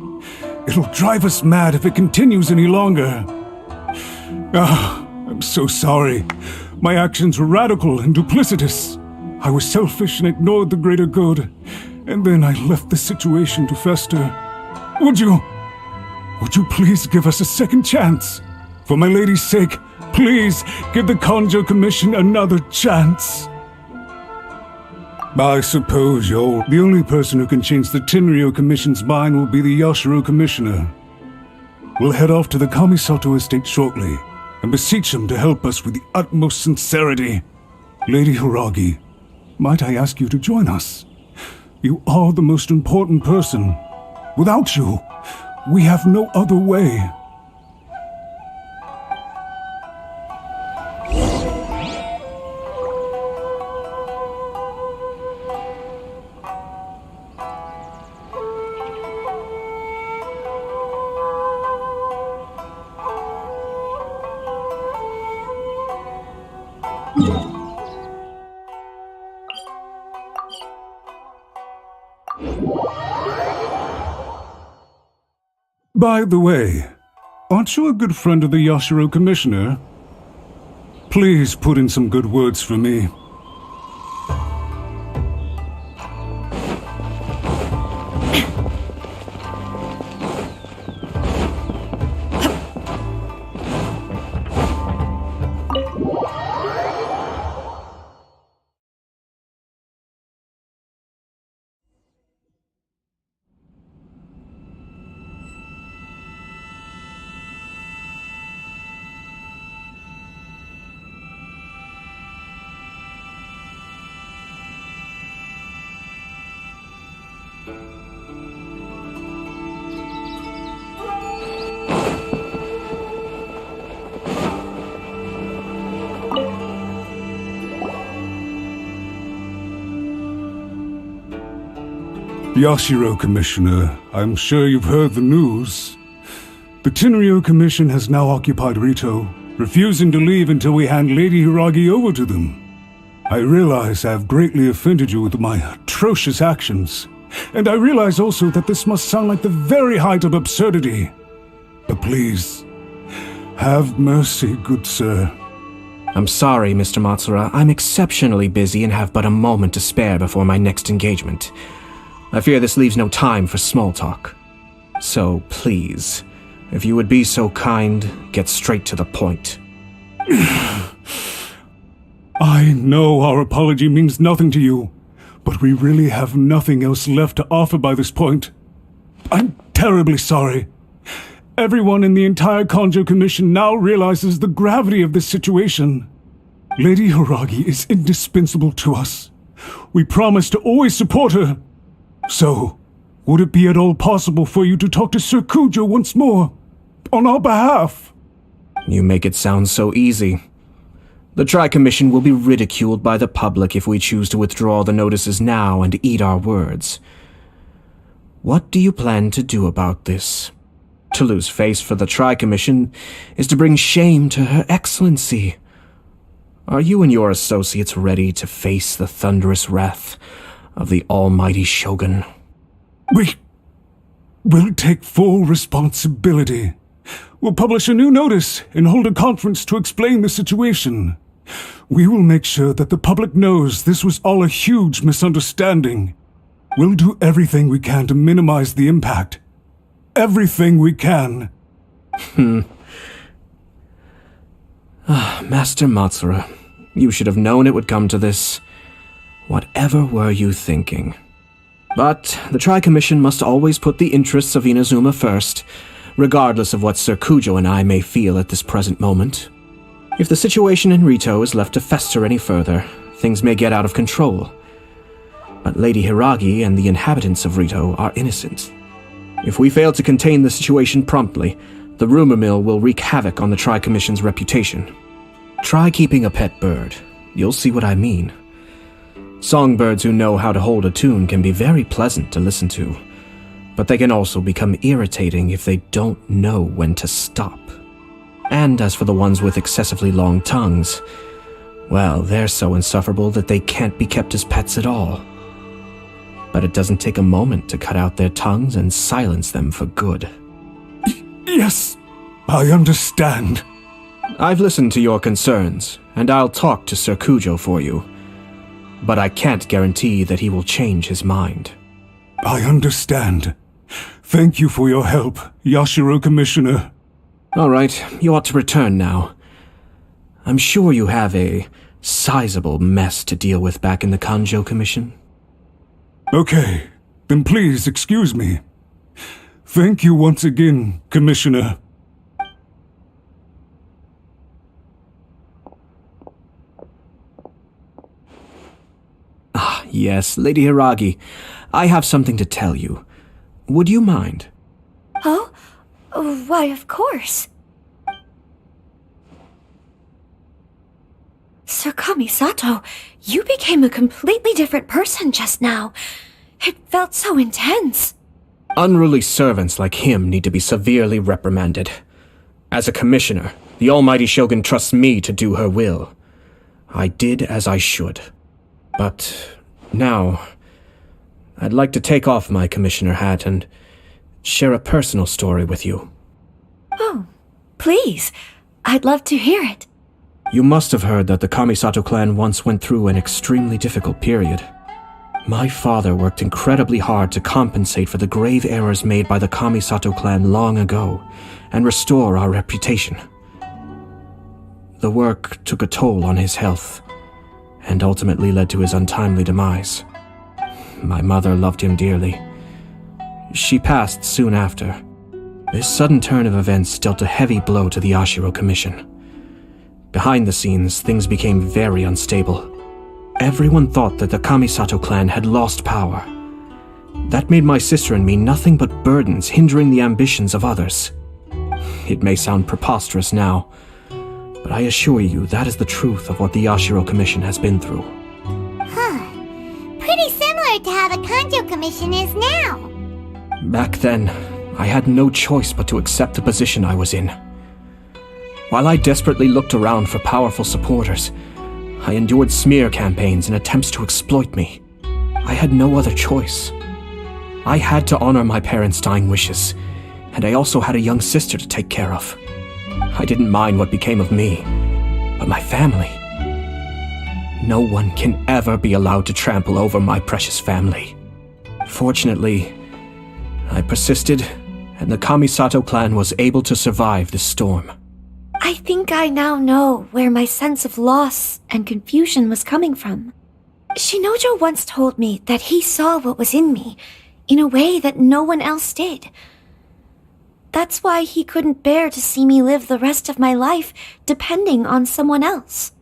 It'll drive us mad if it continues any longer. I'm so sorry. My actions were radical and duplicitous. I was selfish and ignored the greater good, and then I left the situation to fester. Would you please give us a second chance? For my lady's sake, please give the Conjo Commission another chance. I suppose the only person who can change the Tenryo Commission's mind will be the Yashiro Commissioner. We'll head off to the Kamisato estate shortly and beseech him to help us with the utmost sincerity. Lady Hiragi, might I ask you to join us? You are the most important person. Without you, we have no other way. By the way, aren't you a good friend of the Yashiro Commissioner? Please put in some good words for me. Yashiro Commissioner, I'm sure you've heard the news. The Tenryo Commission has now occupied Rito, refusing to leave until we hand Lady Hiragi over to them. I realize I have greatly offended you with my atrocious actions, and I realize also that this must sound like the very height of absurdity. But please, have mercy, good sir. I'm sorry, Mr. Matsura. I'm exceptionally busy and have but a moment to spare before my next engagement. I fear this leaves no time for small talk. So, please, if you would be so kind, get straight to the point. I know our apology means nothing to you, but we really have nothing else left to offer by this point. I'm terribly sorry. Everyone in the entire Conjo Commission now realizes the gravity of this situation. Lady Hiragi is indispensable to us. We promise to always support her. So, would it be at all possible for you to talk to Sir Kujo once more, on our behalf? You make it sound so easy. The Tri-Commission will be ridiculed by the public if we choose to withdraw the notices now and eat our words. What do you plan to do about this? To lose face for the Tri-Commission is to bring shame to Her Excellency. Are you and your associates ready to face the thunderous wrath of the almighty Shogun? We'll take full responsibility. We'll publish a new notice and hold a conference to explain the situation. We will make sure that the public knows this was all a huge misunderstanding. We'll do everything we can to minimize the impact. Everything we can. Master Matsura, you should have known it would come to this. Whatever were you thinking? But the Tri-Commission must always put the interests of Inazuma first, regardless of what Sir Kujo and I may feel at this present moment. If the situation in Rito is left to fester any further, things may get out of control. But Lady Hiragi and the inhabitants of Rito are innocent. If we fail to contain the situation promptly, the rumor mill will wreak havoc on the Tri-Commission's reputation. Try keeping a pet bird. You'll see what I mean. Songbirds who know how to hold a tune can be very pleasant to listen to, but they can also become irritating if they don't know when to stop. And as for the ones with excessively long tongues, well, they're so insufferable that they can't be kept as pets at all. But it doesn't take a moment to cut out their tongues and silence them for good. Yes, I understand. I've listened to your concerns, and I'll talk to Sir Kujo for you. but I can't guarantee that he will change his mind. I understand. Thank you for your help, Yashiro Commissioner. All right, you ought to return now. I'm sure you have a sizable mess to deal with back in the Kanjo Commission. Okay, then please excuse me. Thank you once again, Commissioner. Ah, yes, Lady Hiragi. I have something to tell you. Would you mind? Oh? Why, of course. Sir Kamisato, you became a completely different person just now. It felt so intense. Unruly servants like him need to be severely reprimanded. As a commissioner, the Almighty Shogun trusts me to do her will. I did as I should. But now, I'd like to take off my commissioner hat and share a personal story with you. Oh, please. I'd love to hear it. You must have heard that the Kamisato clan once went through an extremely difficult period. My father worked incredibly hard to compensate for the grave errors made by the Kamisato clan long ago and restore our reputation. The work took a toll on his health and ultimately led to his untimely demise. My mother loved him dearly. She passed soon after. This sudden turn of events dealt a heavy blow to the Yashiro Commission. Behind the scenes, things became very unstable. Everyone thought that the Kamisato clan had lost power. That made my sister and me nothing but burdens hindering the ambitions of others. It may sound preposterous now, but I assure you that is the truth of what the Yashiro Commission has been through. Huh. Pretty similar to how the Kanjo Commission is now. Back then, I had no choice but to accept the position I was in. While I desperately looked around for powerful supporters, I endured smear campaigns and attempts to exploit me. I had no other choice. I had to honor my parents' dying wishes, and I also had a young sister to take care of. I didn't mind what became of me, but my family. No one can ever be allowed to trample over my precious family. Fortunately, I persisted, and the Kamisato clan was able to survive this storm. I think I now know where my sense of loss and confusion was coming from. Shinojo once told me that he saw what was in me in a way that no one else did. That's why he couldn't bear to see me live the rest of my life depending on someone else.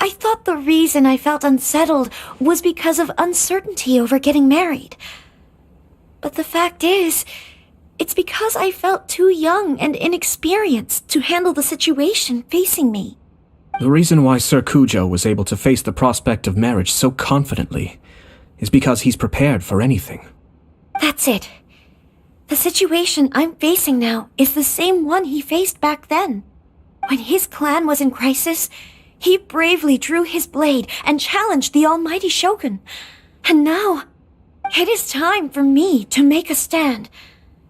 I thought the reason I felt unsettled was because of uncertainty over getting married. But the fact is, it's because I felt too young and inexperienced to handle the situation facing me. The reason why Sir Kujo was able to face the prospect of marriage so confidently is because he's prepared for anything. That's it. The situation I'm facing now is the same one he faced back then. When his clan was in crisis, he bravely drew his blade and challenged the Almighty Shogun. And now, it is time for me to make a stand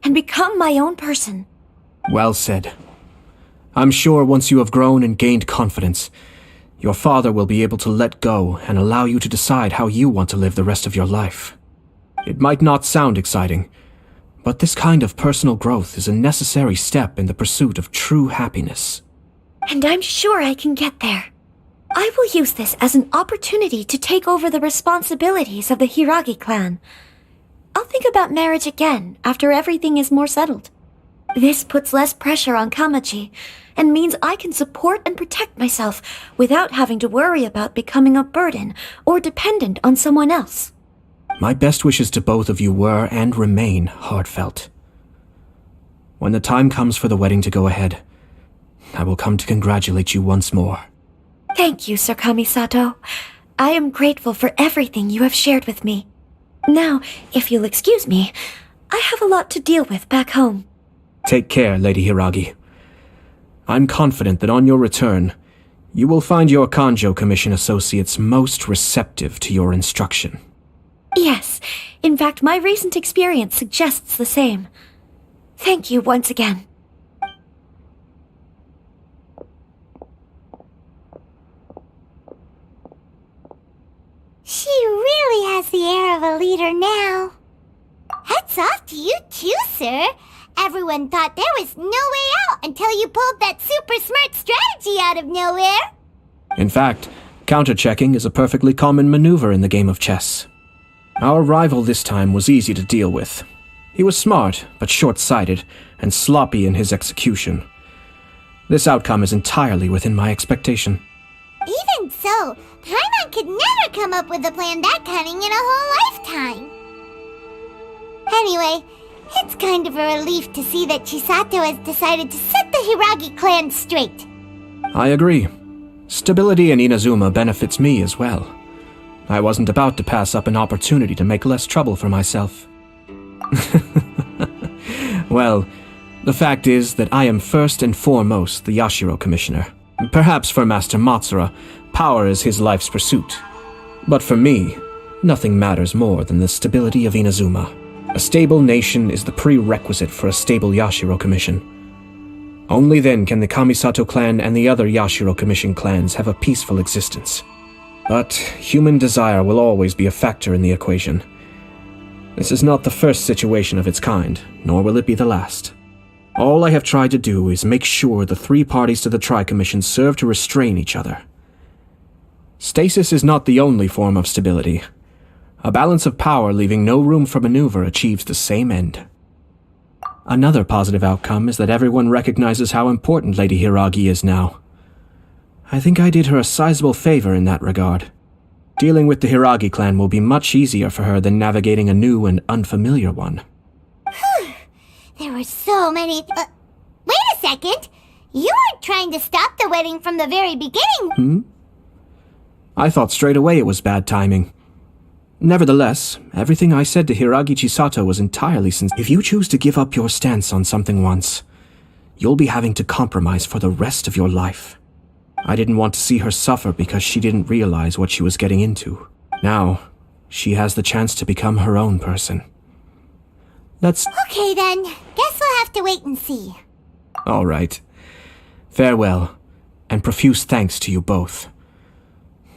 and become my own person. Well said. I'm sure once you have grown and gained confidence, your father will be able to let go and allow you to decide how you want to live the rest of your life. It might not sound exciting, but this kind of personal growth is a necessary step in the pursuit of true happiness. And I'm sure I can get there. I will use this as an opportunity to take over the responsibilities of the Hiragi clan. I'll think about marriage again after everything is more settled. This puts less pressure on Kamaji, and means I can support and protect myself without having to worry about becoming a burden or dependent on someone else. My best wishes to both of you were and remain heartfelt. When the time comes for the wedding to go ahead, I will come to congratulate you once more. Thank you, Sir Kamisato. I am grateful for everything you have shared with me. Now, if you'll excuse me, I have a lot to deal with back home. Take care, Lady Hiragi. I'm confident that on your return, you will find your Kanjo Commission associates most receptive to your instruction. Yes, in fact, my recent experience suggests the same. Thank you once again. She a leader now. Hats off to you too, sir. Everyone thought there was no way out until you pulled that super smart strategy out of nowhere. In fact, counter-checking is a perfectly common maneuver in the game of chess. Our rival this time was easy to deal with. He was smart, but short-sighted, and sloppy in his execution. This outcome is entirely within my expectation. Even so, Paimon could never come up with a plan that cunning in a whole lifetime. Anyway, it's kind of a relief to see that Chisato has decided to set the Hiragi clan straight. I agree. Stability in Inazuma benefits me as well. I wasn't about to pass up an opportunity to make less trouble for myself. Well, the fact is that I am first and foremost the Yashiro Commissioner. Perhaps for Master Matsura, power is his life's pursuit. But for me, nothing matters more than the stability of Inazuma. A stable nation is the prerequisite for a stable Yashiro Commission. Only then can the Kamisato clan and the other Yashiro Commission clans have a peaceful existence. But human desire will always be a factor in the equation. This is not the first situation of its kind, nor will it be the last. All I have tried to do is make sure the three parties to the Tri-Commission serve to restrain each other. Stasis is not the only form of stability. A balance of power leaving no room for maneuver achieves the same end. Another positive outcome is that everyone recognizes how important Lady Hiragi is now. I think I did her a sizable favor in that regard. Dealing with the Hiragi clan will be much easier for her than navigating a new and unfamiliar one. There were so many... wait a second! You weren't trying to stop the wedding from the very beginning! I thought straight away it was bad timing. Nevertheless, everything I said to Hiragi Chisato was entirely sincere. If you choose to give up your stance on something once, you'll be having to compromise for the rest of your life. I didn't want to see her suffer because she didn't realize what she was getting into. Now, she has the chance to become her own person. Okay then, guess we'll have to wait and see. All right. Farewell, and profuse thanks to you both.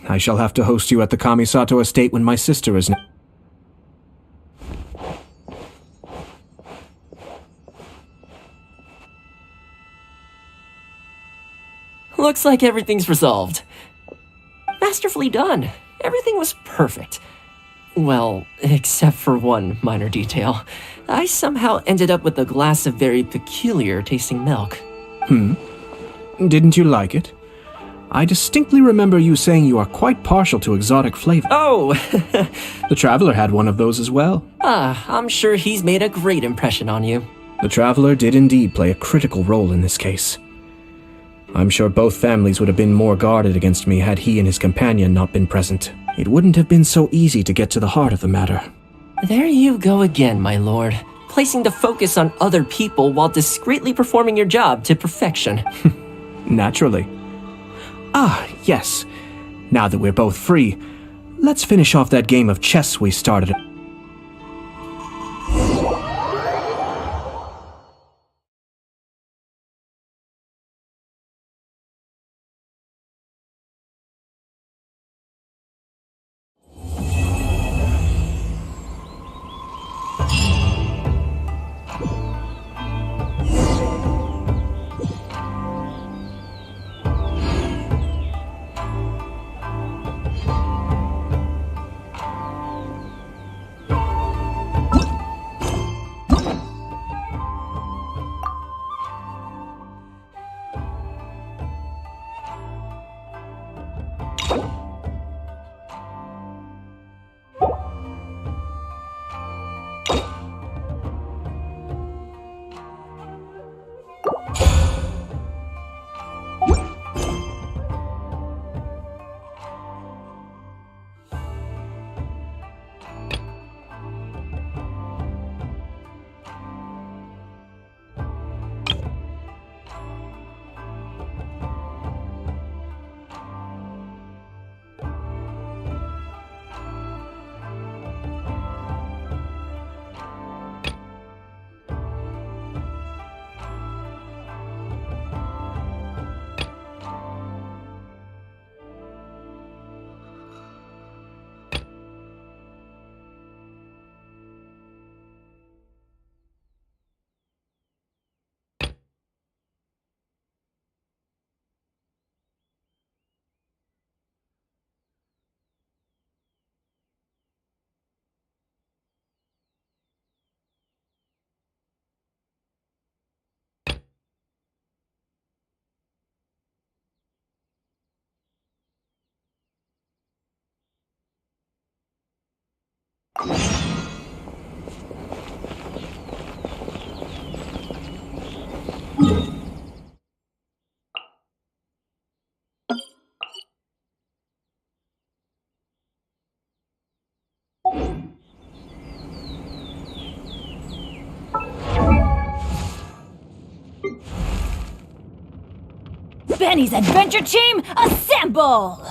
I shall have to host you at the Kamisato estate when my sister is... Looks like everything's resolved. Masterfully done. Everything was perfect. Well, except for one minor detail. I somehow ended up with a glass of very peculiar tasting milk. Didn't you like it? I distinctly remember you saying you are quite partial to exotic flavor. Oh! The Traveler had one of those as well. I'm sure he's made a great impression on you. The Traveler did indeed play a critical role in this case. I'm sure both families would have been more guarded against me had he and his companion not been present. It wouldn't have been so easy to get to the heart of the matter. There you go again, my lord. Placing the focus on other people while discreetly performing your job to perfection. Naturally. Yes. Now that we're both free, let's finish off that game of chess we started. Benny's adventure team, assemble!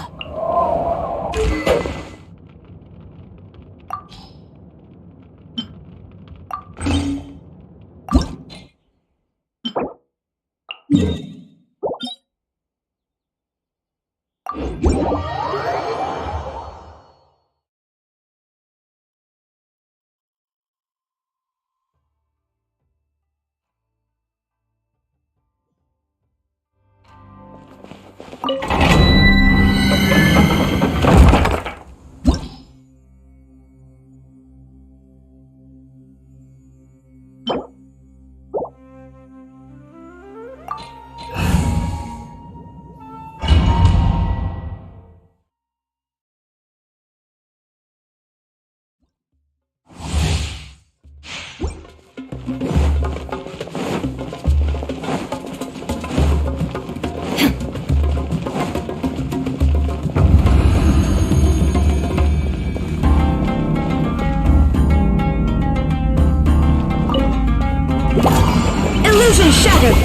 Illusion shattered!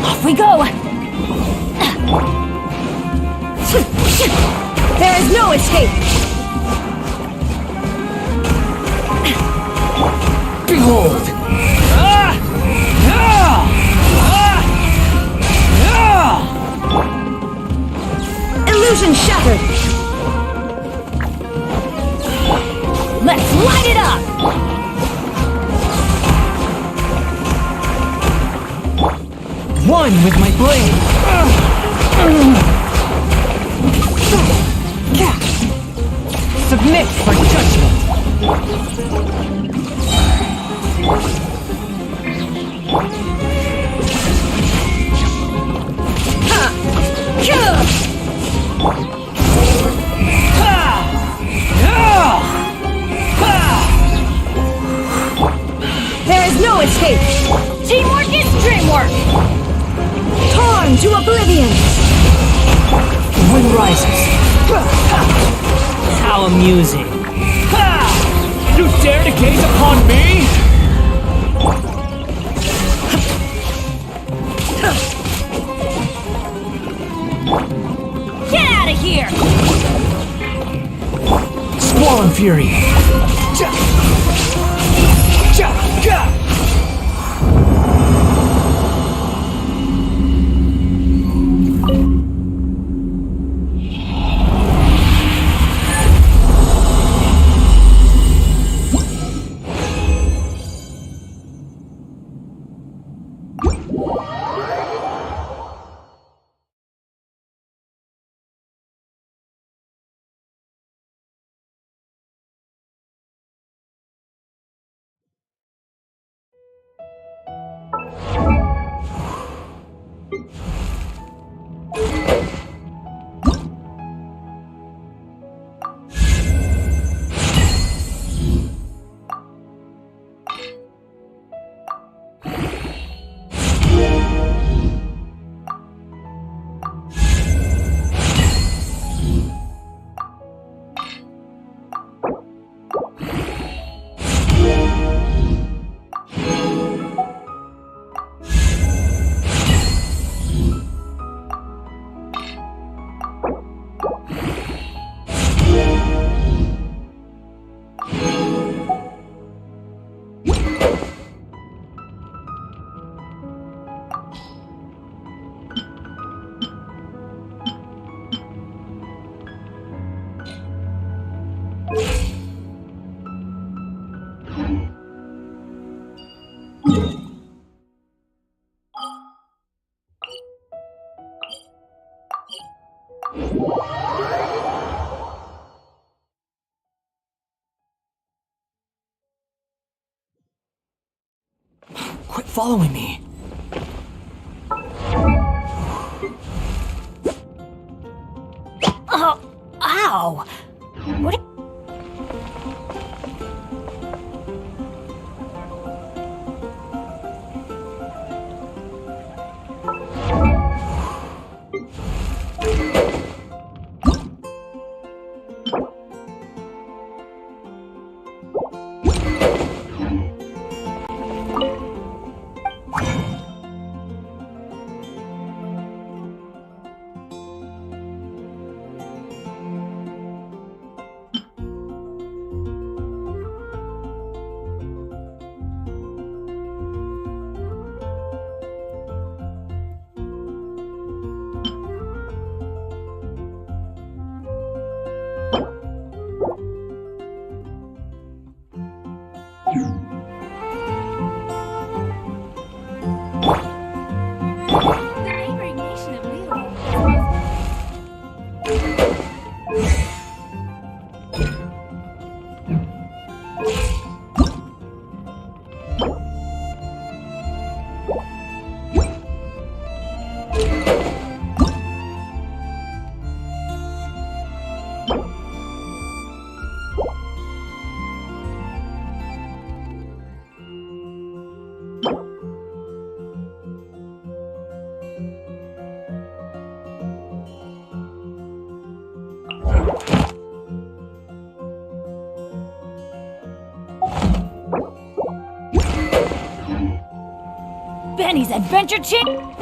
Off we go! There is no escape! Behold! Illusion shattered! Let's light it up! One with my blade! Submit for judgment! There is no escape! Teamwork is dreamwork! Torn to oblivion! The wind rises. How amusing. You dare to gaze upon me? Get out of here! Squall and fury. Quit following me. Oh! What? Benny's Adventure Channel!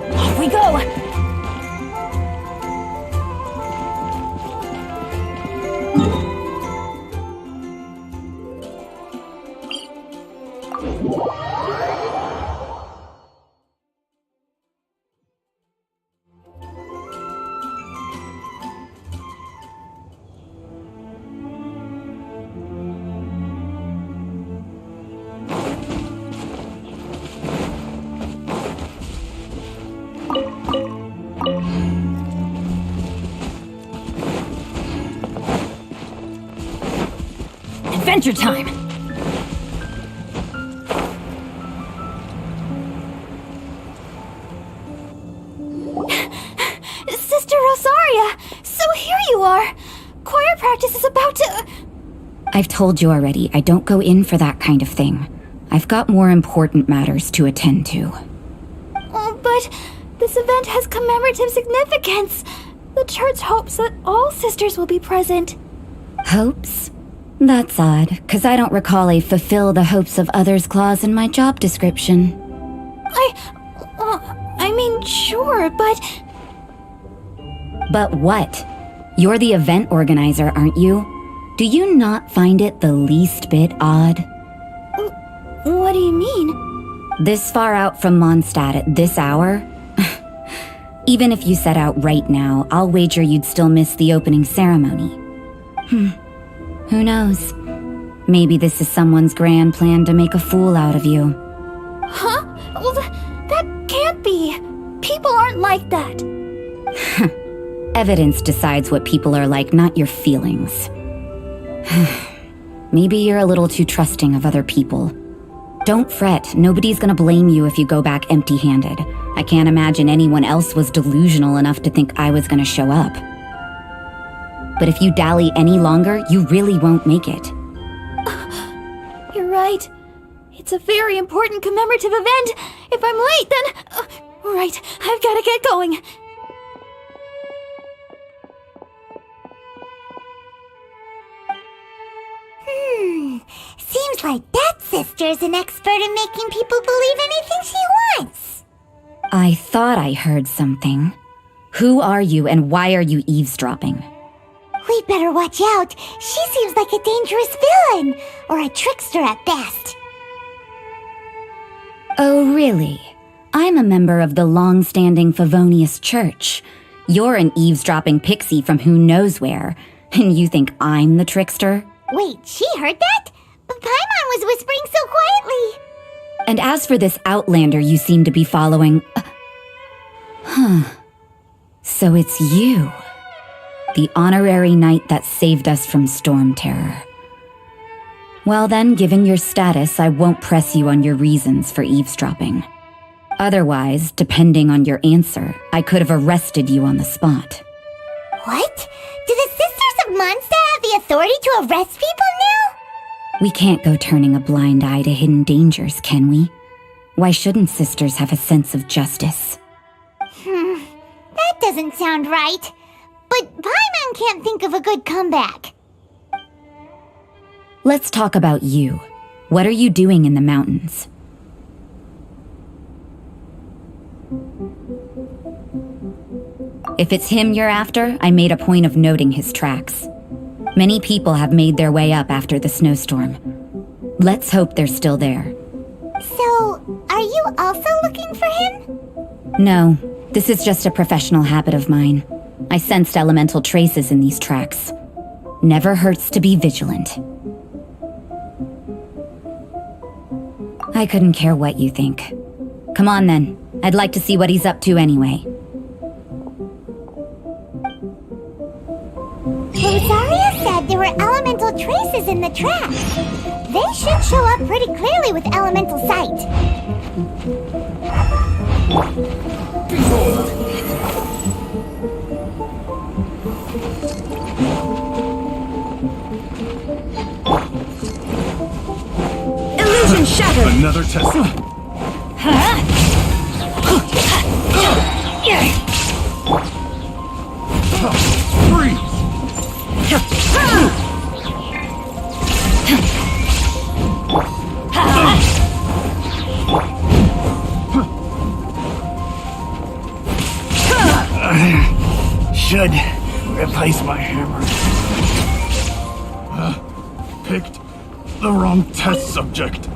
Off we go! Adventure time! practice is about to... I've told you already, I don't go in for that kind of thing. I've got more important matters to attend to. Oh, but this event has commemorative significance. The church hopes that all sisters will be present. Hopes? That's odd, 'cause I don't recall a fulfill the hopes of others clause in my job description. I mean, sure, but... But what? You're the event organizer, aren't you? Do you not find it the least bit odd? What do you mean? This far out from Mondstadt at this hour? Even if you set out right now, I'll wager you'd still miss the opening ceremony. Who knows? Maybe this is someone's grand plan to make a fool out of you. Huh? Well, that can't be. People aren't like that. Evidence decides what people are like, not your feelings. Maybe you're a little too trusting of other people. Don't fret, nobody's gonna blame you if you go back empty-handed. I can't imagine anyone else was delusional enough to think I was gonna show up. But if you dally any longer, you really won't make it. You're right. It's a very important commemorative event. If I'm late, then... right, I've gotta get going. Seems like that sister's an expert in making people believe anything she wants. I thought I heard something. Who are you and why are you eavesdropping? We'd better watch out. She seems like a dangerous villain, or a trickster at best. Oh, really? I'm a member of the long-standing Favonius Church. You're an eavesdropping pixie from who knows where, and you think I'm the trickster? Wait, she heard that? But Paimon was whispering so quietly. And as for this outlander you seem to be following... So it's you. The honorary knight that saved us from storm terror. Well then, given your status, I won't press you on your reasons for eavesdropping. Otherwise, depending on your answer, I could have arrested you on the spot. What? Do the Sisters of Mondstadt have the authority to arrest people now? We can't go turning a blind eye to hidden dangers, can we? Why shouldn't sisters have a sense of justice? That doesn't sound right. But Paimon can't think of a good comeback. Let's talk about you. What are you doing in the mountains? If it's him you're after, I made a point of noting his tracks. Many people have made their way up after the snowstorm. Let's hope they're still there. So, are you also looking for him? No, this is just a professional habit of mine. I sensed elemental traces in these tracks. Never hurts to be vigilant. I couldn't care what you think. Come on then, I'd like to see what he's up to anyway. Rosaria said there were elemental traces in the tracks. They should show up pretty clearly with elemental sight. Illusion shattered! Another test. Freeze! Should replace my hammer. Picked the wrong test subject.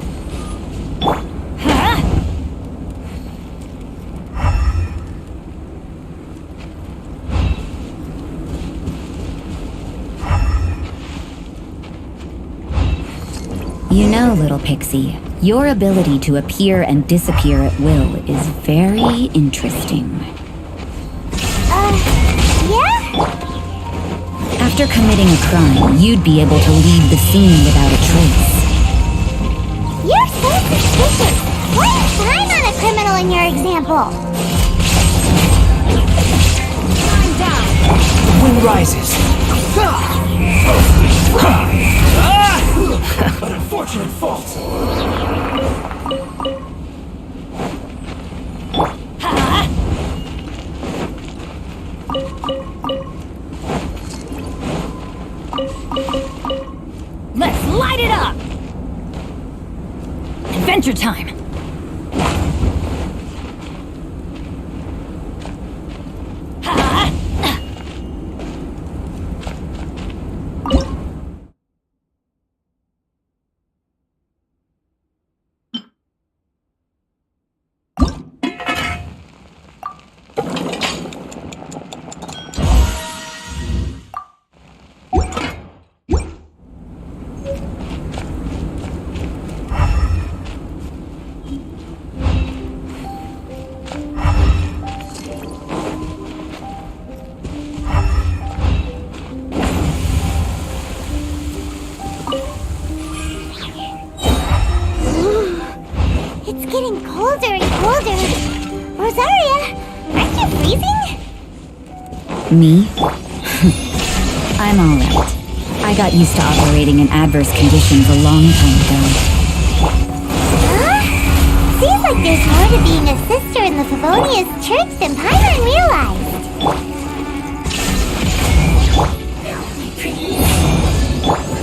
You know, little pixie, your ability to appear and disappear at will is very interesting. Yeah? After committing a crime, you'd be able to leave the scene without a trace. You're so suspicious. Why is Paimon a criminal in your example? The wind rises. An unfortunate fault. Let's light it up! Adventure time! Me? I'm alright. I got used to operating in adverse conditions a long time ago. Huh? Seems like there's more to being a sister in the Favonia's church than Paimon realized.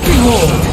Behold!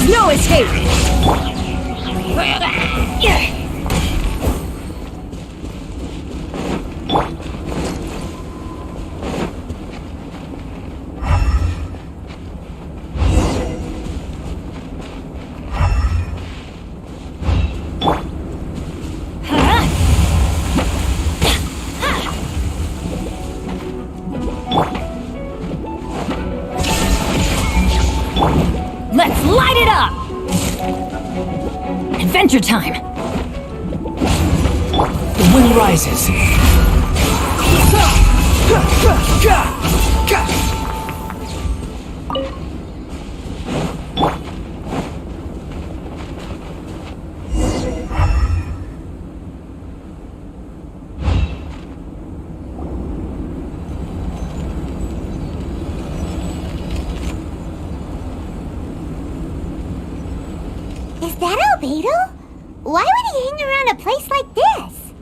No escape! Let's light it up! Adventure time! The wind rises. Is that Albedo? Why would he hang around a place like this?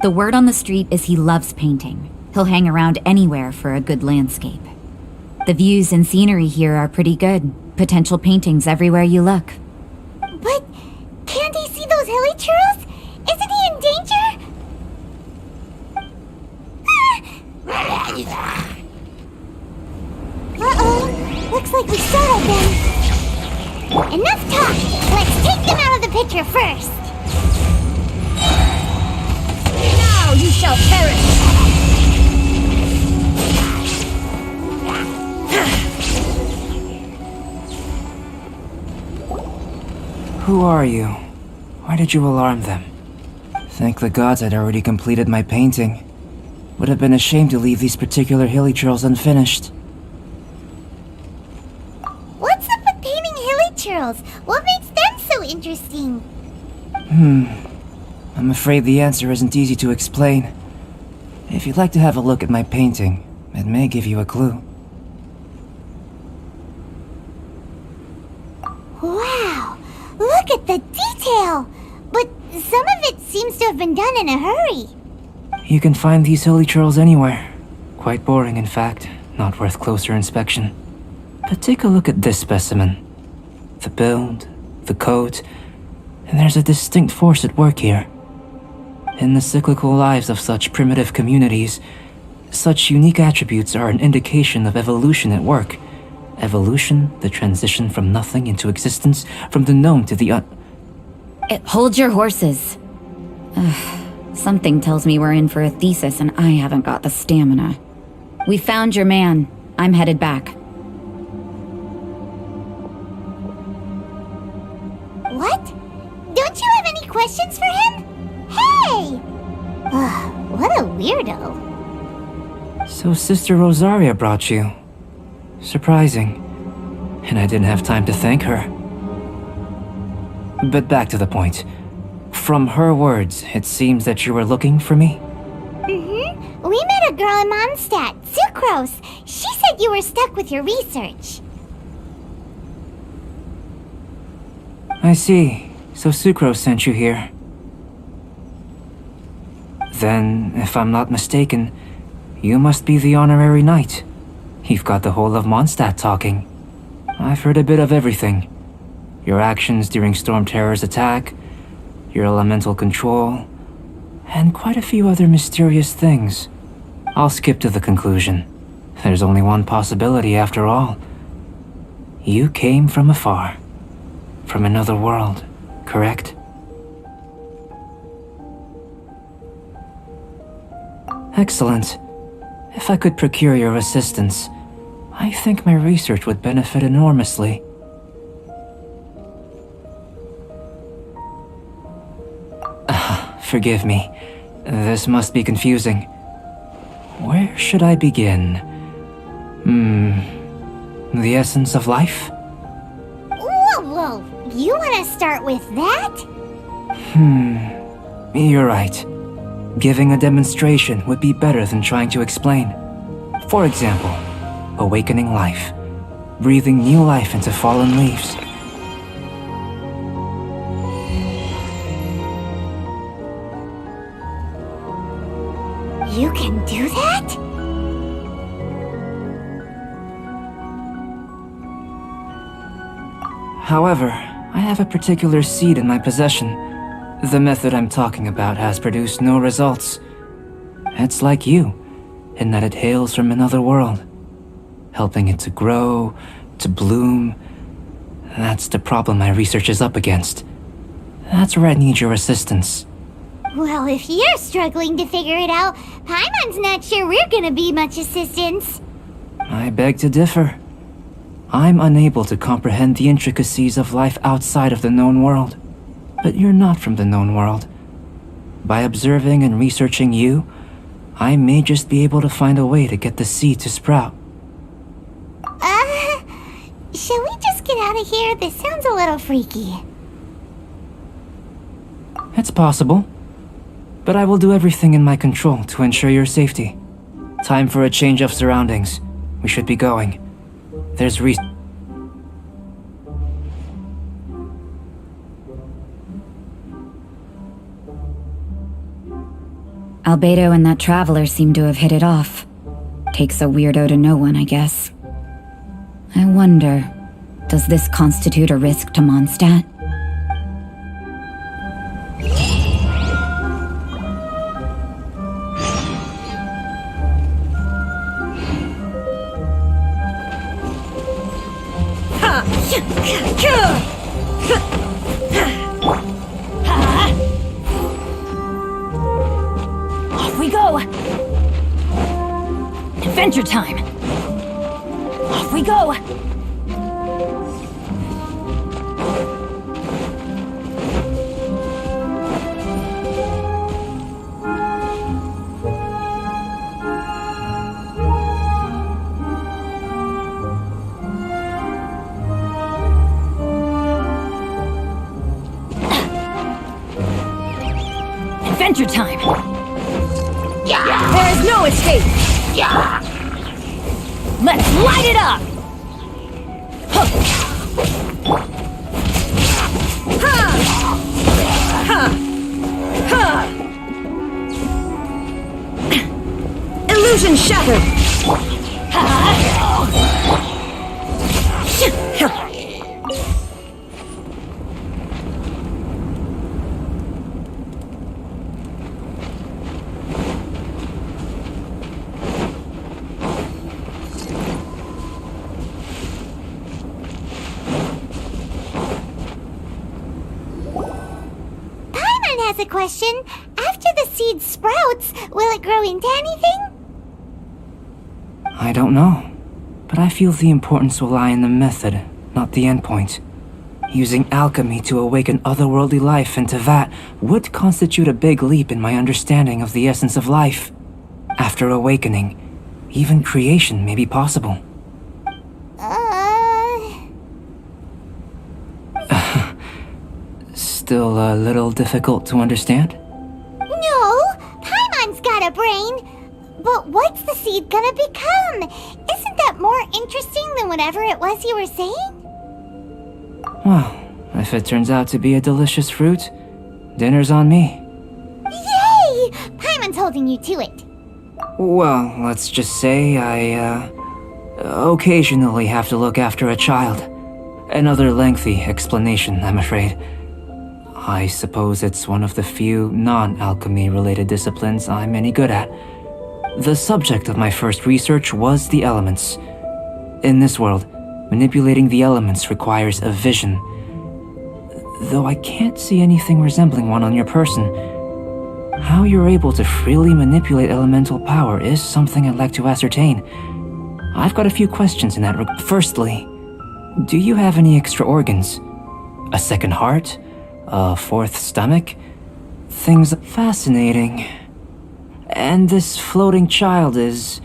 The word on the street is he loves painting. He'll hang around anywhere for a good landscape. The views and scenery here are pretty good. Potential paintings everywhere you look. But can't he see those hilichurls? Isn't he in danger? Uh-oh. Looks like we startled them. Enough talk! Let's take them out of the picture first! Now you shall perish! Who are you? Why did you alarm them? Thank the gods I'd already completed my painting. Would have been a shame to leave these particular hilichurls unfinished. What's up with painting hilichurls? What makes them so interesting? I'm afraid the answer isn't easy to explain. If you'd like to have a look at my painting, it may give you a clue. Wow! Look at the detail! But some of it seems to have been done in a hurry. You can find these hilichurls anywhere. Quite boring, in fact. Not worth closer inspection. But take a look at this specimen. The build, the coat, and there's a distinct force at work here. In the cyclical lives of such primitive communities, such unique attributes are an indication of evolution at work, Evolution, the transition from nothing into existence, from the known to the Hold your horses. Something tells me we're in for a thesis and I haven't got the stamina. We found your man. I'm headed back. What? Don't you have any questions for him? Hey! Ugh, what a weirdo. So Sister Rosaria brought you. Surprising. And I didn't have time to thank her. But back to the point. From her words, it seems that you were looking for me? Mm-hmm. We met a girl in Mondstadt, Sucrose. She said you were stuck with your research. I see. So Sucrose sent you here. Then, if I'm not mistaken, you must be the honorary knight. You've got the whole of Mondstadt talking. I've heard a bit of everything. Your actions during Storm Terror's attack, your elemental control, and quite a few other mysterious things. I'll skip to the conclusion. There's only one possibility after all. You came from afar. From another world, correct? Excellent. If I could procure your assistance, I think my research would benefit enormously. Forgive me. This must be confusing. Where should I begin? The essence of life? Whoa! You want to start with that? You're right. Giving a demonstration would be better than trying to explain. For example, awakening life. Breathing new life into fallen leaves. You can do that? However, I have a particular seed in my possession. The method I'm talking about has produced no results. It's like you, in that it hails from another world. Helping it to grow, to bloom. That's the problem my research is up against. That's where I need your assistance. Well, if you're struggling to figure it out, Paimon's not sure we're gonna be much assistance. I beg to differ. I'm unable to comprehend the intricacies of life outside of the known world. But you're not from the known world. By observing and researching you, I may just be able to find a way to get the seed to sprout. Shall we just get out of here? This sounds a little freaky. It's possible. But I will do everything in my control to ensure your safety. Time for a change of surroundings. We should be going. There's Albedo and that traveler seem to have hit it off. Takes a weirdo to know one, I guess. I wonder, does this constitute a risk to Mondstadt? Off we go! Adventure time! Off we go! Adventure time! There is no escape! Let's light it up! Illusion shattered! ask a question? After the seed sprouts, will it grow into anything? I don't know, but I feel the importance will lie in the method, not the endpoint. Using alchemy to awaken otherworldly life into that would constitute a big leap in my understanding of the essence of life. After awakening, even creation may be possible. Still a little difficult to understand? No, Paimon's got a brain. But what's the seed gonna become? Isn't that more interesting than whatever it was you were saying? Well, if it turns out to be a delicious fruit, dinner's on me. Yay! Paimon's holding you to it. Well, let's just say I, occasionally have to look after a child. Another lengthy explanation, I'm afraid. I suppose it's one of the few non-alchemy related disciplines I'm any good at. The subject of my first research was the elements. In this world, manipulating the elements requires a vision. Though I can't see anything resembling one on your person, how you're able to freely manipulate elemental power is something I'd like to ascertain. I've got a few questions in that regard. Firstly, do you have any extra organs? A second heart? A fourth stomach? Things fascinating. And this floating child is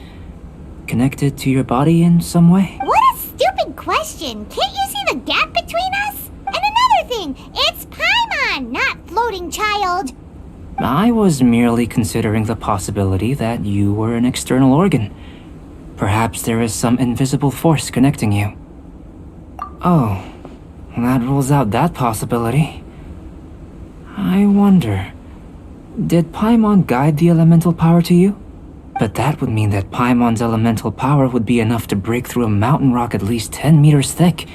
connected to your body in some way? What a stupid question! Can't you see the gap between us? And another thing, it's Paimon, not floating child. I was merely considering the possibility that you were an external organ. Perhaps there is some invisible force connecting you. Oh, that rules out that possibility. I wonder, did Paimon guide the elemental power to you? But that would mean that Paimon's elemental power would be enough to break through a mountain rock at least 10 meters thick,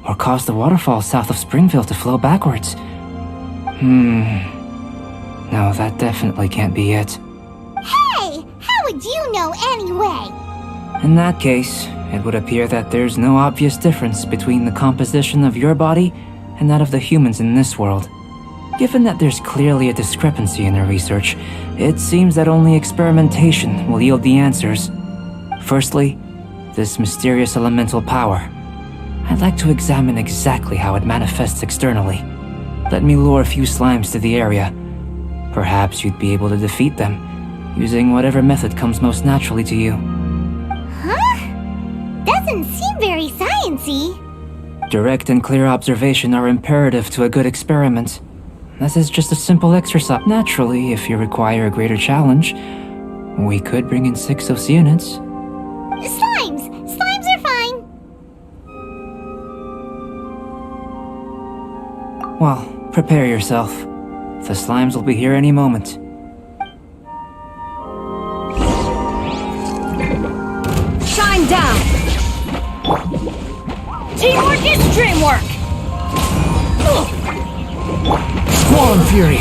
or cause the waterfall south of Springfield to flow backwards. No, that definitely can't be it. Hey! How would you know anyway? In that case, it would appear that there's no obvious difference between the composition of your body and that of the humans in this world. Given that there's clearly a discrepancy in their research, it seems that only experimentation will yield the answers. Firstly, this mysterious elemental power. I'd like to examine exactly how it manifests externally. Let me lure a few slimes to the area. Perhaps you'd be able to defeat them, using whatever method comes most naturally to you. Huh? Doesn't seem very sciencey. Direct and clear observation are imperative to a good experiment. This is just a simple exercise. Naturally, if you require a greater challenge, we could bring in 6 Oceanids. Slimes! Slimes are fine! Well, prepare yourself. The slimes will be here any moment. Shine down! Teamwork is dreamwork! Squall Fury!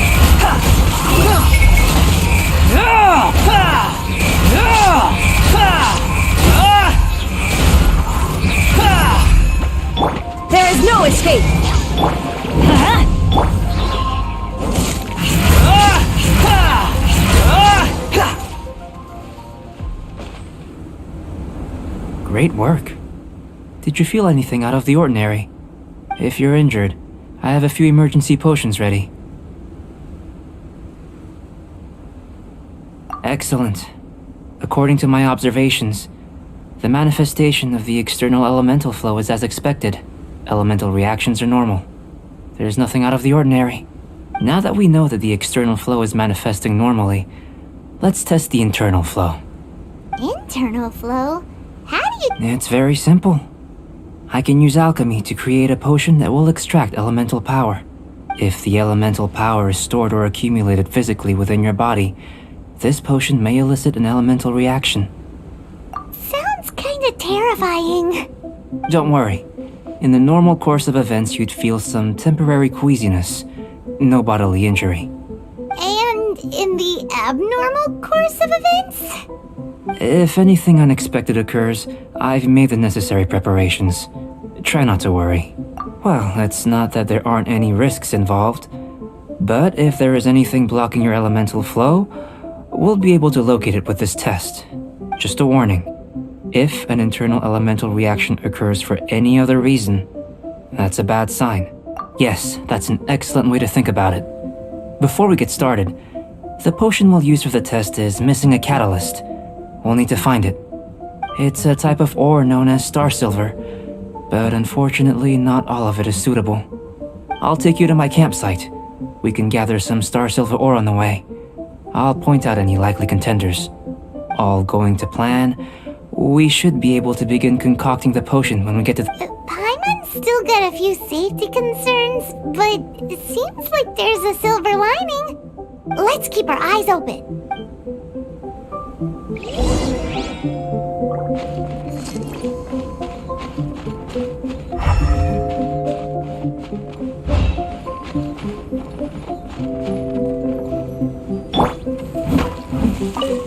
There is no escape! Great work. Did you feel anything out of the ordinary? If you're injured, I have a few emergency potions ready. Excellent. According to my observations, the manifestation of the external elemental flow is as expected. Elemental reactions are normal. There's nothing out of the ordinary. Now that we know that the external flow is manifesting normally, let's test the internal flow. Internal flow? How do you... It's very simple. I can use alchemy to create a potion that will extract elemental power. If the elemental power is stored or accumulated physically within your body, this potion may elicit an elemental reaction. Sounds kinda terrifying. Don't worry. In the normal course of events, you'd feel some temporary queasiness. No bodily injury. And in the abnormal course of events? If anything unexpected occurs, I've made the necessary preparations. Try not to worry. Well, it's not that there aren't any risks involved. But if there is anything blocking your elemental flow, we'll be able to locate it with this test. Just a warning. If an internal elemental reaction occurs for any other reason, that's a bad sign. Yes, that's an excellent way to think about it. Before we get started, the potion we'll use for the test is missing a catalyst. We'll need to find it. It's a type of ore known as star silver, but unfortunately not all of it is suitable. I'll take you to my campsite. We can gather some star silver ore on the way. I'll point out any likely contenders. All going to plan, we should be able to begin concocting the potion when we get to Paimon's still got a few safety concerns, but it seems like there's a silver lining. Let's keep our eyes open.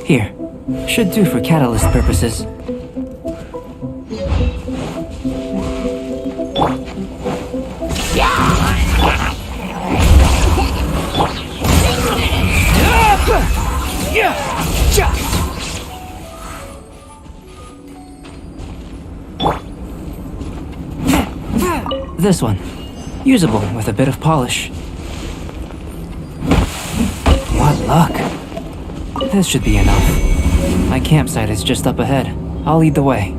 Here, should do for catalyst purposes. This one. Usable with a bit of polish. What luck. This should be enough. My campsite is just up ahead. I'll lead the way.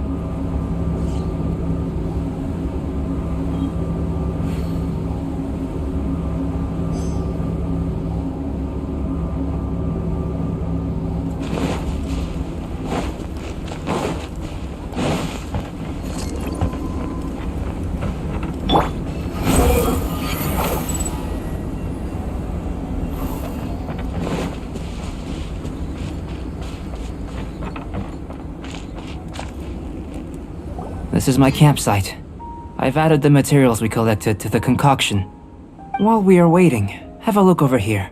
This is my campsite. I've added the materials we collected to the concoction. While we are waiting, have a look over here.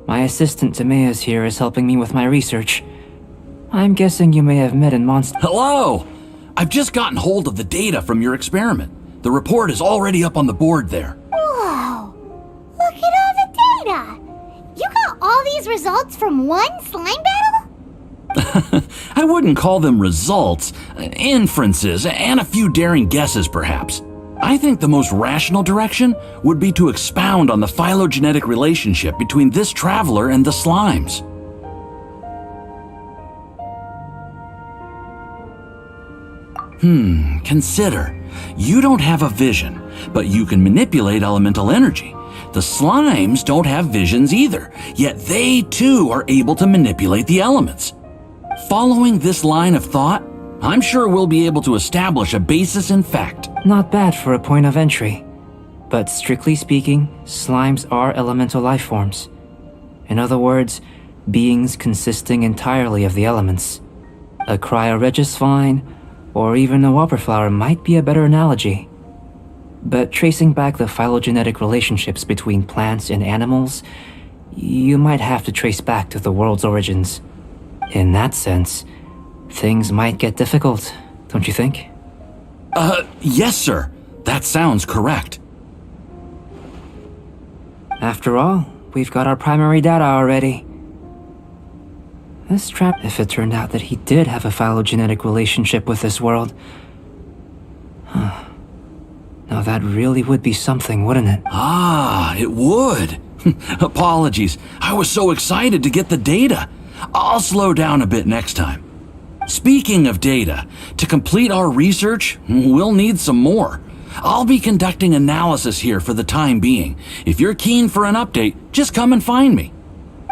My assistant Timaeus here is helping me with my research. I'm guessing you may have met in Monster. Hello! I've just gotten hold of the data from your experiment. The report is already up on the board there. Whoa! Look at all the data! You got all these results from one slime battle? I wouldn't call them results, inferences, and a few daring guesses perhaps. I think the most rational direction would be to expound on the phylogenetic relationship between this traveler and the slimes. Consider. You don't have a vision, but you can manipulate elemental energy. The slimes don't have visions either, yet they too are able to manipulate the elements. Following this line of thought, I'm sure we'll be able to establish a basis in fact. Not bad for a point of entry. But strictly speaking, slimes are elemental life forms. In other words, beings consisting entirely of the elements. A cryoregis vine, or even a whopperflower might be a better analogy. But tracing back the phylogenetic relationships between plants and animals, you might have to trace back to the world's origins. In that sense, things might get difficult, don't you think? Yes, sir. That sounds correct. After all, we've got our primary data already. This trap, if it turned out that he did have a phylogenetic relationship with this world. Now that really would be something, wouldn't it? Ah, it would. Apologies. I was so excited to get the data. I'll slow down a bit next time. Speaking of data, to complete our research, we'll need some more. I'll be conducting analysis here for the time being. If you're keen for an update, just come and find me.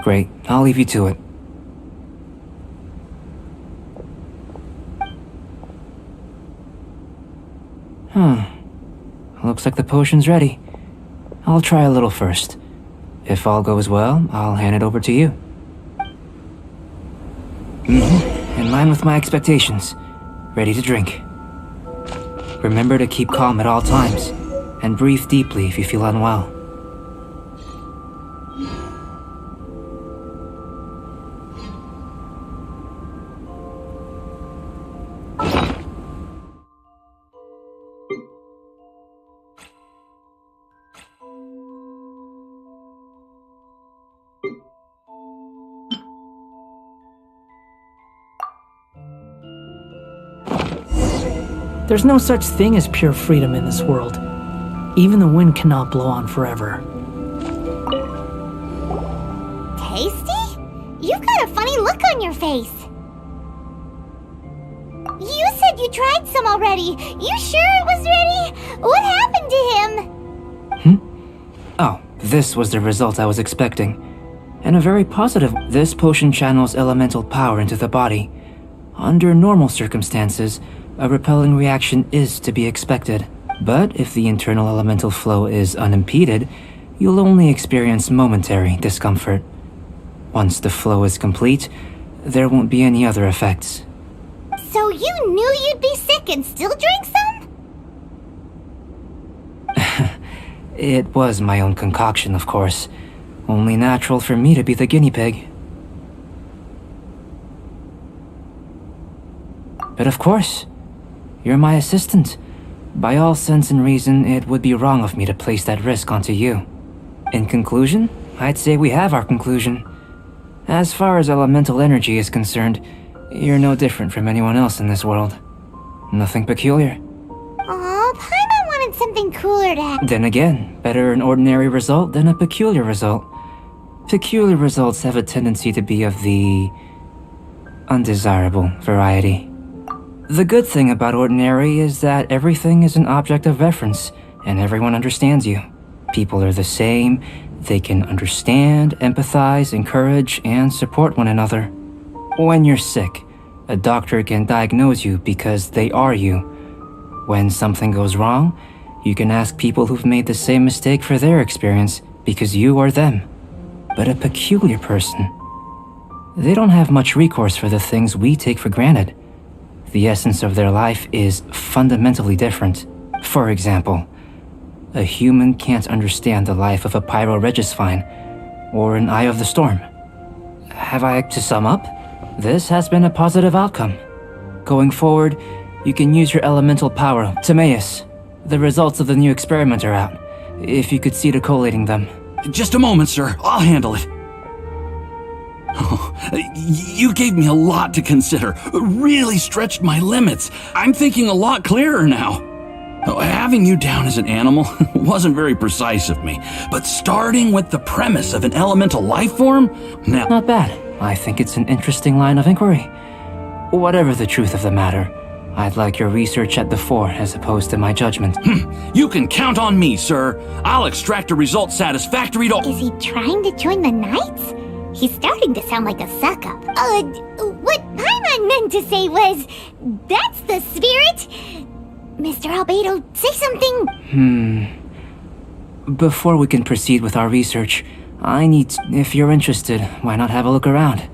Great. I'll leave you to it. Looks like the potion's ready. I'll try a little first. If all goes well, I'll hand it over to you. In line with my expectations. Ready to drink. Remember to keep calm at all times, and breathe deeply if you feel unwell. There's no such thing as pure freedom in this world. Even the wind cannot blow on forever. Tasty? You've got a funny look on your face. You said you tried some already. You sure it was ready? What happened to him? Oh, this was the result I was expecting. And a very positive. This potion channels elemental power into the body. Under normal circumstances, a repelling reaction is to be expected. But if the internal elemental flow is unimpeded, you'll only experience momentary discomfort. Once the flow is complete, there won't be any other effects. So you knew you'd be sick and still drank some? It was my own concoction, of course. Only natural for me to be the guinea pig. But of course, you're my assistant. By all sense and reason, it would be wrong of me to place that risk onto you. In conclusion, I'd say we have our conclusion. As far as elemental energy is concerned, you're no different from anyone else in this world. Nothing peculiar. Aw, Paimon wanted something cooler to happen. Then again, better an ordinary result than a peculiar result. Peculiar results have a tendency to be of the undesirable variety. The good thing about ordinary is that everything is an object of reference, and everyone understands you. People are the same, they can understand, empathize, encourage, and support one another. When you're sick, a doctor can diagnose you because they are you. When something goes wrong, you can ask people who've made the same mistake for their experience because you are them. But a peculiar person, they don't have much recourse for the things we take for granted. The essence of their life is fundamentally different. For example, a human can't understand the life of a pyroregisvine or an Eye of the Storm. To sum up, this has been a positive outcome. Going forward, you can use your elemental power. Timaeus, the results of the new experiment are out. If you could see to collating them. Just a moment, sir. I'll handle it. Oh, you gave me a lot to consider. Really stretched my limits. I'm thinking a lot clearer now. Having you down as an animal wasn't very precise of me, but starting with the premise of an elemental life form? Now, not bad. I think it's an interesting line of inquiry. Whatever the truth of the matter, I'd like your research at the fore as opposed to my judgment. You can count on me, sir. I'll extract a result satisfactory to— Is he trying to join the Knights? He's starting to sound like a suck-up. What Paimon meant to say was, that's the spirit! Mr. Albedo, say something! Before we can proceed with our research, if you're interested, why not have a look around?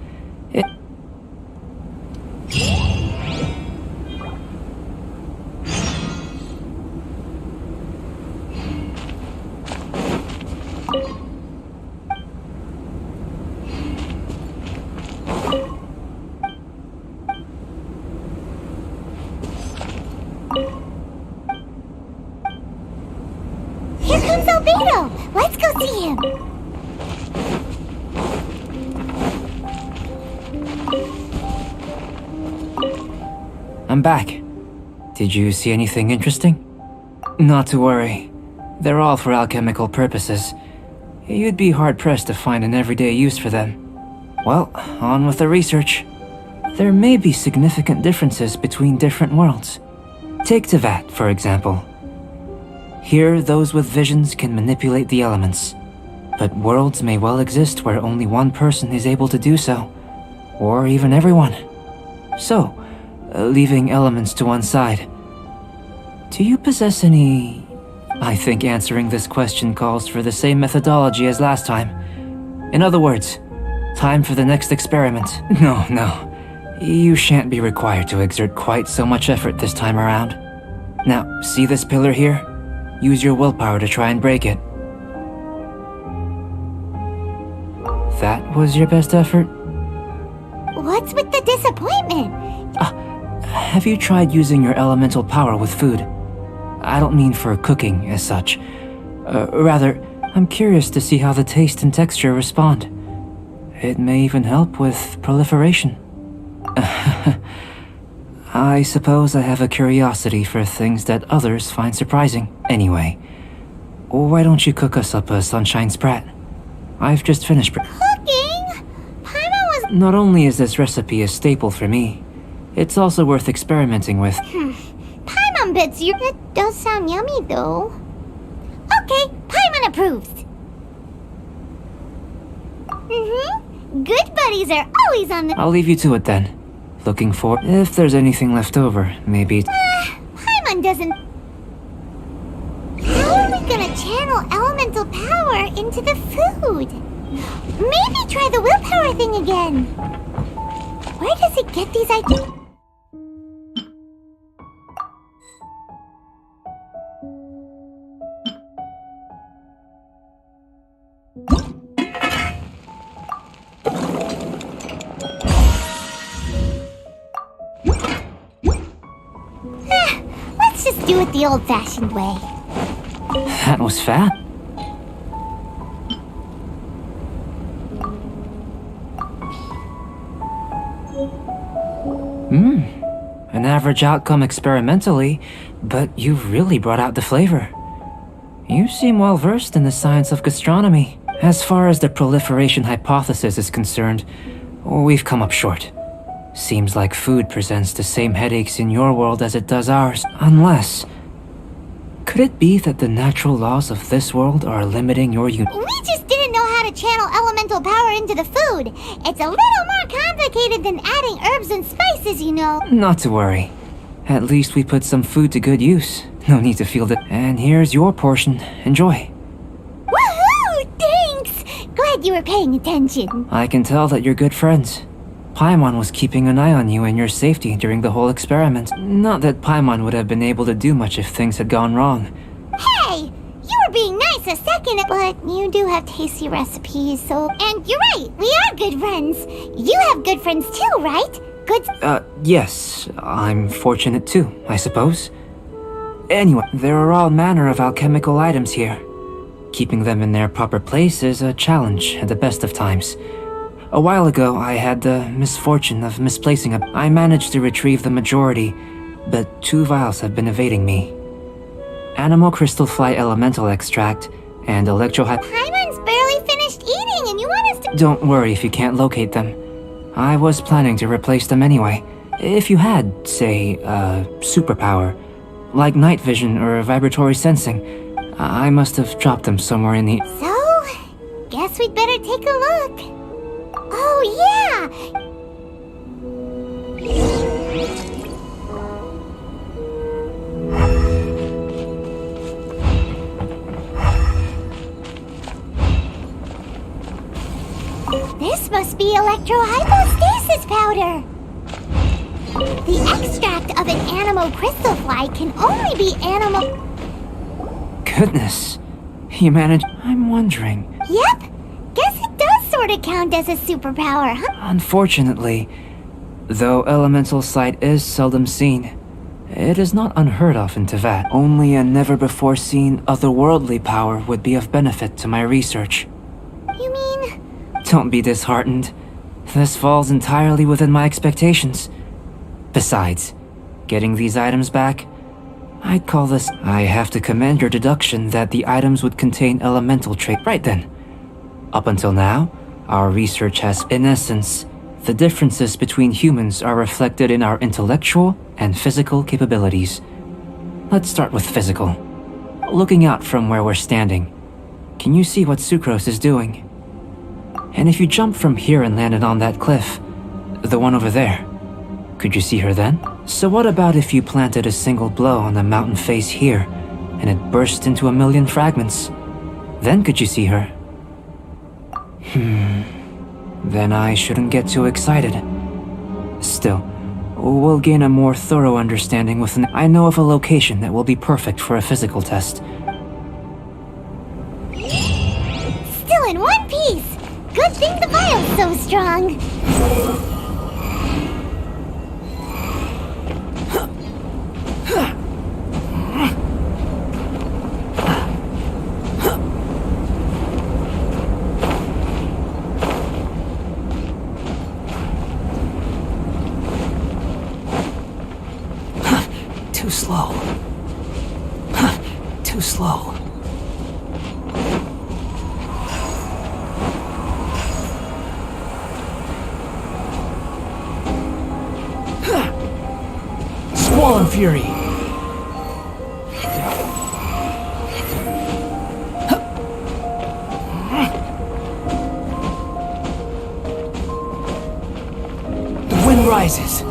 Here comes Albedo! Let's go see him! I'm back. Did you see anything interesting? Not to worry. They're all for alchemical purposes. You'd be hard-pressed to find an everyday use for them. Well, on with the research. There may be significant differences between different worlds. Take Tevat, for example. Here, those with visions can manipulate the elements. But worlds may well exist where only one person is able to do so. Or even everyone. So, leaving elements to one side. Do you possess any... I think answering this question calls for the same methodology as last time. In other words, time for the next experiment. No. You shan't be required to exert quite so much effort this time around. Now, see this pillar here? Use your willpower to try and break it. That was your best effort? What's with the disappointment? Have you tried using your elemental power with food? I don't mean for cooking as such. Rather, I'm curious to see how the taste and texture respond. It may even help with proliferation. I suppose I have a curiosity for things that others find surprising. Anyway, why don't you cook us up a sunshine sprat? I've just finished Cooking? Paimon was... Not only is this recipe a staple for me, it's also worth experimenting with. Paimon bets you... That does sound yummy, though. Okay, Paimon approves. Good buddies are always on the... I'll leave you to it then. Looking for... If there's anything left over, maybe... Paimon doesn't... How are we gonna channel elemental power into the food? Maybe try the willpower thing again. Where does it get these ideas? Let's just do it the old-fashioned way. That was fat. An average outcome experimentally, but you've really brought out the flavor. You seem well versed in the science of gastronomy. As far as the proliferation hypothesis is concerned, we've come up short. Seems like food presents the same headaches in your world as it does ours, unless... Could it be that the natural laws of this world are limiting your We just didn't know how to channel elemental power into the food. It's a little more complicated than adding herbs and spices, you know. Not to worry. At least we put some food to good use. No need to feel it. And here's your portion. Enjoy. Woohoo! Thanks! Glad you were paying attention. I can tell that you're good friends. Paimon was keeping an eye on you and your safety during the whole experiment. Not that Paimon would have been able to do much if things had gone wrong. Hey! You were being nice a second, but you do have tasty recipes, so... And you're right, we are good friends. You have good friends too, right? Good... Yes. I'm fortunate too, I suppose. Anyway, there are all manner of alchemical items here. Keeping them in their proper place is a challenge at the best of times. A while ago, I had the misfortune of misplacing I managed to retrieve the majority, but 2 vials have been evading me. Animal crystal fly elemental extract and Paimon's barely finished eating and you want us to... Don't worry if you can't locate them. I was planning to replace them anyway. If you had, say, a superpower, like night vision or vibratory sensing, I must have dropped them somewhere in the... So, guess we'd better take a look. Oh, yeah! This must be electrohypostasis powder! The extract of an animal crystal fly can only be animal... Goodness. You managed... I'm wondering... Yep! Guess it does sort of count as a superpower, huh? Unfortunately, though elemental sight is seldom seen, it is not unheard of in Teyvat. Only a never-before-seen otherworldly power would be of benefit to my research. You mean... Don't be disheartened. This falls entirely within my expectations. Besides, getting these items back, I'd call this... I have to commend your deduction that the items would contain elemental trait. Right then. Up until now, our research has, in essence, the differences between humans are reflected in our intellectual and physical capabilities. Let's start with physical. Looking out from where we're standing, can you see what Sucrose is doing? And if you jump from here and landed on that cliff, the one over there, could you see her then? So what about if you planted a single blow on the mountain face here, and it burst into 1,000,000 fragments? Then could you see her? Then I shouldn't get too excited. Still, we'll gain a more thorough understanding within... I know of a location that will be perfect for a physical test. Still in one piece! Good thing the vial's so strong! slow. Too slow. Squall Fury! The wind rises.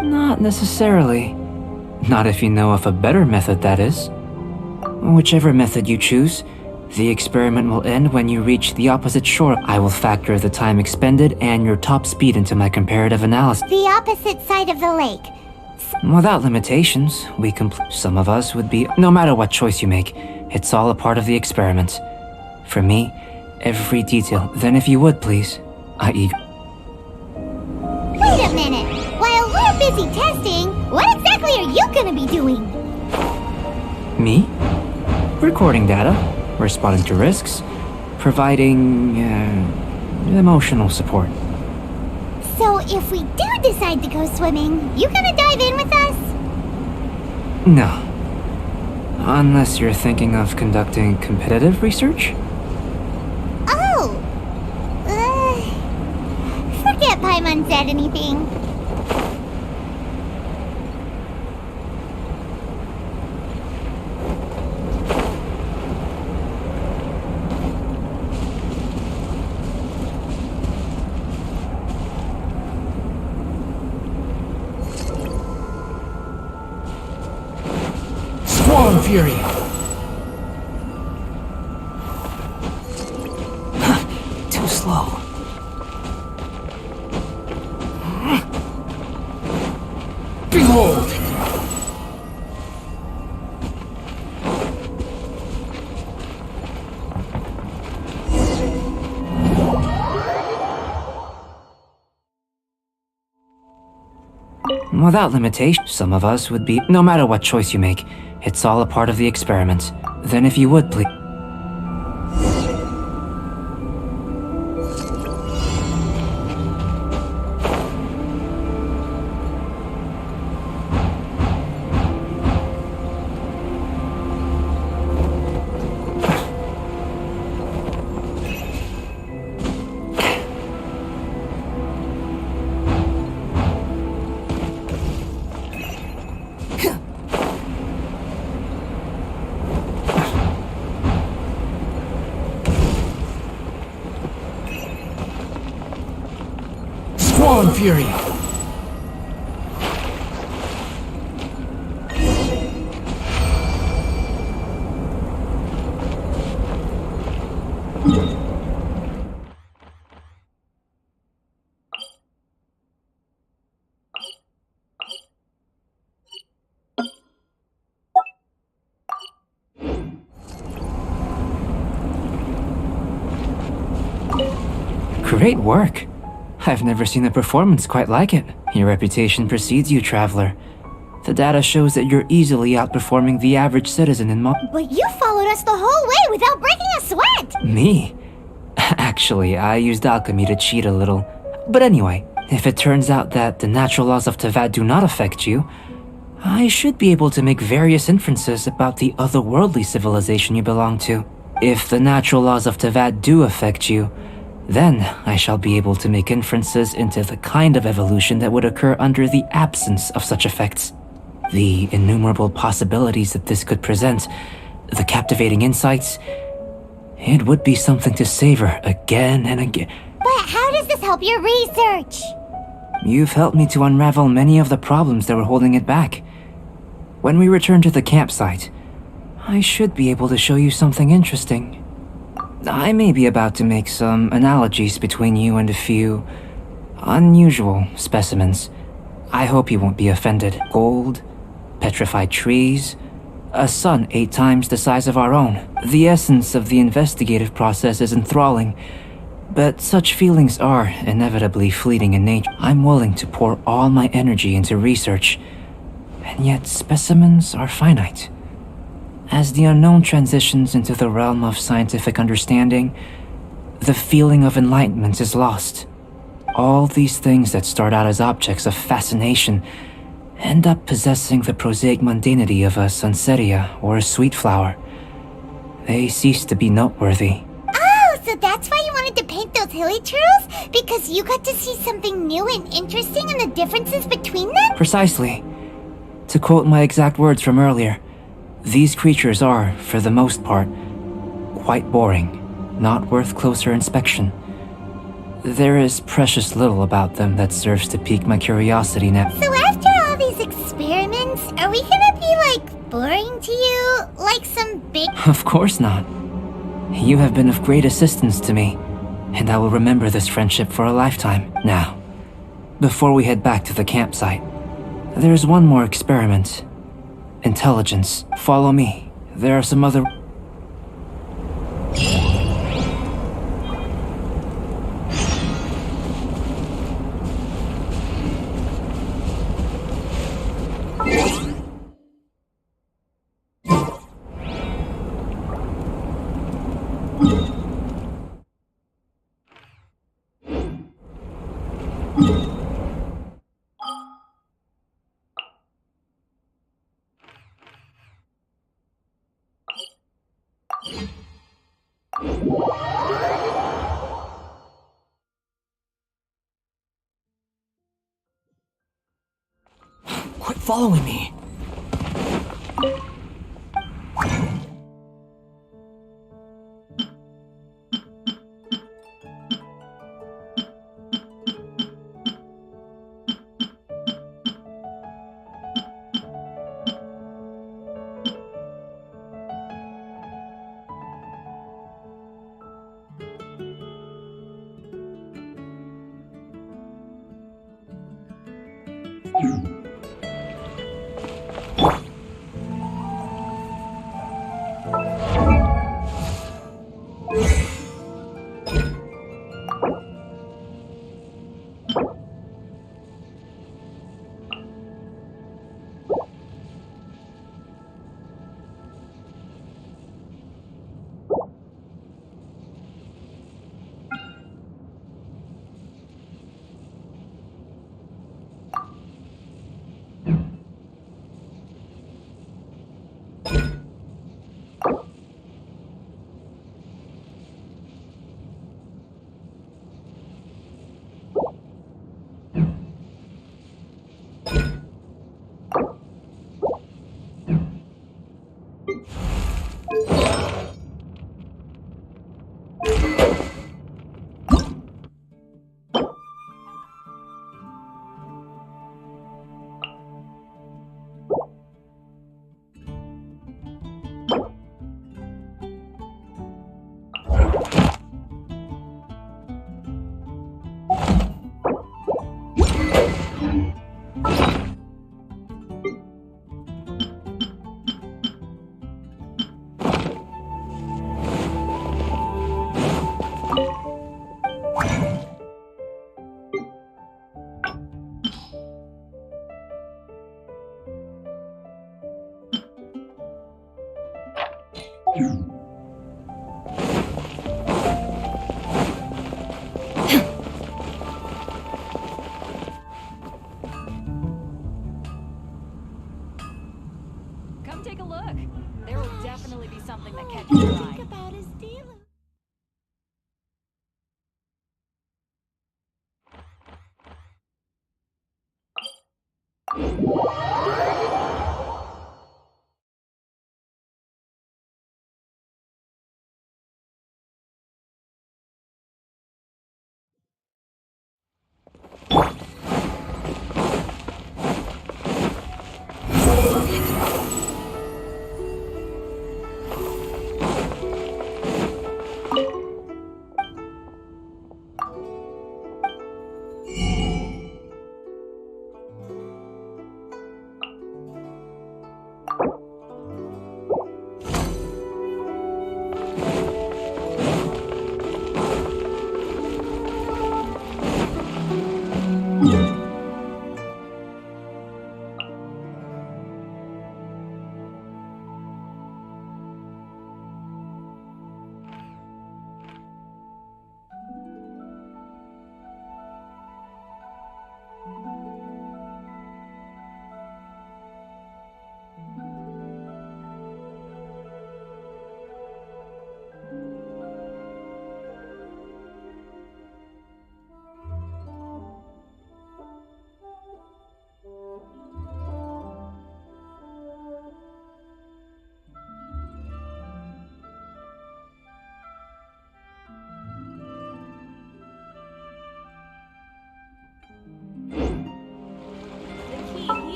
Not necessarily. Not if you know of a better method, that is. Whichever method you choose, the experiment will end when you reach the opposite shore. I will factor the time expended and your top speed into my comparative analysis. The opposite side of the lake. Without limitations, we complete. Some of us would be. No matter what choice you make, it's all a part of the experiment. For me, every detail. Then, if you would, please, Wait a minute! While we're busy testing, what exactly are you gonna be doing? Me? Recording data, responding to risks, providing emotional support. So if we do decide to go swimming, you gonna dive in with us? No. Unless you're thinking of conducting competitive research? Oh! Forget Paimon said anything. Squall Fury! Too slow. Behold! Without limitation, some of us would be. No matter what choice you make, it's all a part of the experiment. Then, if you would, please. Squall Fury! Great work. I've never seen a performance quite like it. Your reputation precedes you, traveler. The data shows that you're easily outperforming the average citizen in But you followed us the whole way without breaking a sweat! Me? Actually, I used alchemy to cheat a little. But anyway, if it turns out that the natural laws of Tavad do not affect you, I should be able to make various inferences about the otherworldly civilization you belong to. If the natural laws of Tavad do affect you, then I shall be able to make inferences into the kind of evolution that would occur under the absence of such effects. The innumerable possibilities that this could present, the captivating insights, it would be something to savor again and again. But how does this help your research? You've helped me to unravel many of the problems that were holding it back. When we return to the campsite, I should be able to show you something interesting. I may be about to make some analogies between you and a few unusual specimens. I hope you won't be offended. Gold, petrified trees, A sun 8 times the size of our own. The essence of the investigative process is enthralling, but such feelings are inevitably fleeting in nature. I'm willing to pour all my energy into research, and yet specimens are finite. As the unknown transitions into the realm of scientific understanding, the feeling of enlightenment is lost. All these things that start out as objects of fascination end up possessing the prosaic mundanity of a sunsetia or a sweet flower. They cease to be noteworthy. Oh, so that's why you wanted to paint those hilly turtles? Because you got to see something new and interesting and the differences between them? Precisely. To quote my exact words from earlier, these creatures are, for the most part, quite boring, not worth closer inspection. There is precious little about them that serves to pique my curiosity now. So after all these experiments, are we gonna be, like, boring to you? Like some big... Of course not. You have been of great assistance to me, and I will remember this friendship for a lifetime. Now, before we head back to the campsite, there's one more experiment. Intelligence. Follow me. There are some other... Quit following me. Come take a look. There will definitely be something that catches your eye.